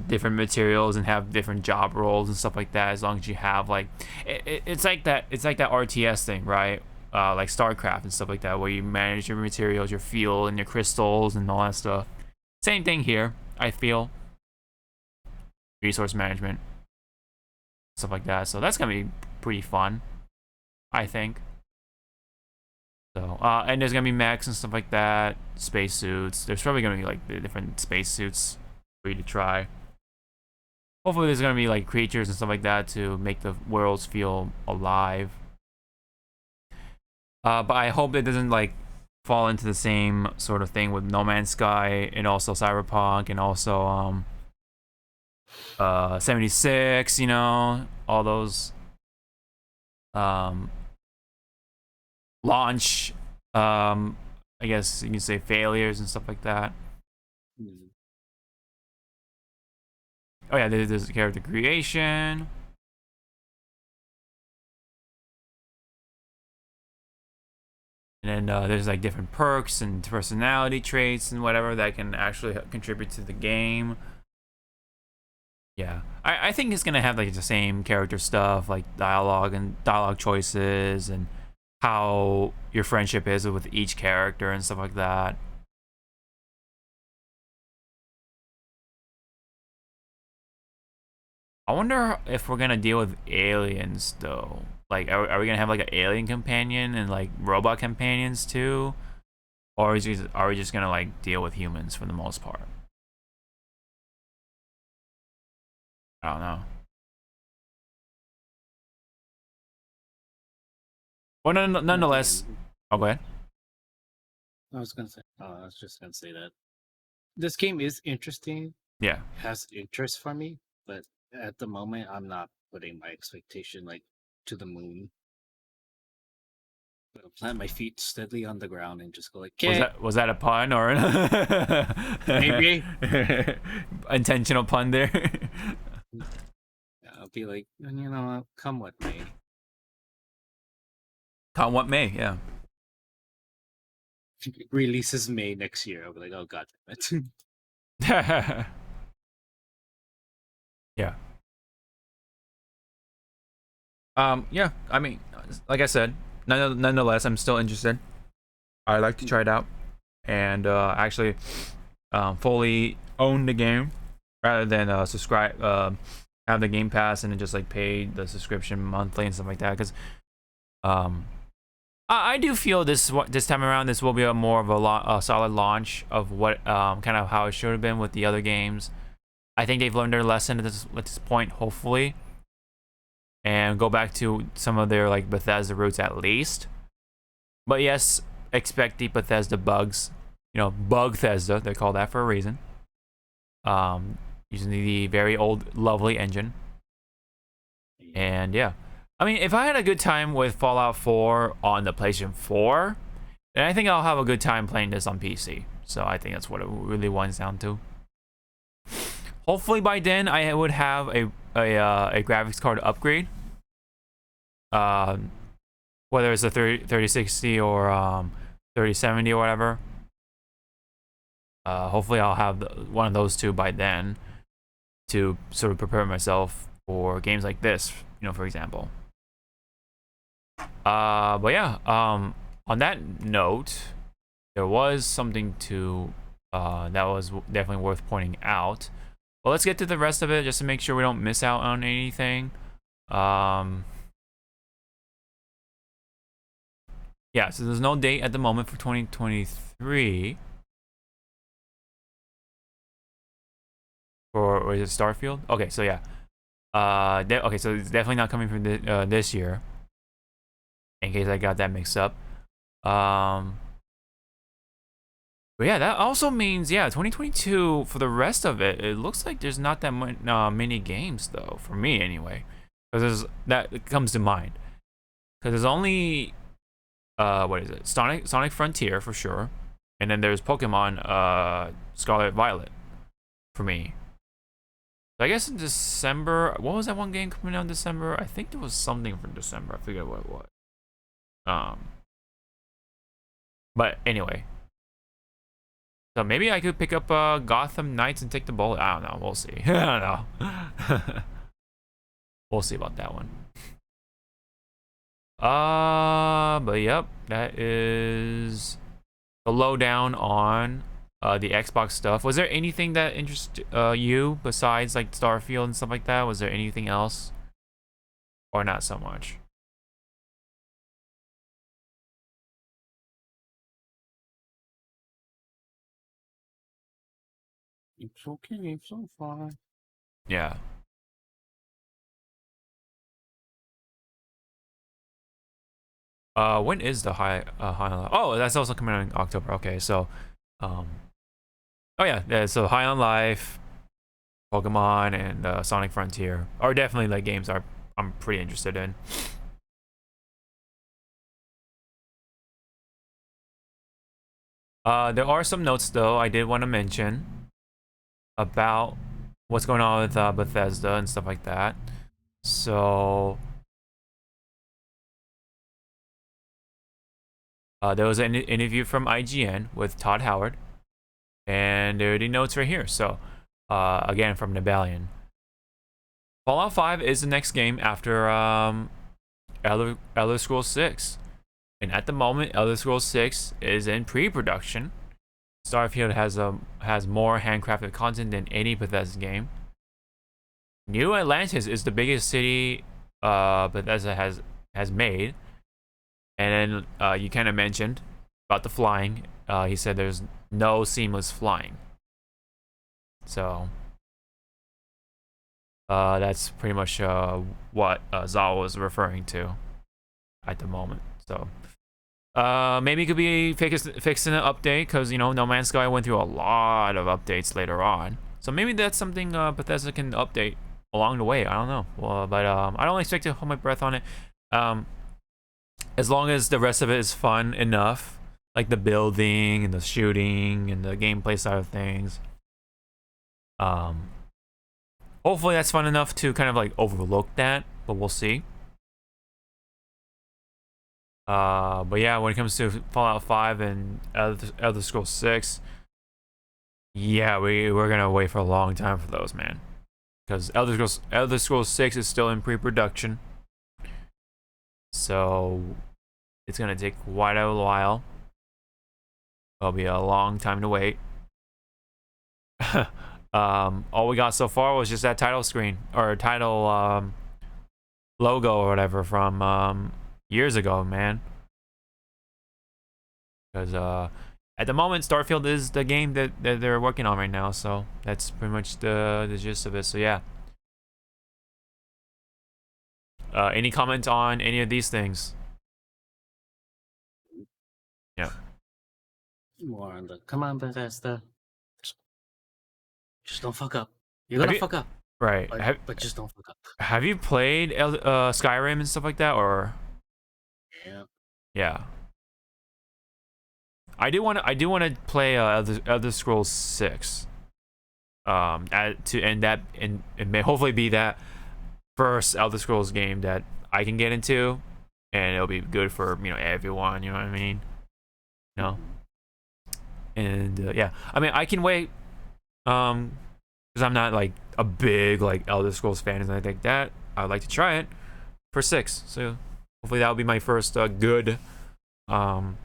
different materials and have different job roles and stuff like that. As long as you have like it's like that RTS thing, right? Like StarCraft and stuff like that, where you manage your materials, your fuel, and your crystals and all that stuff. Same thing here, I feel. Resource management, stuff like that. So that's gonna be pretty fun, I think. So, and there's gonna be mechs and stuff like that, spacesuits. There's probably gonna be like different spacesuits for you to try. Hopefully, there's gonna be like creatures and stuff like that to make the worlds feel alive. But I hope it doesn't like fall into the same sort of thing with No Man's Sky and also Cyberpunk and also 76. You know, all those launch I guess you can say failures and stuff like that. Oh yeah, there's character creation, and then there's like different perks and personality traits and whatever that can actually contribute to the game. Yeah, I think it's gonna have like the same character stuff, like dialogue choices and how your friendship is with each character and stuff like that. I wonder if we're gonna deal with aliens though. Like, are we gonna have like an alien companion and like robot companions too, or are we just gonna like deal with humans for the most part? I don't know. Well, nonetheless. Oh, go ahead. I was just gonna say that this game is interesting. Yeah. Has interest for me, but at the moment I'm not putting my expectation like to the moon. I'll plant my feet steadily on the ground and just go like, "Okay." Was that a pun or maybe intentional pun there? Yeah, I'll be like, you know, come what may. Come what may, yeah. Releases May next year. I'll be like, oh god damn it. Yeah. Yeah, I mean, like I said, nonetheless, I'm still interested. I'd like to try it out and actually fully own the game rather than subscribe, have the Game Pass and then just like pay the subscription monthly and stuff like that. Because I do feel this time around this will be more of a solid launch of what kind of how it should have been with the other games. I think they've learned their lesson at this point, hopefully, and go back to some of their like Bethesda roots at least. But yes, expect the Bethesda bugs. You know, Bugthesda, they call that for a reason. Using the very old, lovely engine. And yeah, I mean, if I had a good time with Fallout 4 on the PlayStation 4, then I think I'll have a good time playing this on PC. So I think that's what it really winds down to. Hopefully by then I would have a graphics card upgrade. Whether it's a 3060 or 3070 or whatever. Hopefully I'll have one of those two by then to sort of prepare myself for games like this, you know, for example. But yeah, on that note, there was something to that was definitely worth pointing out. Well, let's get to the rest of it just to make sure we don't miss out on anything. Yeah, so there's no date at the moment for 2023. Or is it Starfield? Okay, so yeah. Okay, so it's definitely not coming from this year. In case I got that mixed up. But yeah, that also means, yeah, 2022, for the rest of it, it looks like there's not that many games, though, for me anyway. Because that comes to mind. Because there's only, what is it? Sonic Frontier, for sure. And then there's Pokemon Scarlet Violet, for me. So I guess in December, what was that one game coming out in December? I think there was something for December. I forget what it was. But anyway. So maybe I could pick up Gotham Knights and take the bullet. I don't know. We'll see. I don't know. We'll see about that one. But yep, that is the lowdown on the Xbox stuff. Was there anything that interested you besides like Starfield and stuff like that? Was there anything else, or not so much? It's okay so far. Yeah. When is the high? Oh, that's also coming out in October. Okay, so, oh yeah, so High on Life, Pokemon, and Sonic Frontier are definitely like games I'm pretty interested in. There are some notes though I did want to mention about what's going on with Bethesda and stuff like that. So there was an interview from IGN with Todd Howard, and there are the notes right here. So again from Nibalian. Fallout 5 is the next game after Elder Scrolls 6. And at the moment, Elder Scrolls 6 is in pre-production. Starfield has more handcrafted content than any Bethesda game. New Atlantis is the biggest city Bethesda has made. And then you kind of mentioned about the flying. He said there's no seamless flying. So that's pretty much what Zawa was referring to at the moment. So maybe it could be fixing an update, because you know No Man's Sky went through a lot of updates later on. So maybe that's something Bethesda can update along the way. I don't know. Well, but I don't expect to hold my breath on it. As long as the rest of it is fun enough, like the building and the shooting and the gameplay side of things. Hopefully that's fun enough to kind of like overlook that, but we'll see. But yeah, when it comes to Fallout 5 and Elder Scrolls 6, yeah, we're gonna wait for a long time for those, man. Because Elder Scrolls 6 is still in pre-production, so it's gonna take quite a while. It'll be a long time to wait. All we got so far was just that title screen or title logo or whatever from years ago, man. Because at the moment, Starfield is the game that they're working on right now, so that's pretty much the gist of it. So yeah. Any comment on any of these things? Yeah. More on the come on, Bethesda. Just don't fuck up. You're gonna fuck up. Right. But just don't fuck up. Have you played Skyrim and stuff like that, or? Yeah. Yeah. I do want to play Elder Scrolls 6. And may hopefully be that first Elder Scrolls game that I can get into, and it'll be good for everyone. You know what I mean? No. And yeah, I mean I can wait. Because I'm not like a big like Elder Scrolls fan and anything like that. I'd like to try it for 6. So hopefully that'll be my first good Elder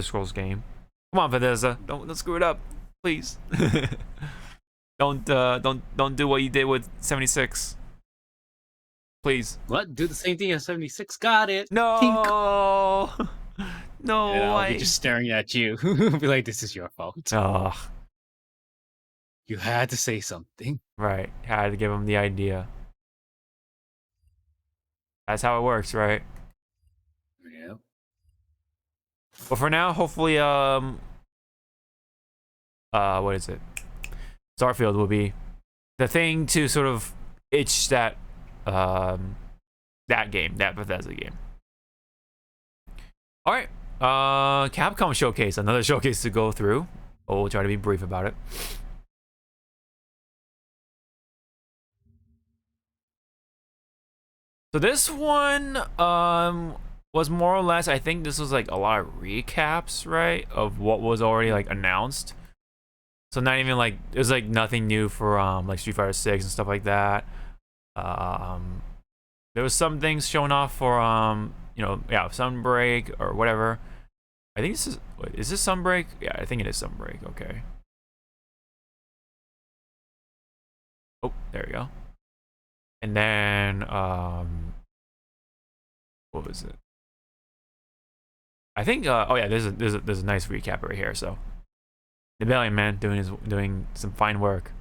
Scrolls game. Come on, Bethesda, don't screw it up, please. don't do what you did with 76. Please. What? Do the same thing as 76. Got it. No. No. And I'll be just staring at you. Be like, this is your fault. Oh. You had to say something. Right. Had to give him the idea. That's how it works, right? Yeah. But for now, hopefully, what is it? Starfield will be the thing to sort of itch that, that Bethesda game. All right. Capcom Showcase, another showcase to go through. We'll try to be brief about it. So this one was more or less, I think this was like a lot of recaps, right, of what was already like announced. So not even like it was like nothing new for like Street Fighter 6 and stuff like that. There was some things shown off for Sunbreak or whatever. I think this is this Sunbreak? Yeah, I think it is Sunbreak. Okay. Oh, there we go. And then what was it? I think oh yeah, there's a nice recap right here. So Rebellion man doing some fine work.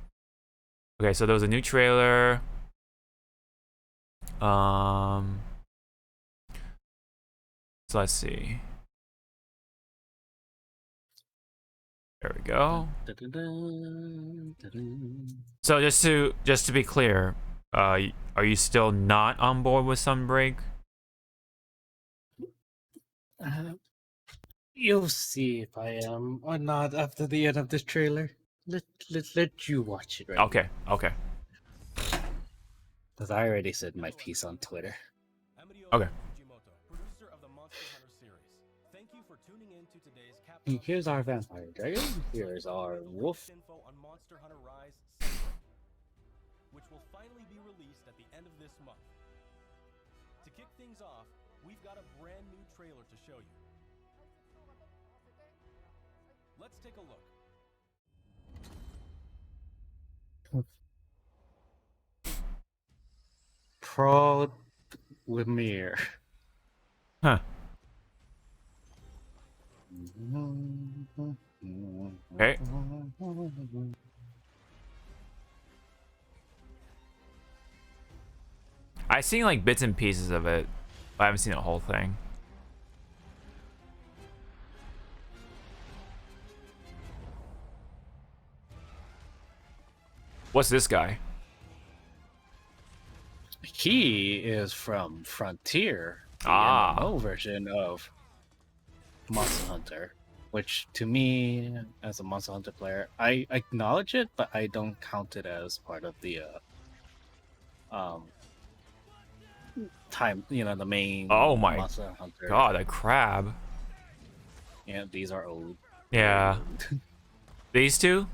Okay, so there was a new trailer. So let's see. There we go. So just to be clear, are you still not on board with Sunbreak? You'll see if I am or not after the end of this trailer. Let you watch it, right? Okay. Because I already said my piece on Twitter. Okay. Here's our vampire dragon. Here's our wolf. Which will finally be released at the end of this month. To kick things off, we've got a brand new trailer to show you. Let's take a look. Pro Lemire. Huh. Okay. I've seen like bits and pieces of it, but I haven't seen the whole thing. What's this guy? He is from Frontier, the MMO version of Monster Hunter, which to me, as a Monster Hunter player, I acknowledge it, but I don't count it as part of the time. The main. Oh my Monster Hunter. God, a crab. Yeah, these are old. Yeah. These two?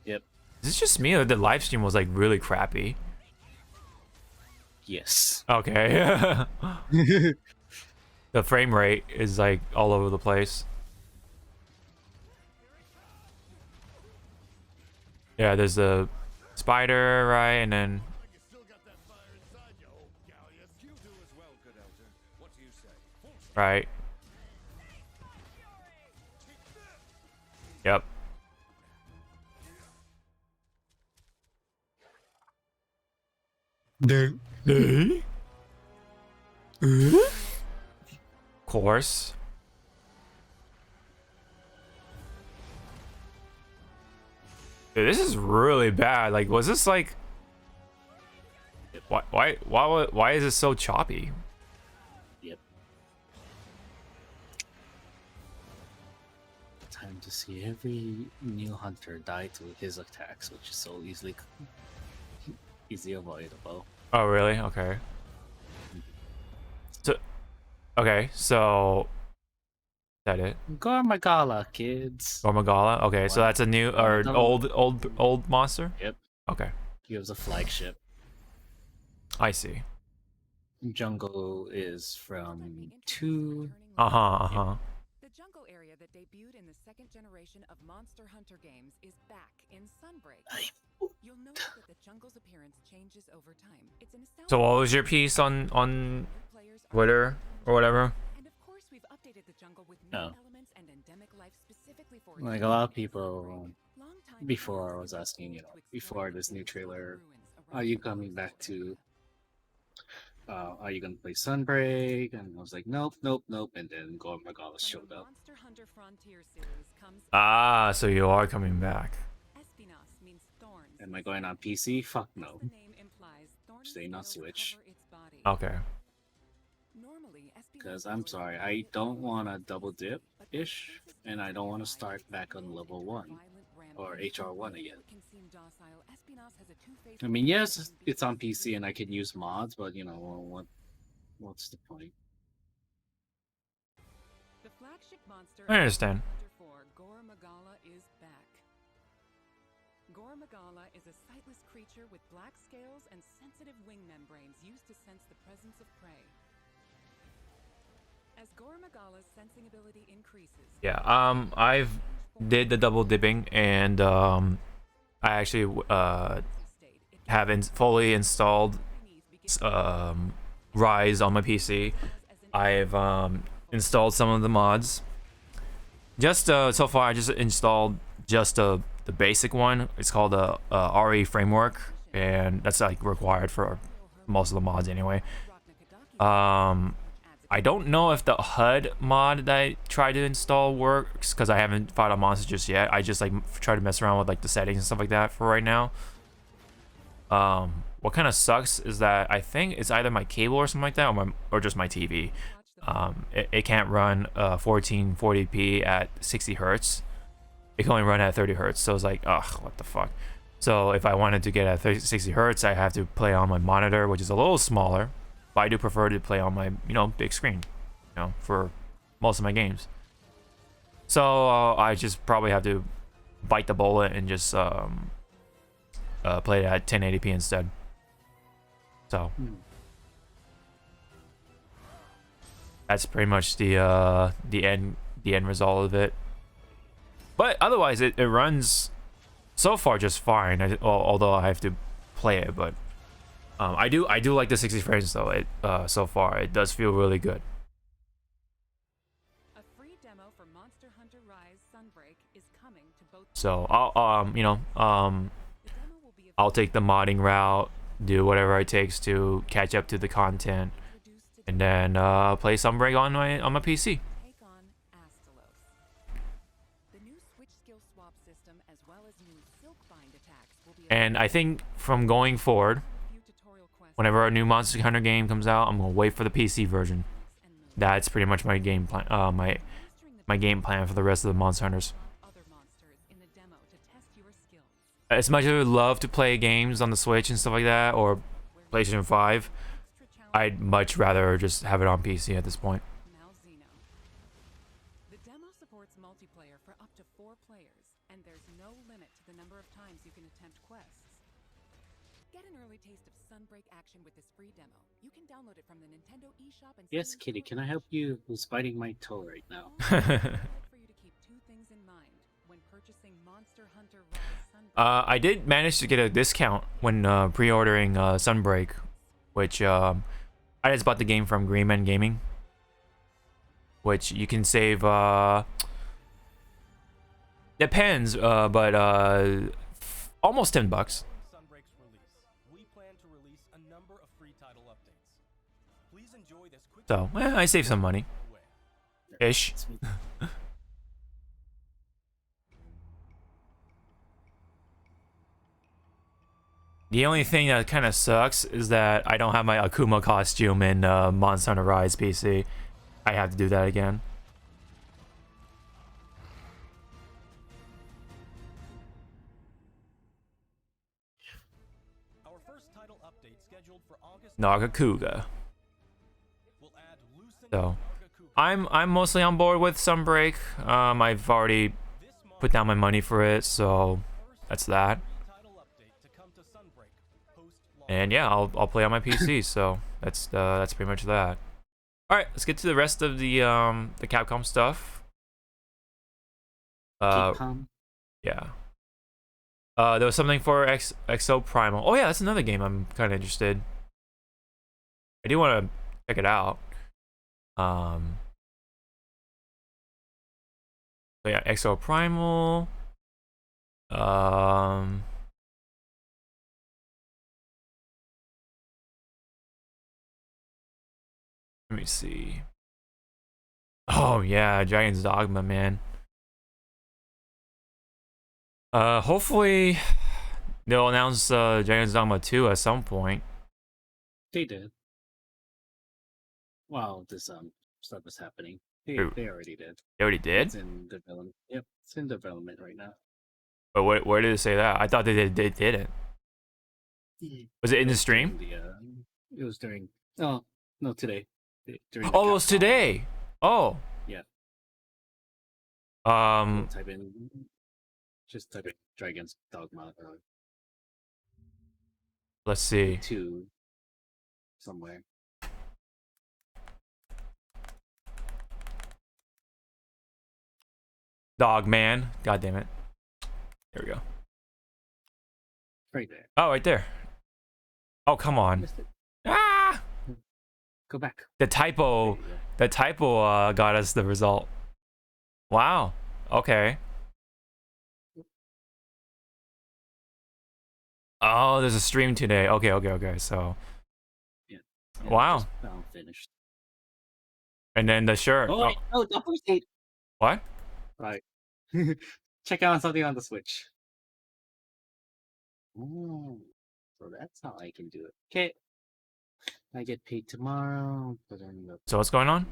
Yep. Is this just me or the live stream was like really crappy? Yes. Okay. The frame rate is like all over the place. Yeah, there's the spider, right? And then right. Yep. Course. Dude, this is really bad. Like, was this like why is this so choppy? Yep. Time to see every new hunter die to his attacks, which is so easily avoidable. Oh, really? Okay. So, okay, so is that it? Gormagala, kids. Gormagala. Okay, so that's a new or old monster. Yep. Okay. He was a flagship. I see. Jungle is from 2. The jungle area that debuted in the second generation of Monster Hunter games is back in Sunbreak. You'll notice that the jungle's appearance changes over time. It's an So what was your piece on Twitter or whatever? And of course, we've updated the jungle with new elements and endemic life specifically for like a lot of people before I was asking, before this new trailer, are you coming back to are you gonna play Sunbreak? And I was like, nope. And then Gormagala showed up. Ah, so you are coming back. Am I going on PC? Fuck no. Staying on Switch. Okay. Because I'm sorry, I don't want to double dip ish, and I don't want to start back on level 1 or HR1 again. I mean, yes, it's on PC and I can use mods, but what's the point? I understand. Gormagala is back. Gormagala is a sightless creature with black scales and sensitive wing membranes used to sense the presence of prey. As Gormagala's sensing ability increases. Yeah, I've did the double dipping and I actually haven't fully installed Rise on my PC. I've installed some of the mods. Just so far, I just installed just the basic one. It's called the RE framework, and that's like required for most of the mods anyway. I don't know if the HUD mod that I tried to install works because I haven't fought on monsters just yet. I just like try to mess around with like the settings and stuff like that for right now. What kind of sucks is that I think it's either my cable or something like that, or just my TV. It can't run 1440p at 60 hertz. It can only run at 30 hertz. So it's like, ugh, what the fuck. So if I wanted to get at 60 hertz, I have to play on my monitor, which is a little smaller. But I do prefer to play on my, big screen, for most of my games. So I just probably have to bite the bullet and just play it at 1080p instead. So that's pretty much the end result of it. But otherwise, it runs so far just fine. Although I have to play it, but. I do like the 60 frames though. So far it does feel really good. A free demo for Monster Hunter Rise Sunbreak is coming to both. So I'll take the modding route, do whatever it takes to catch up to the content, and then play Sunbreak on my PC. And I think from going forward, Whenever a new Monster Hunter game comes out, I'm gonna wait for the PC version. That's pretty much my game plan. My game plan for the rest of the Monster Hunters. As much as I would love to play games on the Switch and stuff like that, or PlayStation 5, I'd much rather just have it on PC at this point. The demo supports multiplayer for up to 4 players, and there's no limit to the number of times you can attempt quests. Get an early taste of Sunbreak action with this free demo. You can download it from the Nintendo eShop and Yes, Kitty, can I help you? Who's biting my toe right now? for you to keep 2 things in mind when purchasing Monster Hunter Rise Sunbreak. I did manage to get a discount when pre-ordering Sunbreak, which I just bought the game from Green Man Gaming, which you can save. Depends, but almost $10. Sunbreak's release, we plan to release a number of free title updates. Please enjoy this quick. So I saved some money, ish. The only thing that kind of sucks is that I don't have my Akuma costume in Monster Hunter Rise PC. I have to do that again. Our first title update scheduled for August. Nagakuga. Will add loosened So Nagakuga. I'm mostly on board with Sunbreak. I've already This month, put down my money for it, so first that's that. free title update to come to Sunbreak post-launch. And yeah, I'll play on my PC. So that's pretty much that. All right, let's get to the rest of the Capcom stuff. Capcom. Yeah. There was something for XO Primal. Oh yeah, that's another game I'm kind of interested. I do want to check it out. So yeah, XO Primal. Let me see. Oh yeah, Dragon's Dogma, man. Hopefully they'll announce Dragon's Dogma 2 at some point. They did. Wow, this stuff is happening. They already did. They already did? It's in development. Yep, it's in development right now. But where did it say that? I thought they didn't. Was it in the stream? It was during. Oh no, today. During the Oh, it was Capcom. today. Oh. Yeah. Type in. Just type in Dragon's Dogma Let's see. 2 somewhere. Dog man. God damn it. There we go. Right there. Oh, right there. Oh, come on. Missed it. Ah! Go back. The typo. There you go. The typo got us the result. Wow. Okay. Oh, there's a stream today. Okay. So. Yeah, Wow. just about finished. And then the shirt. Oh, wait, no, don't push it. What? Right. Check out something on the Switch. Oh, so that's how I can do it. Okay. I get paid tomorrow. Put in the So what's going on?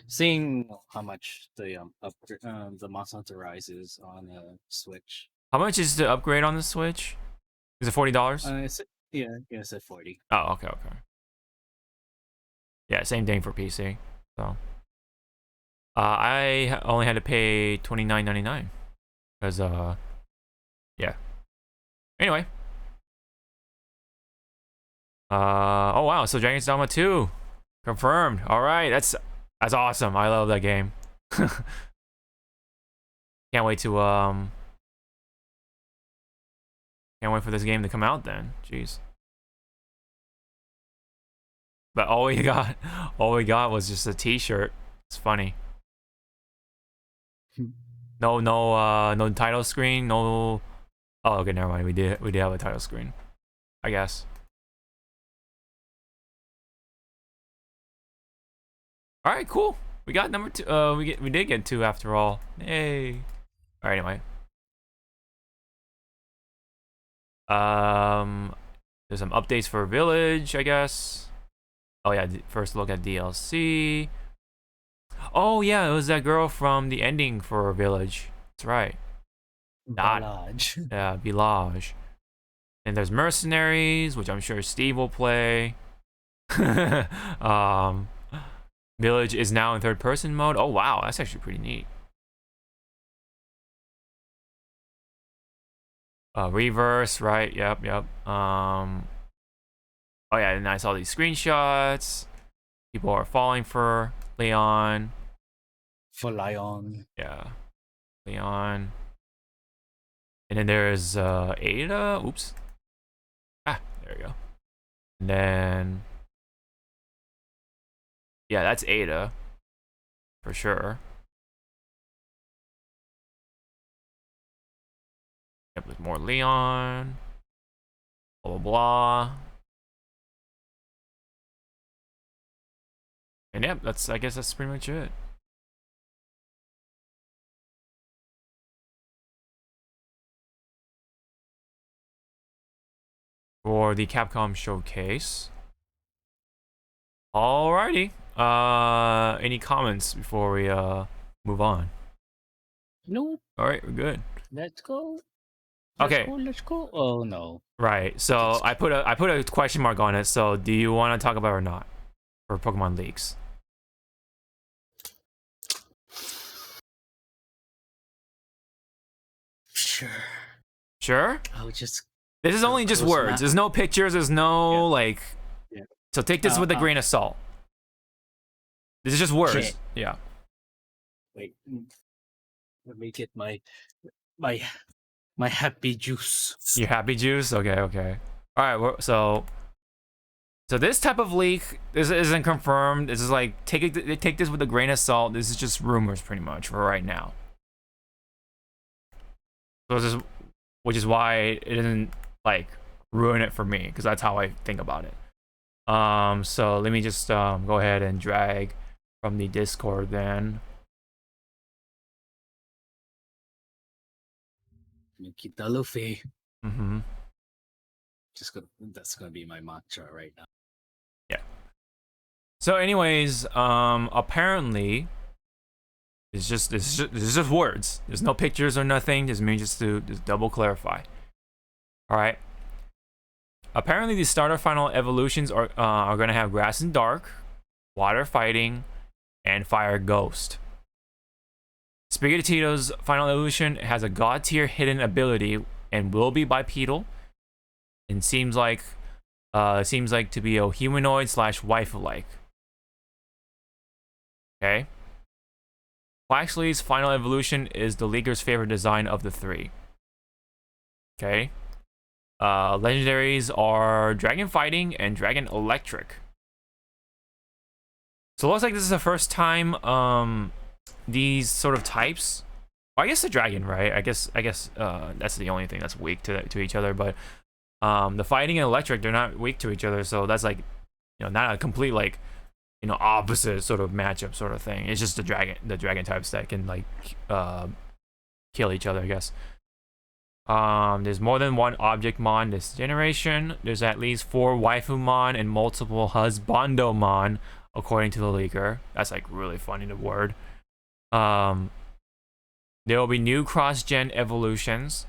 seeing how much the the Monster Hunter Rise is on the Switch. How much is the upgrade on the Switch? Is it $40? It's at 40. Oh, okay. Yeah, same thing for PC. So, I only had to pay $29.99 because yeah. Anyway, oh wow, so Dragon's Dogma 2 confirmed. All right, that's awesome. I love that game. Can't wait to can't wait for this game to come out then. Jeez. But all we got was just a T-shirt. It's funny. No title screen. No. Oh, okay, never mind. We did have a title screen, I guess. All right, cool. We got number 2. We did get 2 after all. Yay. All right, anyway. There's some updates for Village, I guess. Oh yeah, first look at DLC. Oh yeah, it was that girl from the ending for Village. That's right. Village. Yeah, Village. And there's Mercenaries, which I'm sure Steve will play. Village is now in third-person mode. Oh wow, that's actually pretty neat. Reverse, right? Yep. Oh yeah, and I saw these screenshots. People are falling for Leon. For Leon. Yeah, Leon. And then there's Ada. Oops. Ah, there we go. And then yeah, that's Ada for sure. Yep, there's more Leon. Blah blah blah. And yep, I guess that's pretty much it. For the Capcom Showcase. Alrighty. Any comments before we move on? Nope. Alright, we're good. Let's go. Okay. Let's go. Oh no. Right. So I put a question mark on it. So do you want to talk about it or not? For Pokemon leaks. Sure. Sure? I'll just. This is only just words. There's no pictures. There's no like. Yeah. So take this with a grain of salt. This is just words. Okay. Yeah. Wait. Let me get my happy juice. Your happy juice? Okay. All right. So this type of leak, this isn't confirmed. This is like take this with a grain of salt. This is just rumors, pretty much, for right now. So this is, which is why it didn't like ruin it for me, because that's how I think about it. So let me just go ahead and drag from the Discord then. Nikita Luffy. Mm-hmm. That's gonna be my mantra right now. Yeah. So anyways, apparently it's just words. There's no pictures or nothing. Just me just to double clarify. All right. Apparently the starter final evolutions are gonna have grass and dark, water fighting, and fire ghost. Spigatito's final evolution has a god tier hidden ability and will be bipedal, and seems like to be a humanoid / waifu-like. Okay. Quaxly's final evolution is the leaguer's favorite design of the three. Okay. Legendaries are Dragon Fighting and Dragon Electric. So it looks like this is the first time these sort of types, well, I guess the dragon, right? I guess that's the only thing that's weak to each other. But the fighting and electric, they're not weak to each other. So that's like, not a complete like, opposite sort of matchup sort of thing. It's just the dragon types that can like kill each other, I guess. There's more than one object mon this generation. There's at least 4 waifu mon and multiple husbando mon, according to the leaker. That's like really funny, the word. There will be new cross-gen evolutions.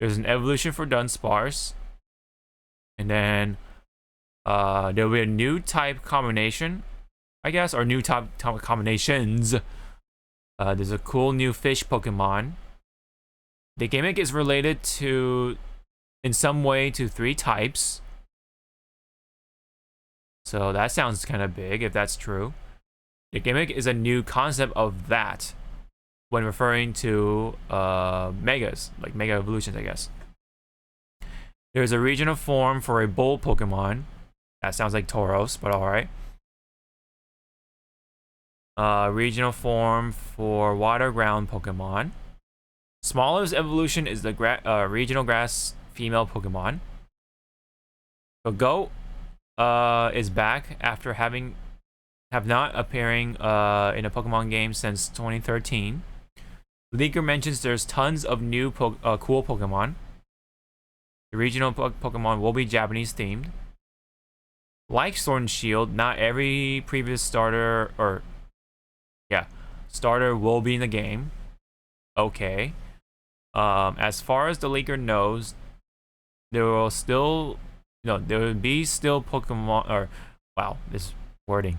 There's an evolution for Dunsparce. And then there will be a new type combination, I guess, or new type combinations. There's a cool new fish Pokemon. The gimmick is related to, in some way, to 3 types. So that sounds kind of big, if that's true. The gimmick is a new concept of that when referring to megas, like mega evolutions, I guess. There's a regional form for a bull Pokemon. That sounds like Tauros, but alright. Regional form for water ground Pokemon. Smallest evolution is the regional grass female Pokemon. So Goat is back after have not appearing in a Pokemon game since 2013. Leaker mentions there's tons of new cool Pokemon. The regional Pokemon will be Japanese themed. Like Sword and Shield, not every previous starter starter will be in the game. Okay. As far as the leaker knows, there will still, there will be still Pokemon, or wow, this wording.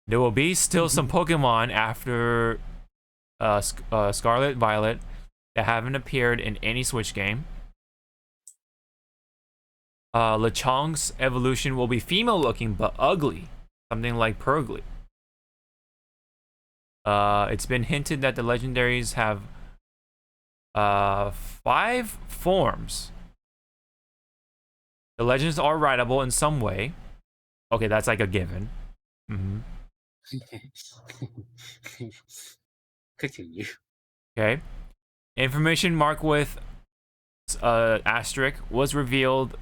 There will be still some Pokemon after Scarlet Violet that haven't appeared in any Switch game. Lechong's evolution will be female looking but ugly, something like Purgly. It's been hinted that the Legendaries have 5 forms. The legends are rideable in some way. Okay, that's like a given. Continue. Okay. Information marked with asterisk was revealed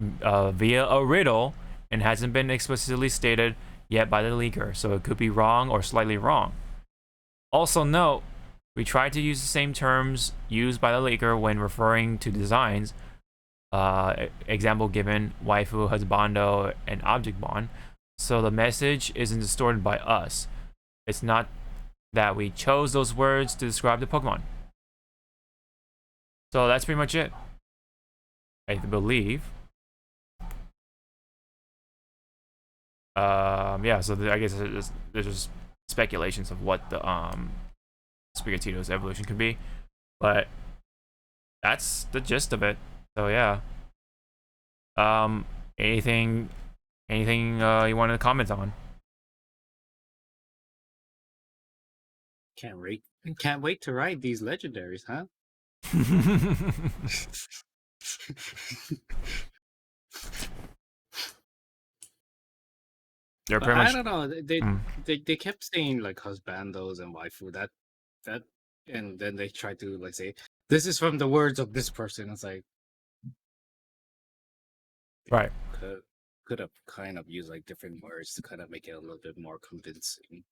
via a riddle and hasn't been explicitly stated yet by the leaker, so it could be wrong or slightly wrong. Also note, we tried to use the same terms used by the leaker when referring to designs. Example given, waifu, husbando, and object bond. So the message isn't distorted by us. It's not that we chose those words to describe the Pokemon. So that's pretty much it, I believe. Yeah, so I guess there's just speculations of what the Sprigatito's evolution could be, but that's the gist of it. So yeah. Anything you wanted to comment on? Can't wait to ride these legendaries, huh? They're pretty much, I don't know. They kept saying like husbandos and waifu that, and then they tried to like say this is from the words of this person. It's like, right. Could have kind of used like different words to kind of make it a little bit more convincing.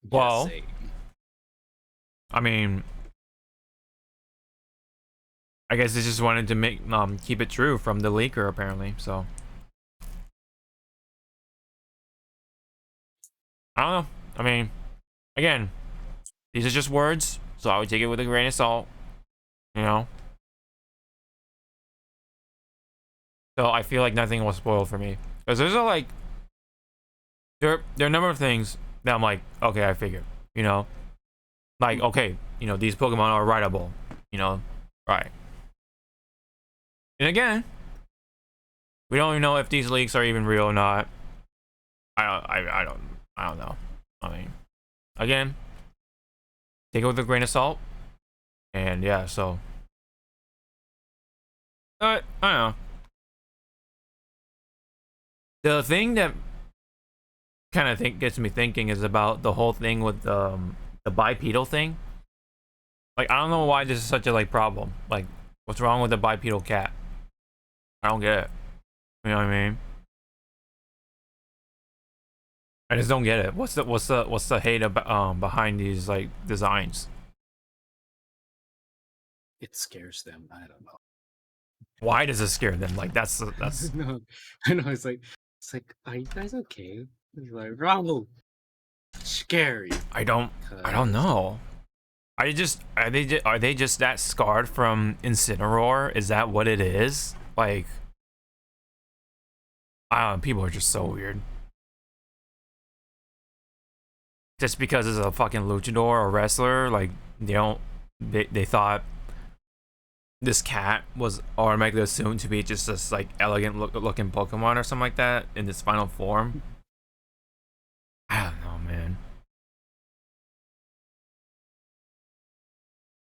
Well, I mean, I guess they just wanted to make keep it true from the leaker apparently. So I don't know. I mean, again, these are just words, so I would take it with a grain of salt. So I feel like nothing was spoiled for me, because there's like there are a number of things that I'm like, okay, I figured, like, okay, these Pokemon are rideable, right? And again, we don't even know if these leaks are even real or not. I don't know. I mean, again, take it with a grain of salt. And yeah, so I don't know. The thing that kind of gets me thinking is about the whole thing with the bipedal thing. Like, I don't know why this is such a like problem. Like, what's wrong with the bipedal cat? I don't get it. You know what I mean? I just don't get it. What's the hate about behind these like designs? It scares them. I don't know. Why does it scare them? Like, that's No, I know. It's like, are you guys okay? It's like, Raul, scary. I don't know. Are they just that scarred from Incineroar? Is that what it is? Like, I don't know, people are just so weird. Just because it's a fucking luchador or wrestler, like, they thought this cat was automatically assumed to be just this like elegant looking Pokemon or something like that in its final form. I don't know, man.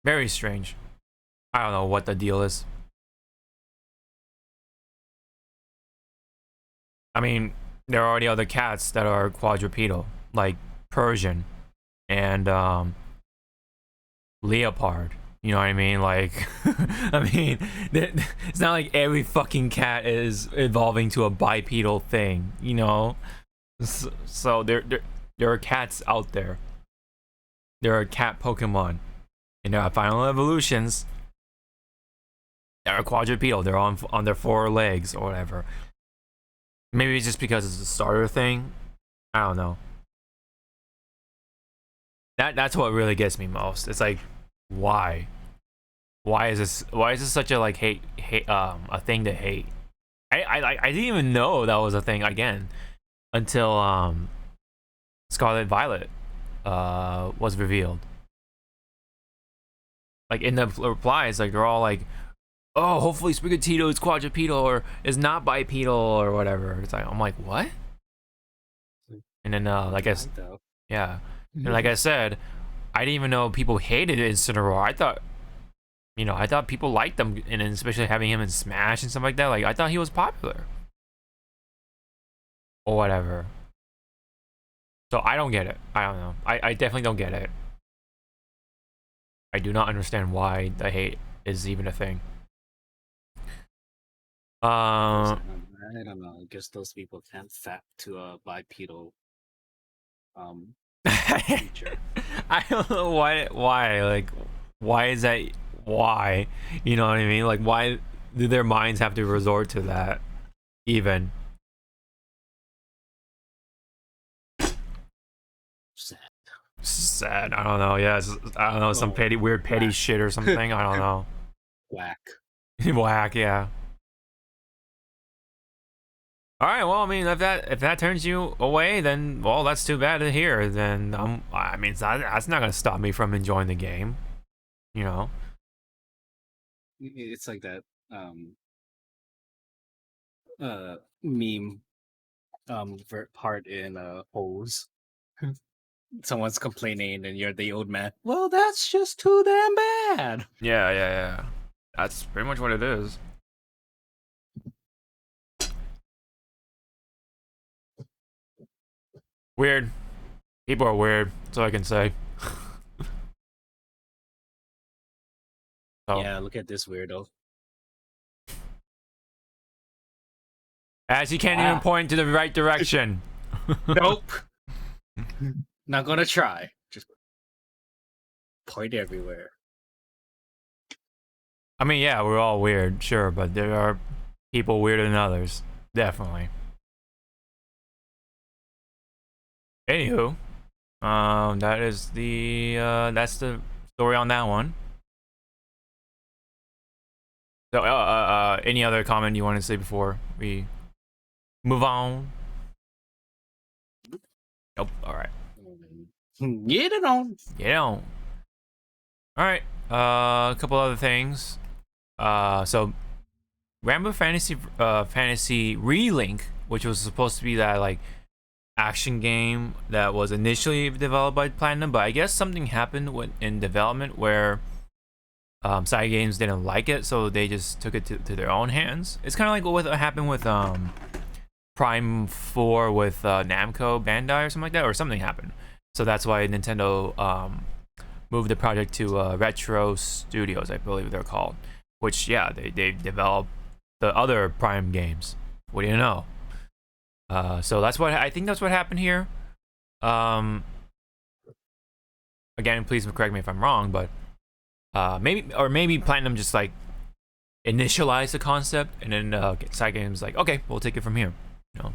Very strange. I don't know what the deal is. I mean, there are already other cats that are quadrupedal, like Persian and Leopard. You know what I mean? Like, I mean, it's not like every fucking cat is evolving to a bipedal thing, So there are cats out there. There are cat Pokemon. in their final evolutions, they're quadrupedal. They're on their 4 legs or whatever. Maybe it's just because it's a starter thing. I don't know. That's what really gets me most. It's like, why? Why is this such a like a thing to hate? I didn't even know that was a thing again until Scarlet Violet was revealed. Like in the replies, like they're all like, oh, hopefully Sprigatito is quadrupedal or is not bipedal or whatever. It's like, I'm like, what? And then like yeah, and like I said, I didn't even know people hated Incineroar. I thought, you know, I thought people liked them, and especially having him in Smash and stuff like that. Like I thought he was popular or whatever. So I don't get it. I don't know. I definitely don't get it. I do not understand why the hate is even a thing. I don't know. I guess those people can't fap to a bipedal feature. I don't know why. Like, why is that? Why? You know what I mean? Like, why do their minds have to resort to that? Even. Sad. I don't know. Yeah, I don't know. Some weird petty shit or something. I don't know. Whack. Whack. Yeah. All right. Well, I mean, if that turns you away, then well, that's too bad to hear. Then I mean, that's not gonna stop me from enjoying the game. You know. It's like that meme part in Hose. Someone's complaining and you're the old man. Well, that's just too damn bad. Yeah. That's pretty much what it is. Weird. People are weird. That's all I can say. So. Yeah, look at this weirdo. As he can't even point to the right direction. Nope. Not gonna try. Just point everywhere. I mean, yeah, we're all weird, sure, but there are people weirder than others. Definitely. Anywho, that's the story on that one. So, any other comment you want to say before we move on? Nope. All right. Get it on. All right. A couple other things. So, Rambo Fantasy Relink, which was supposed to be that like action game that was initially developed by Platinum, but I guess something happened in development where side games didn't like it, so they just took it to their own hands. It's kind of like what happened with Prime 4 with Namco Bandai or something like that, or something happened. So that's why Nintendo moved the project to Retro Studios, I believe they're called. Which, yeah, they developed the other Prime games. What do you know? So that's what I think. That's what happened here. Again, please correct me if I'm wrong, but maybe Platinum just like initialized the concept, and then side games like, okay, we'll take it from here. You know,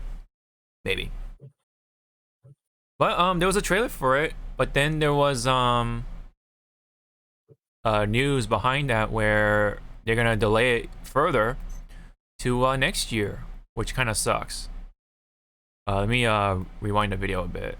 maybe. But there was a trailer for it, but then there was news behind that where they're gonna delay it further to next year, which kind of sucks. Let me rewind the video a bit.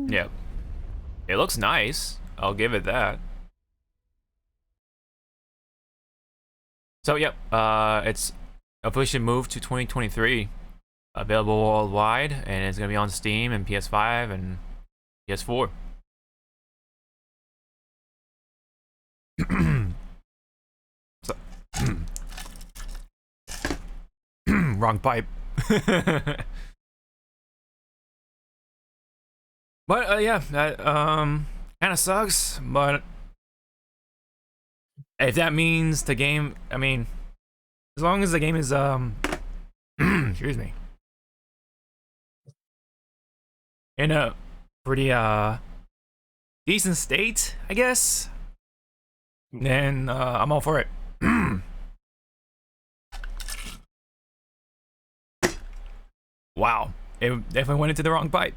Yep. It looks nice. I'll give it that. So, yep. It's officially moved to 2023. Available worldwide, and it's gonna be on Steam and PS5 and PS4. So, wrong pipe. But yeah, that kind of sucks. But if that means the game, I mean, as long as the game is excuse me, in a pretty decent state, I guess, then I'm all for it. Wow, it definitely went into the wrong pipe.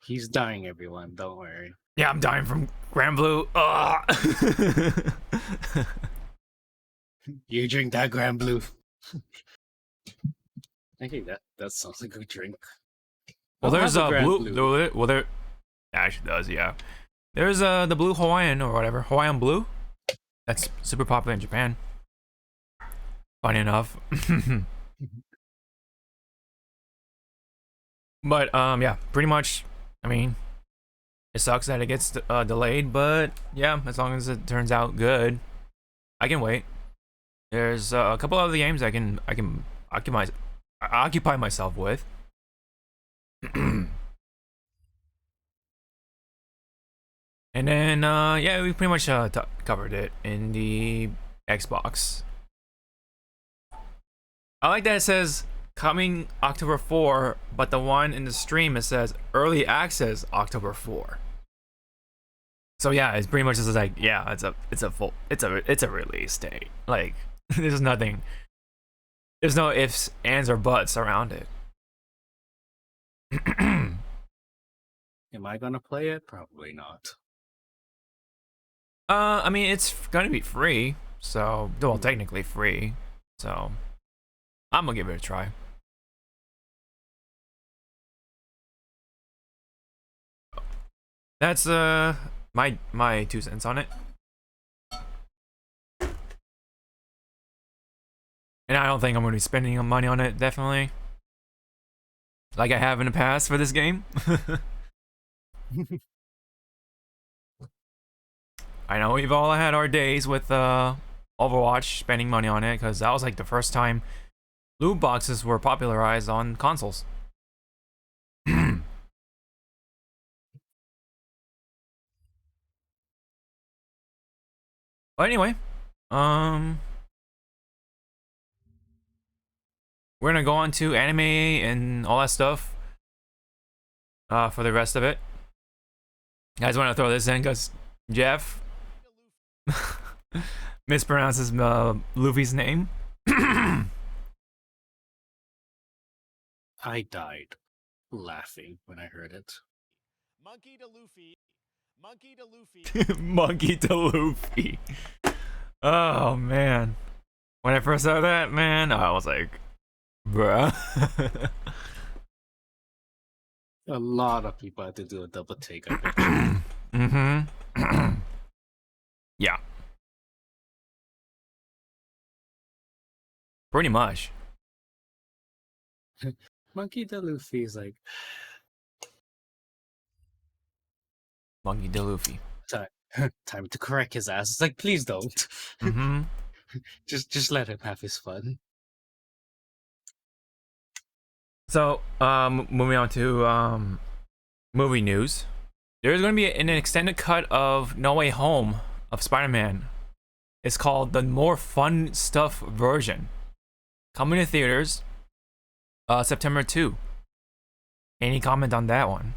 He's dying, everyone. Don't worry. Yeah, I'm dying from Grand Blue. You drink that Grand Blue. Okay, that sounds like a drink. Well, there's a blue. Well, there actually does, yeah. There's the blue Hawaiian or whatever, Hawaiian blue. That's super popular in Japan. Funny enough. But yeah, pretty much. I mean, it sucks that it gets delayed, but yeah, as long as it turns out good, I can wait. There's a couple other games I can occupy myself with. And then yeah, we pretty much covered it in the Xbox. I like that it says coming October 4, but the one in the stream it says early access October 4. So yeah, it's pretty much just like, yeah, it's a release date. Like there's nothing, there's no ifs, ands, or buts around it. Am I gonna play it? Probably not. I mean, it's gonna be free, so well, technically free. So I'm gonna give it a try. That's my 2 cents on it. And I don't think I'm gonna be spending money on it, definitely. Like I have in the past for this game. I know we've all had our days with Overwatch spending money on it, because that was like the first time loot boxes were popularized on consoles. But anyway, we're gonna go on to anime and all that stuff for the rest of it. I just want to throw this in because Jeff mispronounces Luffy's name. I died laughing when I heard it. Monkey to Luffy. Monkey to Luffy. Monkey to Luffy. Oh man. When I first saw that, man, I was like, bruh. A lot of people had to do a double take. I bet. Mm-hmm. Yeah. Pretty much. Monkey to Luffy is like Monkey to Luffy. time to correct his ass. It's like, please don't. Mm-hmm. just let him have his fun. So, moving on to movie news. There's going to be an extended cut of No Way Home of Spider-Man. It's called the More Fun Stuff version. Coming to theaters September 2. Any comment on that one?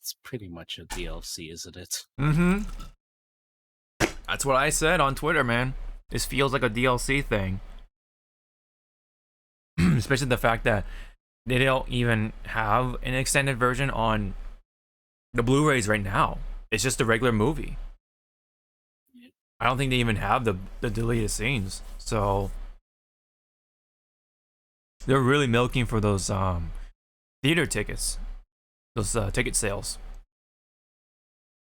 It's pretty much a DLC, isn't it? Mm-hmm. That's what I said on Twitter, man. This feels like a DLC thing. Especially the fact that they don't even have an extended version on the Blu-rays right now. It's just a regular movie. I don't think they even have the deleted scenes. So they're really milking for those theater tickets. Those ticket sales.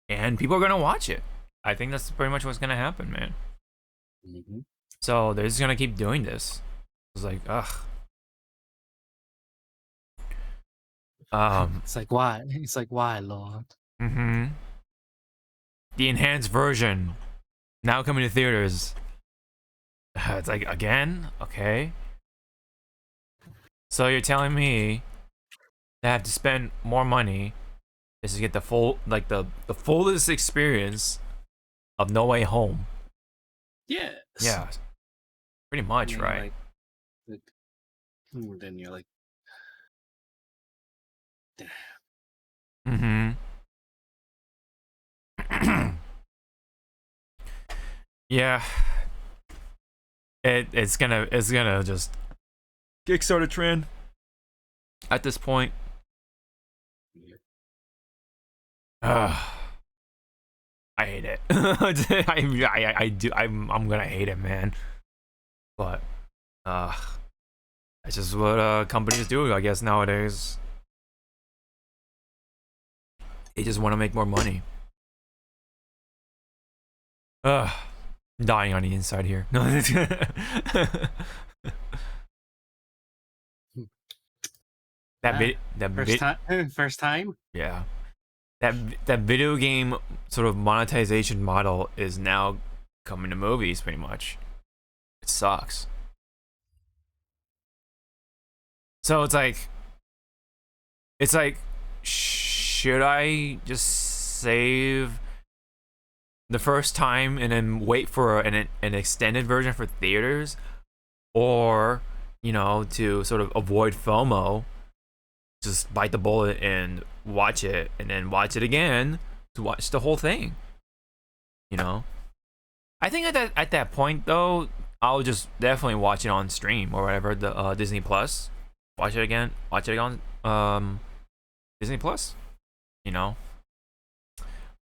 And people are gonna watch it. I think that's pretty much what's gonna happen, man. Mm-hmm. So they're just gonna keep doing this. was like, ugh. It's like, why? It's like, why, Lord? The enhanced version now coming to theaters. It's like, again? Okay. So you're telling me that I have to spend more money just to get the full, like the fullest experience of No Way Home? Yes. Yeah. Pretty much, And right? Then you're like, damn. Yeah. It's gonna just kickstart a trend at this point. I hate it. I do. I'm gonna hate it, man. But that's just what companies do, I guess, nowadays. They just want to make more money. Dying on the inside here. No. First time. Yeah. That video game sort of monetization model is now coming to movies, pretty much. It sucks. So it's like, should I just save the first time and then wait for an extended version for theaters, or, you know, to sort of avoid FOMO, just bite the bullet and watch it, and then watch it again to watch the whole thing? You know, I think at that point though, I'll just definitely watch it on stream or whatever, the Disney Plus. Watch it again on Disney Plus. You know.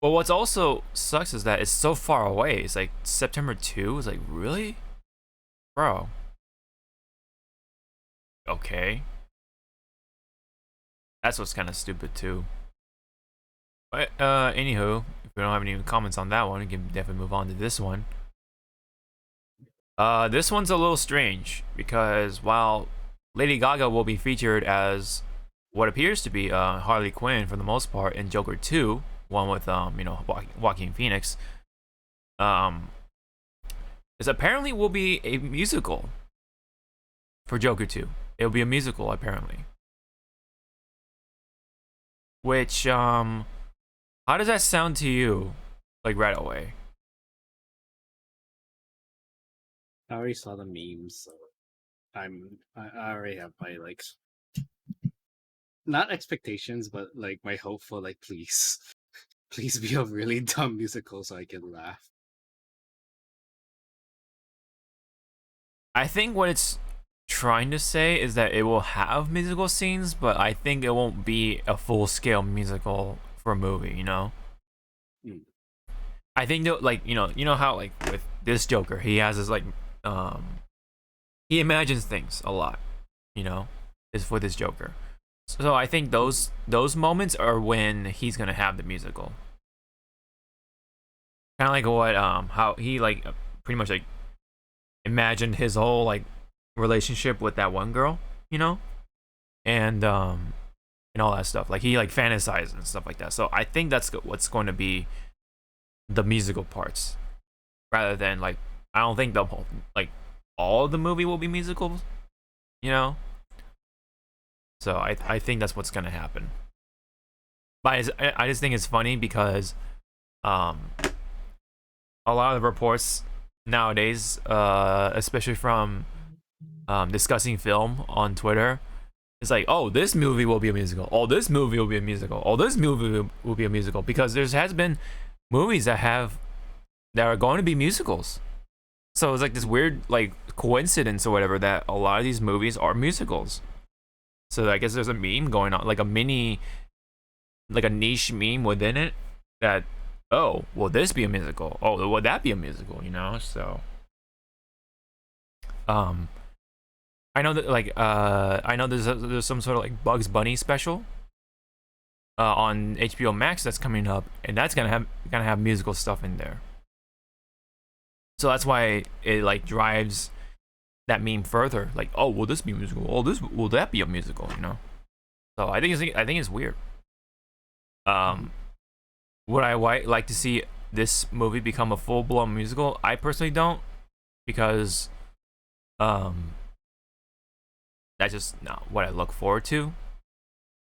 But what's also sucks is that it's so far away. It's like September 2. It's like, really? Bro. Okay. That's what's kind of stupid too. But anywho, if we don't have any comments on that one, we can definitely move on to this one. This one's a little strange because while Lady Gaga will be featured as what appears to be Harley Quinn for the most part in Joker 2, one with you know, Joaquin Phoenix, this apparently will be a musical for Joker 2. It'll be a musical apparently. Which how does that sound to you, like, right away? I already saw the memes, so I already have my, like, not expectations, but like my hope for, like, please be a really dumb musical so I can laugh. I think what it's trying to say is that it will have musical scenes, but I think it won't be a full-scale musical for a movie, you know? I think that, like, you know how, like, with this Joker, he has this, like, he imagines things a lot, you know, is for this Joker. So I think those moments are when he's gonna have the musical. Kind of like what how he, like, pretty much, like, imagined his whole, like, relationship with that one girl, you know, and all that stuff. Like, he, like, fantasized and stuff like that. So I think that's what's going to be the musical parts, rather than, like, I don't think the whole, like, all of the movie will be musicals, you know. So I think that's what's gonna happen. But I just think it's funny because a lot of the reports nowadays, especially from discussing film on Twitter, it's like, oh, this movie will be a musical. Oh, this movie will be a musical. Oh, this movie will be a musical, because there has been movies that are going to be musicals. So it's like this weird, like, coincidence or whatever that a lot of these movies are musicals. So I guess there's a meme going on, like a mini, like a niche meme within it, that, oh, will this be a musical? Oh, will that be a musical? You know, so I know that, like, I know there's some sort of, like, Bugs Bunny special on HBO Max that's coming up, and that's gonna have musical stuff in there. So that's why it, like, drives that meme further. Like, oh, will this be a musical? Oh, will that be a musical? You know. So I think it's weird. Would I like to see this movie become a full-blown musical? I personally don't, because that's just not what I look forward to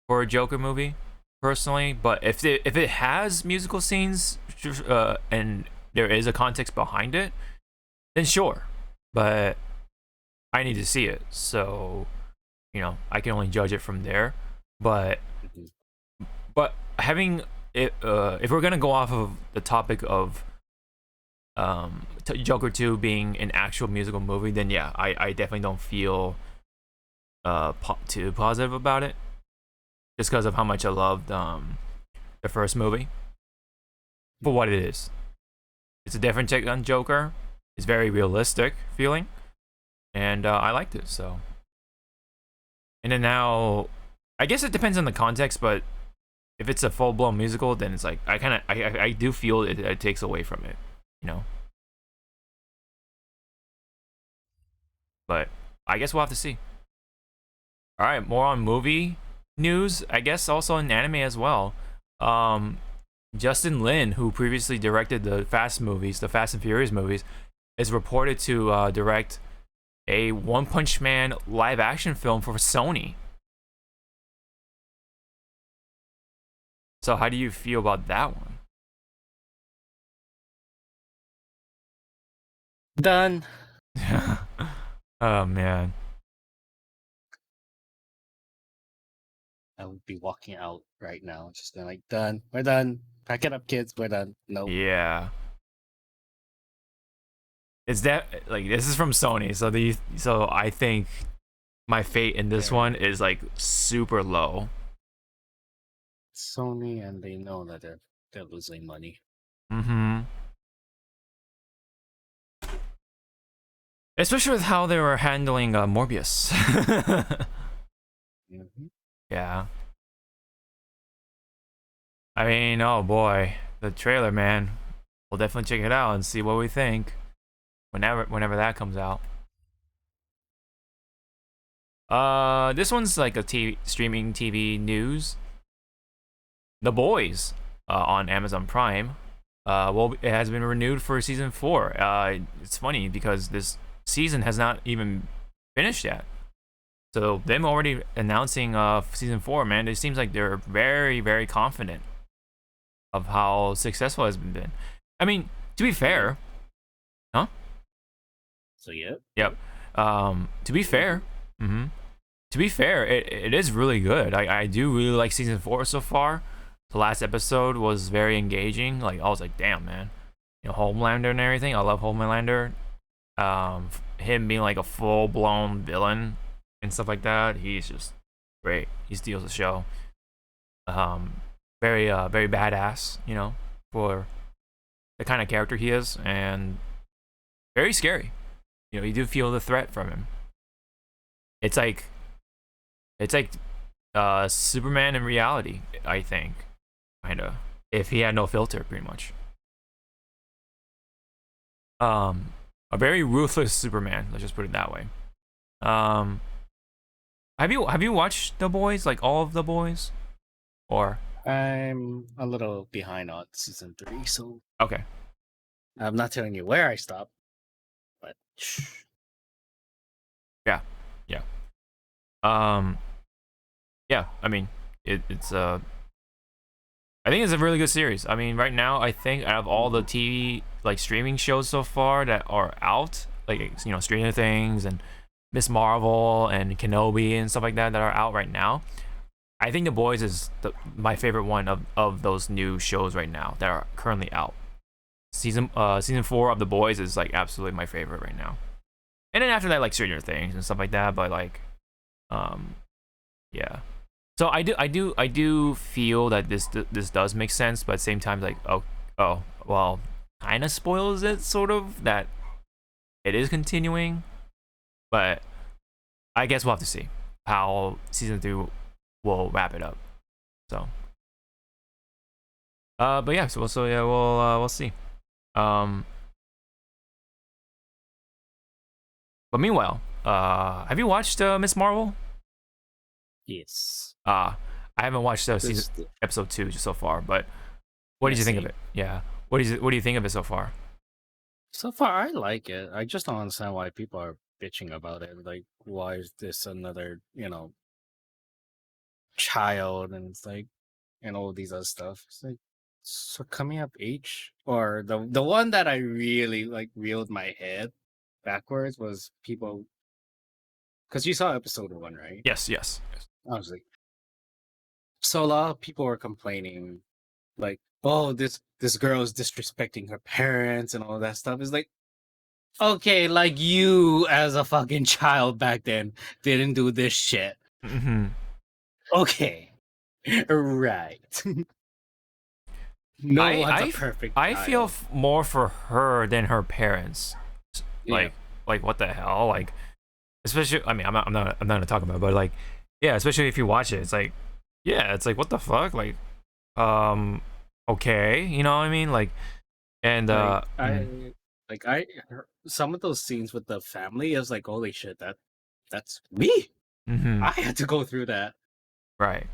for a Joker movie, personally. But if it has musical scenes, and there is a context behind it, then sure. But I need to see it, so you know, I can only judge it from there. But having it, if we're gonna go off of the topic of Joker 2 being an actual musical movie, then yeah, I definitely don't feel too positive about it, just because of how much I loved the first movie for what it is. It's a different take on Joker. It's very realistic feeling, and I liked it. So, and then now, I guess it depends on the context, but if it's a full-blown musical, then it's like I do feel it takes away from it, you know. But I guess we'll have to see. All right, more on movie news. I guess also in anime as well. Justin Lin, who previously directed the Fast and Furious movies, is reported to direct a One Punch Man live-action film for Sony. So how do you feel about that one? Done. Oh man. I would be walking out right now, just being like, done. We're done. Pack it up, kids. We're done. Nope. Yeah. It's that, like, this is from Sony, so I think my fate in this one is like super low. Sony, and they know that they're losing money. Mm-hmm. Especially with how they were handling Morbius. Yeah. I mean, oh boy, the trailer, man. We'll definitely check it out and see what we think whenever that comes out. This one's like a streaming TV news. The Boys on Amazon Prime. Well, it has been renewed for season 4. It's funny because this season has not even finished yet. So them already announcing season 4, man, it seems like they're very, very confident of how successful it has been. I mean, to be fair, huh? So yeah. Yep. To be fair, to be fair, it is really good. I do really like season 4 so far. The last episode was very engaging. Like, I was like, damn, man. You know, Homelander and everything. I love Homelander. Him being like a full-blown villain and stuff like that, he's just great. He steals the show. Very badass, you know, for the kind of character he is, and very scary. You know, you do feel the threat from him. It's like Superman in reality, I think, kinda, if he had no filter, pretty much. A very ruthless Superman, let's just put it that way. Have you watched The Boys, like all of The Boys, or? I'm a little behind on season 3, so Okay. I'm not telling you where I stopped, but yeah. Yeah, I mean, it's I think it's a really good series. I mean, right now, I think out of all the TV, like, streaming shows so far that are out, like, you know, Stranger Things and Miss Marvel and Kenobi and stuff like that are out right now, I think The Boys is my favorite one of those new shows right now that are currently out. Season 4 of The Boys is like absolutely my favorite right now. And then after that, like, Stranger Things and stuff like that, but like, yeah. So I do feel that this does make sense, but at the same time, like, oh well, kind of spoils it, sort of, that it is continuing. But I guess we'll have to see how season 3 will wrap it up. So, but yeah, so yeah, we'll see. But meanwhile, have you watched Miss Marvel? Yes. I haven't watched episode 2 so far, but what did you think of it? Yeah. What do you think of it so far? So far, I like it. I just don't understand why people are bitching about it. Like, why is this another, child? And it's like, and all these other stuff. It's like, so coming up age, or the one that I really like reeled my head backwards was people, because you saw episode 1, right? Yes. I was like, so a lot of people were complaining, like, oh, this girl is disrespecting her parents and all that stuff. It's like, okay, like you as a fucking child back then didn't do this shit. Mm-hmm. Okay, right. No one's a perfect I child. feel more for her than her parents. Like what the hell? Like, especially, I mean, I'm not gonna talk about it, but like, yeah, especially if you watch it, it's like, yeah, it's like, what the fuck? Like, okay, you know what I mean? Like, and some of those scenes with the family is like, holy shit, that's me. Mm-hmm. I had to go through that. Right.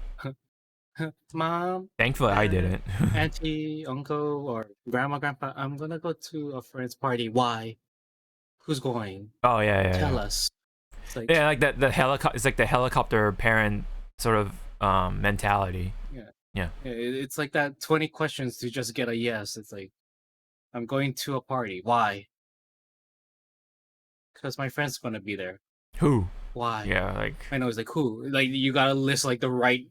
Mom. Thankfully, I didn't. Auntie, uncle, or grandpa, I'm gonna go to a friend's party. Why? Who's going? Oh yeah. Tell us. It's like, yeah, like that. The helicopter. It's like the helicopter parent sort of mentality. Yeah. It's like that 20 questions to just get a yes. It's like, I'm going to a party. Why? Because my friend's gonna be there. Who? Why? Yeah, like, I know. It's like, who? Like, you gotta list like the right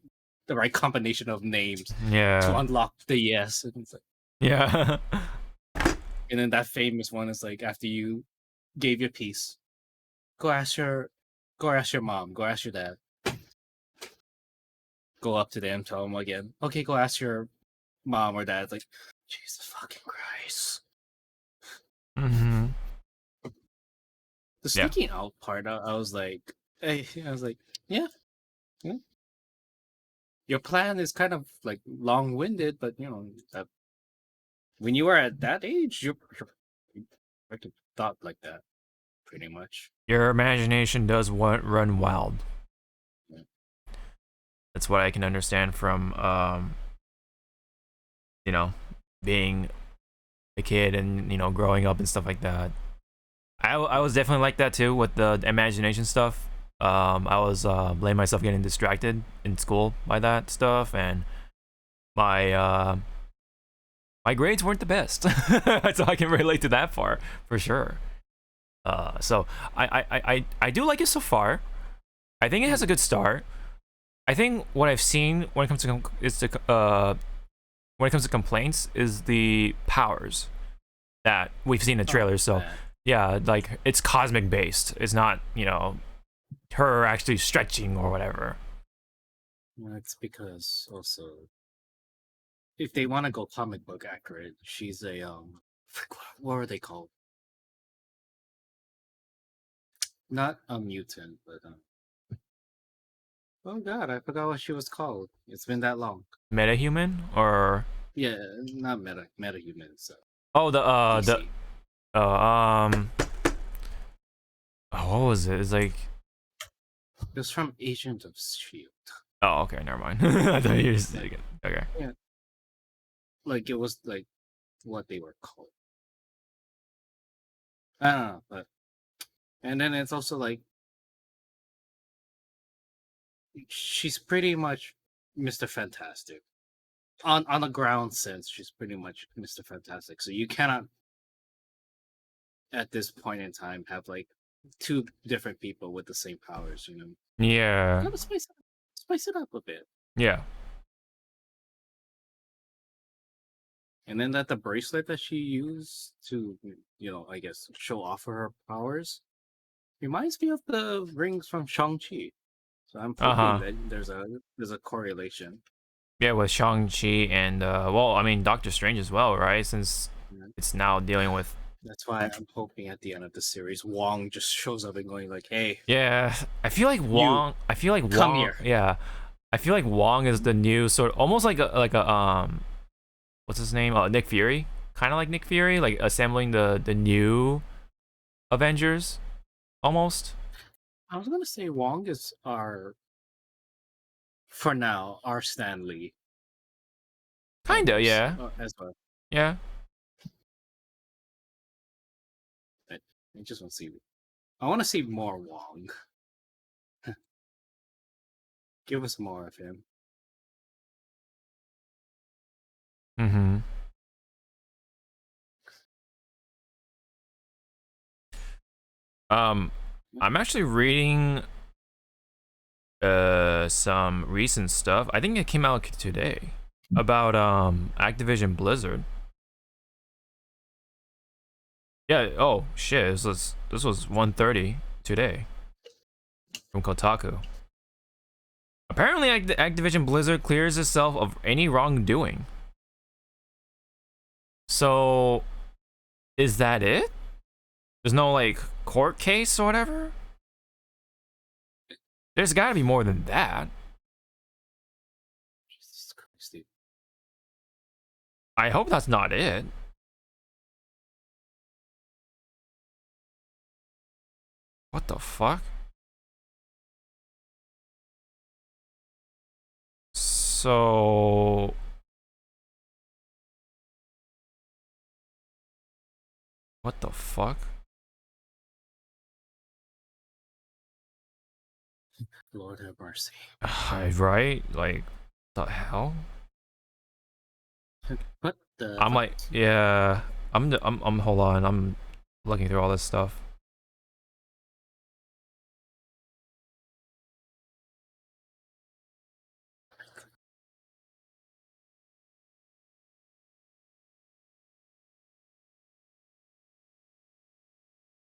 combination of names to yeah, unlock the yes. And it's like, yeah. and then that famous one is like, after you gave your piece, go ask your mom, go ask your dad. Go up to them, tell them again, okay, go ask your mom or dad. It's like, Jesus fucking Christ. Mm-hmm. The sneaking out part, I was like, yeah. Your plan is kind of like long-winded, but that when you were at that age, you thought like that, pretty much. Your imagination does run wild. Yeah. That's what I can understand from being a kid and growing up and stuff like that. I was definitely like that too with the imagination stuff. I was blaming myself getting distracted in school by that stuff, and my grades weren't the best. So I can relate to that part for sure. So I do like it so far. I think it has a good start. I think what I've seen when it comes to complaints is the powers that we've seen in the trailers. So yeah, like, it's cosmic based. It's not her actually stretching or whatever. Well, it's because also, if they want to go comic book accurate, she's a what are they called? Not a mutant, but oh god, I forgot what she was called. It's been that long. Metahuman or yeah, not metahuman. So what was it? It's like, it was from Agent of Shield. oh, okay, never mind. I thought you were just like, okay. Yeah, like it was like what they were called. I don't know, but and then it's also like she's pretty much Mr. Fantastic. On a ground sense, she's pretty much Mr. Fantastic. So you cannot, at this point in time, have like two different people with the same powers. Yeah. You gotta spice it up a bit. Yeah. And then the bracelet that she used to, I guess, show off her powers reminds me of the rings from Shang-Chi. So I'm hoping that there's a correlation. Yeah, with Shang-Chi and Doctor Strange as well, right? Since it's now dealing with. That's why I'm hoping at the end of the series, Wong just shows up and going like, "Hey." Yeah, I feel like Wong. Come here. Yeah, I feel like Wong is the new almost like a what's his name? Nick Fury, kind of like Nick Fury, like assembling the new Avengers, almost. I was gonna say Wong is for now, our Stan Lee. Kinda, yeah. As well. Yeah. I just want to see. I want to see more Wong. Give us more of him. Mm-hmm. I'm actually reading some recent stuff. I think it came out today about Activision Blizzard. Yeah, oh shit, this was 1:30 today from Kotaku. Apparently Activision Blizzard clears itself of any wrongdoing. So is that it? There's no like court case or whatever? There's gotta be more than that. Jesus Christ, dude. I hope that's not it. What the fuck? So what the fuck? Lord have mercy. Right? Like, the hell? What the? I'm like, yeah. I'm hold on. I'm looking through all this stuff.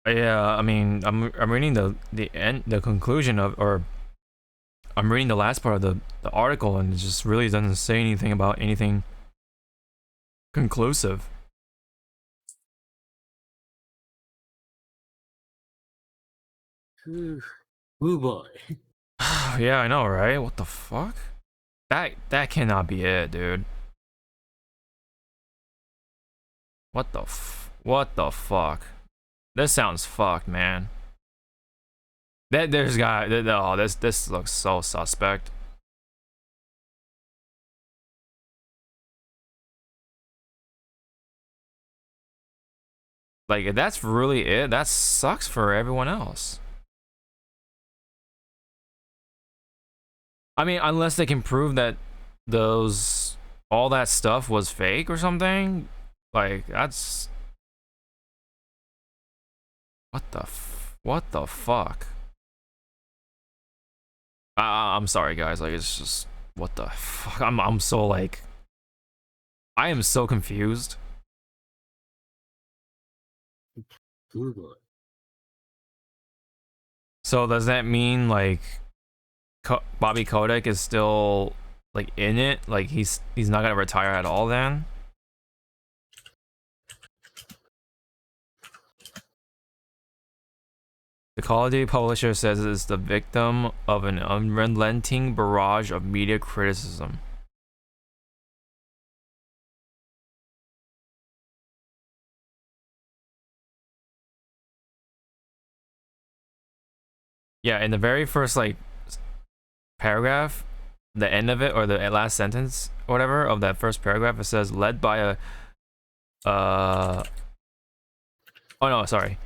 Yeah, I mean, I'm reading the conclusion of, or I'm reading the last part of the article, and it just really doesn't say anything about anything conclusive. Ooh boy. Yeah, I know, right? What the fuck? That cannot be it, dude. What the fuck? This sounds fucked, man. This looks so suspect. Like, if that's really it, that sucks for everyone else. I mean, unless they can prove that all that stuff was fake or something, like, that's what the fuck? I'm sorry, guys. Like, it's just what the fuck. I'm so like, I am so confused. Ooh boy. So does that mean like Bobby Kotick is still like in it? Like he's not gonna retire at all then? The Call of Duty publisher says it's the victim of an unrelenting barrage of media criticism. Yeah, in the very first like paragraph, the end of it, or the last sentence or whatever of that first paragraph, it says led by a oh no, sorry.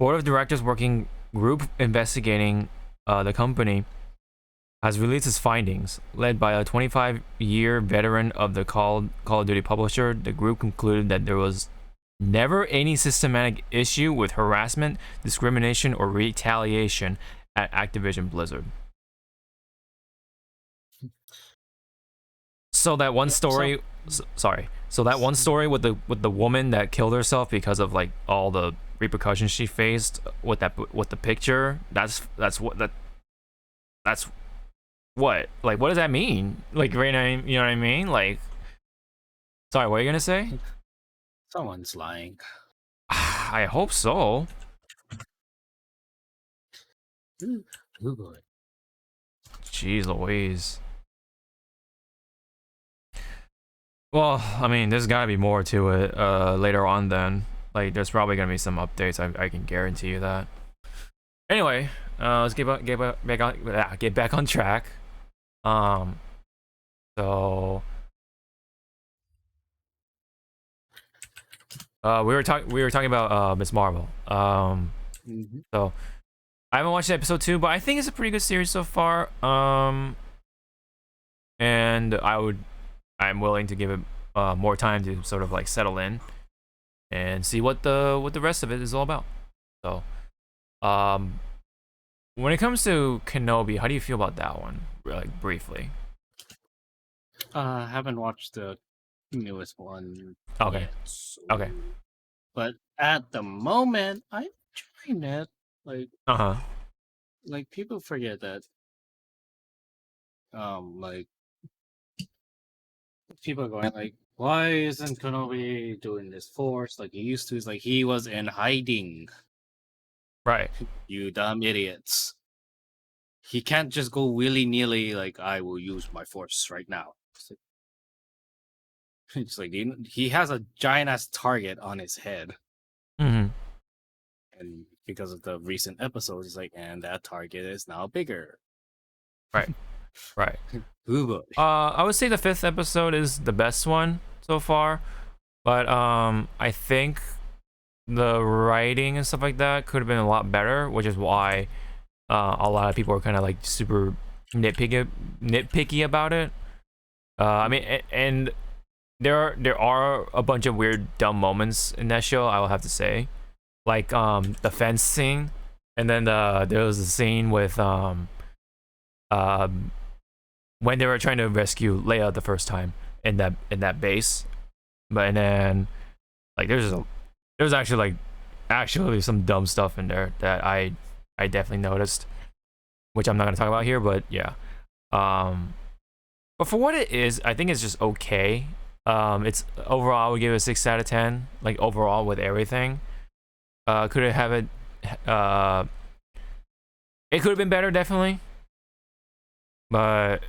Board of Directors working group investigating the company has released its findings. Led by a 25-year veteran of the Call of Duty publisher, the group concluded that there was never any systematic issue with harassment, discrimination, or retaliation at Activision Blizzard. So that one story, So that one story with the woman that killed herself because of like all the repercussions she faced with the picture. That's what like, what does that mean? Like, right now, you know what I mean? Like, sorry, what are you gonna say? Someone's lying. I hope so. Ooh boy. Jeez Louise. Well, I mean, there's gotta be more to it later on then. Like, there's probably gonna be some updates, I can guarantee you that. Anyway, let's get back on track. So we were talking about Miss Marvel. So I haven't watched episode 2, but I think it's a pretty good series so far. And I'm willing to give it more time to sort of like settle in and see what the rest of it is all about. So when it comes to Kenobi, how do you feel about that one, like briefly? I haven't watched the newest one. Okay. Yet, so... Okay. But at the moment, I'm enjoying it. Like people forget that. Like people are going like, why isn't Kenobi doing this Force like he used to? It's like he was in hiding. Right. You dumb idiots. He can't just go willy-nilly like, I will use my Force right now. It's like he has a giant-ass target on his head. Mm-hmm. And because of the recent episodes, it's like, and that target is now bigger. Right. Right. Ooh, boy. I would say the 5th episode is the best one so far, but I think the writing and stuff like that could have been a lot better, which is why a lot of people are kind of like super nitpicky about it. I mean, and there are a bunch of weird dumb moments in that show, I will have to say, like the fence scene, and then there was a scene with when they were trying to rescue Leia the first time in that base, but and then like there's actually some dumb stuff in there that I definitely noticed, which I'm not gonna talk about here, but yeah. But for what it is, I think it's just okay. It's overall I would give it a 6 out of 10, like overall with everything. Could it have it? It could have been better, definitely. But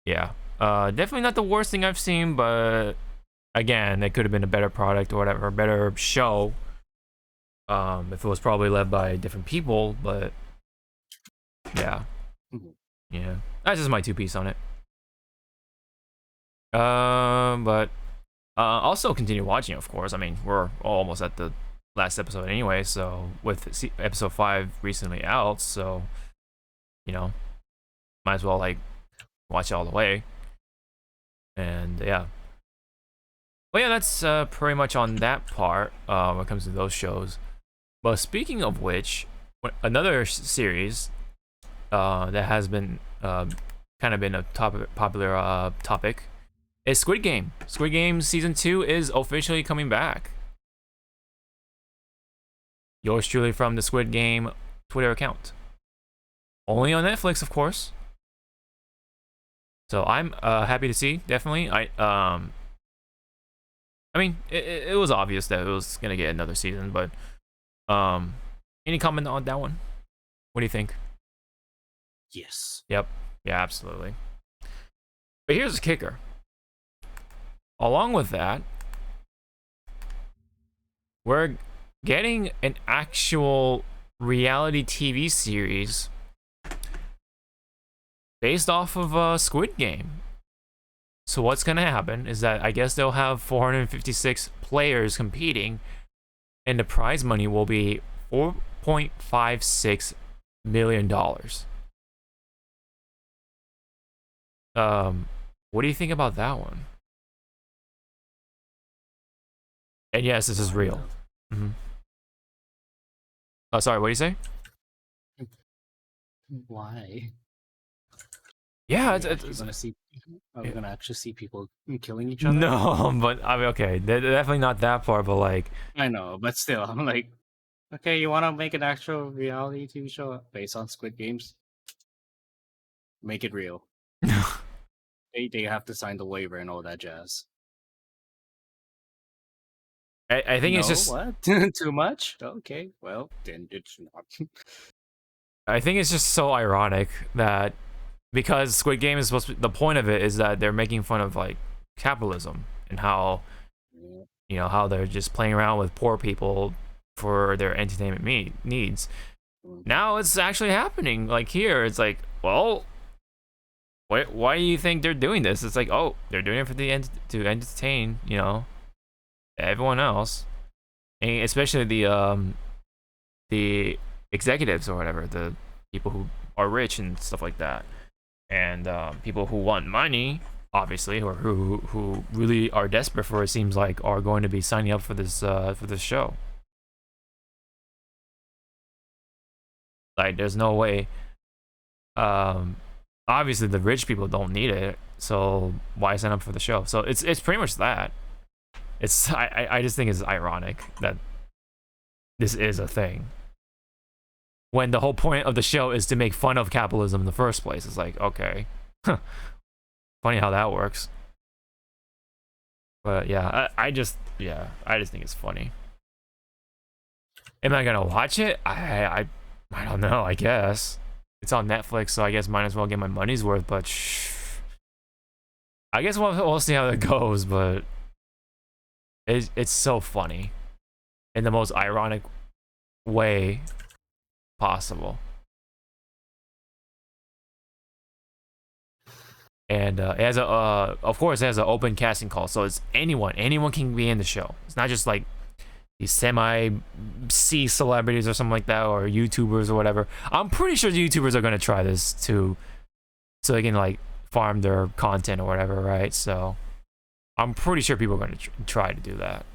yeah, definitely not the worst thing I've seen. But again, it could have been a better product or whatever, a better show. If it was probably led by different people, but yeah, yeah, that's just my 2 piece on it. But also continue watching, of course. I mean, we're almost at the last episode anyway, so with episode 5 recently out, so you know, might as well like watch it all the way. And yeah, well, yeah, that's pretty much on that part when it comes to those shows. But speaking of which, another series that has been kind of been a popular topic is Squid Game. Squid Game Season 2 is officially coming back. Yours truly from the Squid Game Twitter account. Only on Netflix, of course. So I'm happy to see, definitely. I mean, it was obvious that it was gonna get another season, but any comment on that one? What do you think? Yes. Yep. Yeah, absolutely. But here's the kicker. Along with that, we're getting an actual reality TV series based off of Squid Game. So what's gonna happen is that I guess they'll have 456 players competing, and the prize money will be $4.56 million. What do you think about that one? And yes, this is real. Mm-hmm. Oh, sorry, what do you say? Why? Yeah, are we gonna actually see people killing each other? No, but I mean, okay, definitely not that far, but like, I know, but still, I'm like, okay, you want to make an actual reality TV show based on Squid Games? Make it real. They have to sign the waiver and all that jazz. I think it's just what? Too much. Okay, well then it's not. I think it's just so ironic that because Squid Game is supposed to, the point of it is that they're making fun of like capitalism and how you know how they're just playing around with poor people for their entertainment needs, Now it's actually happening. Like here, it's like, well, why do you think they're doing this? It's like, oh, they're doing it for to entertain, you know, everyone else, and especially the executives or whatever, the people who are rich and stuff like that, and people who want money, obviously, or who really are desperate for it, seems like, are going to be signing up for this show. Like, there's no way. Obviously, the rich people don't need it, so why sign up for the show? So it's pretty much that. I just think it's ironic that this is a thing, when the whole point of the show is to make fun of capitalism in the first place. It's like, okay, funny how that works. But yeah, I just think it's funny. Am I gonna watch it? I don't know. I guess it's on Netflix, so I guess might as well get my money's worth. But I guess we'll see how that goes. But it's so funny in the most ironic way possible. And it has of course, it has an open casting call, so it's anyone can be in the show. It's not just like these semi-C celebrities or something like that, or YouTubers or whatever. I'm pretty sure the YouTubers are gonna try this too, so they can like farm their content or whatever, right? So I'm pretty sure people are gonna try to do that.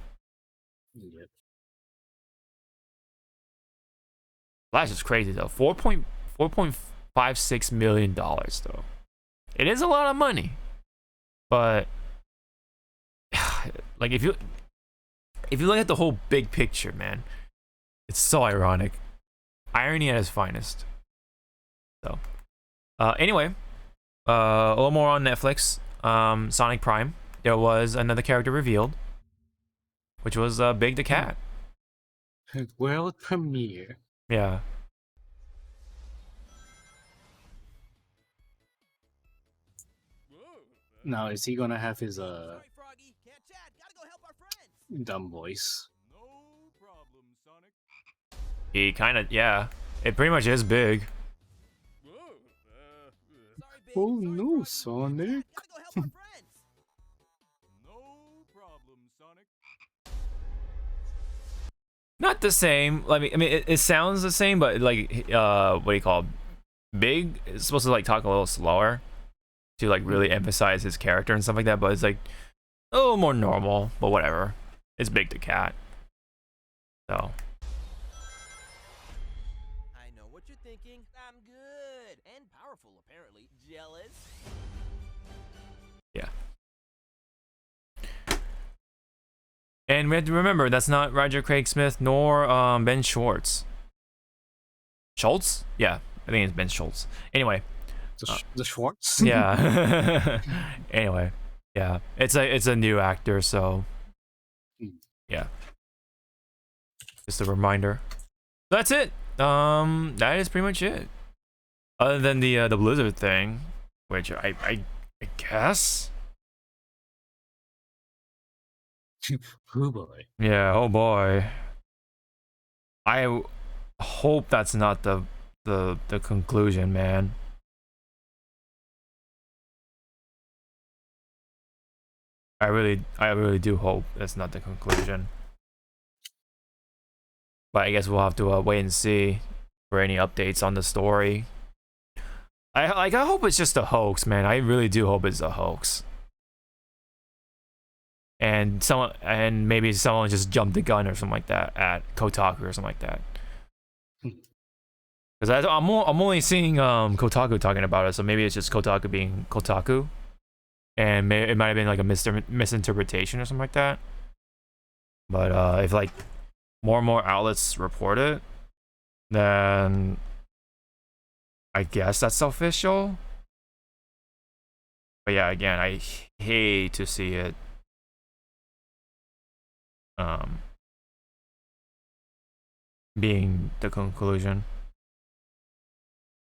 Yep. That's just crazy though. $4.56 million though. It is a lot of money, but like if you look at the whole big picture, man, it's so ironic. Irony at its finest. So, anyway, a little more on Netflix. Sonic Prime. There was another character revealed, which was Big the Cat. World premiere. Yeah. Now, is he gonna have his dumb voice? He kind of, yeah. It pretty much is Big. Oh no, Sonic! Not the same. I mean, it sounds the same, but like, what do you call it? Big is supposed to like talk a little slower to like really emphasize his character and stuff like that, but it's like a little more normal, but whatever. It's Big the Cat. So. I know what you're thinking. I'm good and powerful, apparently. Jealous? Yeah. And we have to remember, that's not Roger Craig Smith nor Ben Schwartz. Schultz? Yeah, I think it's Ben Schultz. Anyway. The Schwartz? Yeah. Anyway. Yeah. It's a new actor, so yeah. Just a reminder. That's it. That is pretty much it. Other than the Blizzard thing, which I guess. Oh boy. Yeah, oh boy. I hope that's not the conclusion, man. I really do hope that's not the conclusion. But I guess we'll have to wait and see for any updates on the story. I hope it's just a hoax, man. I really do hope it's a hoax. And maybe someone just jumped the gun or something like that at Kotaku or something like that. Because I'm only seeing Kotaku talking about it, so maybe it's just Kotaku being Kotaku, and it might have been like a misinterpretation or something like that. But if like more and more outlets report it, then I guess that's official. But yeah, again, I hate to see it being the conclusion.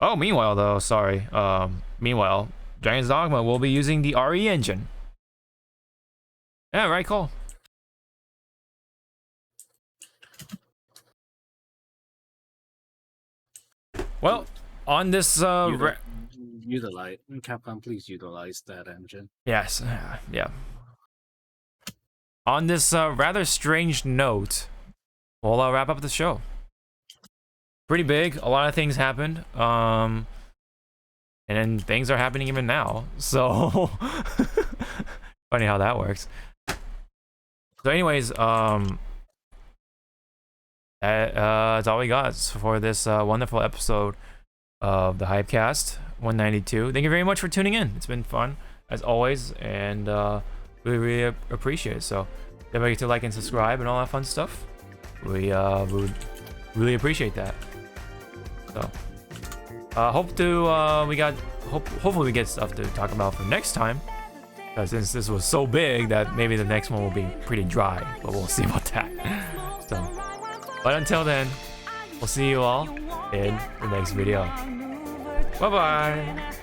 Oh, meanwhile though, sorry. Meanwhile, Dragon's Dogma will be using the RE engine. Yeah, right, cool. Well, on this utilize Capcom, please utilize that engine. yes, yeah. On this rather strange note, we'll wrap up the show. Pretty big. A lot of things happened. And then things are happening even now. So funny how that works. So anyways, that's all we got for this wonderful episode of the Hypecast 192. Thank you very much for tuning in. It's been fun as always, and we really appreciate it. So don't forget to like and subscribe and all that fun stuff. We would really appreciate that. So hopefully we get stuff to talk about for next time. Because since this was so big that maybe the next one will be pretty dry, but we'll see about that. So, but until then, we'll see you all in the next video. Bye bye.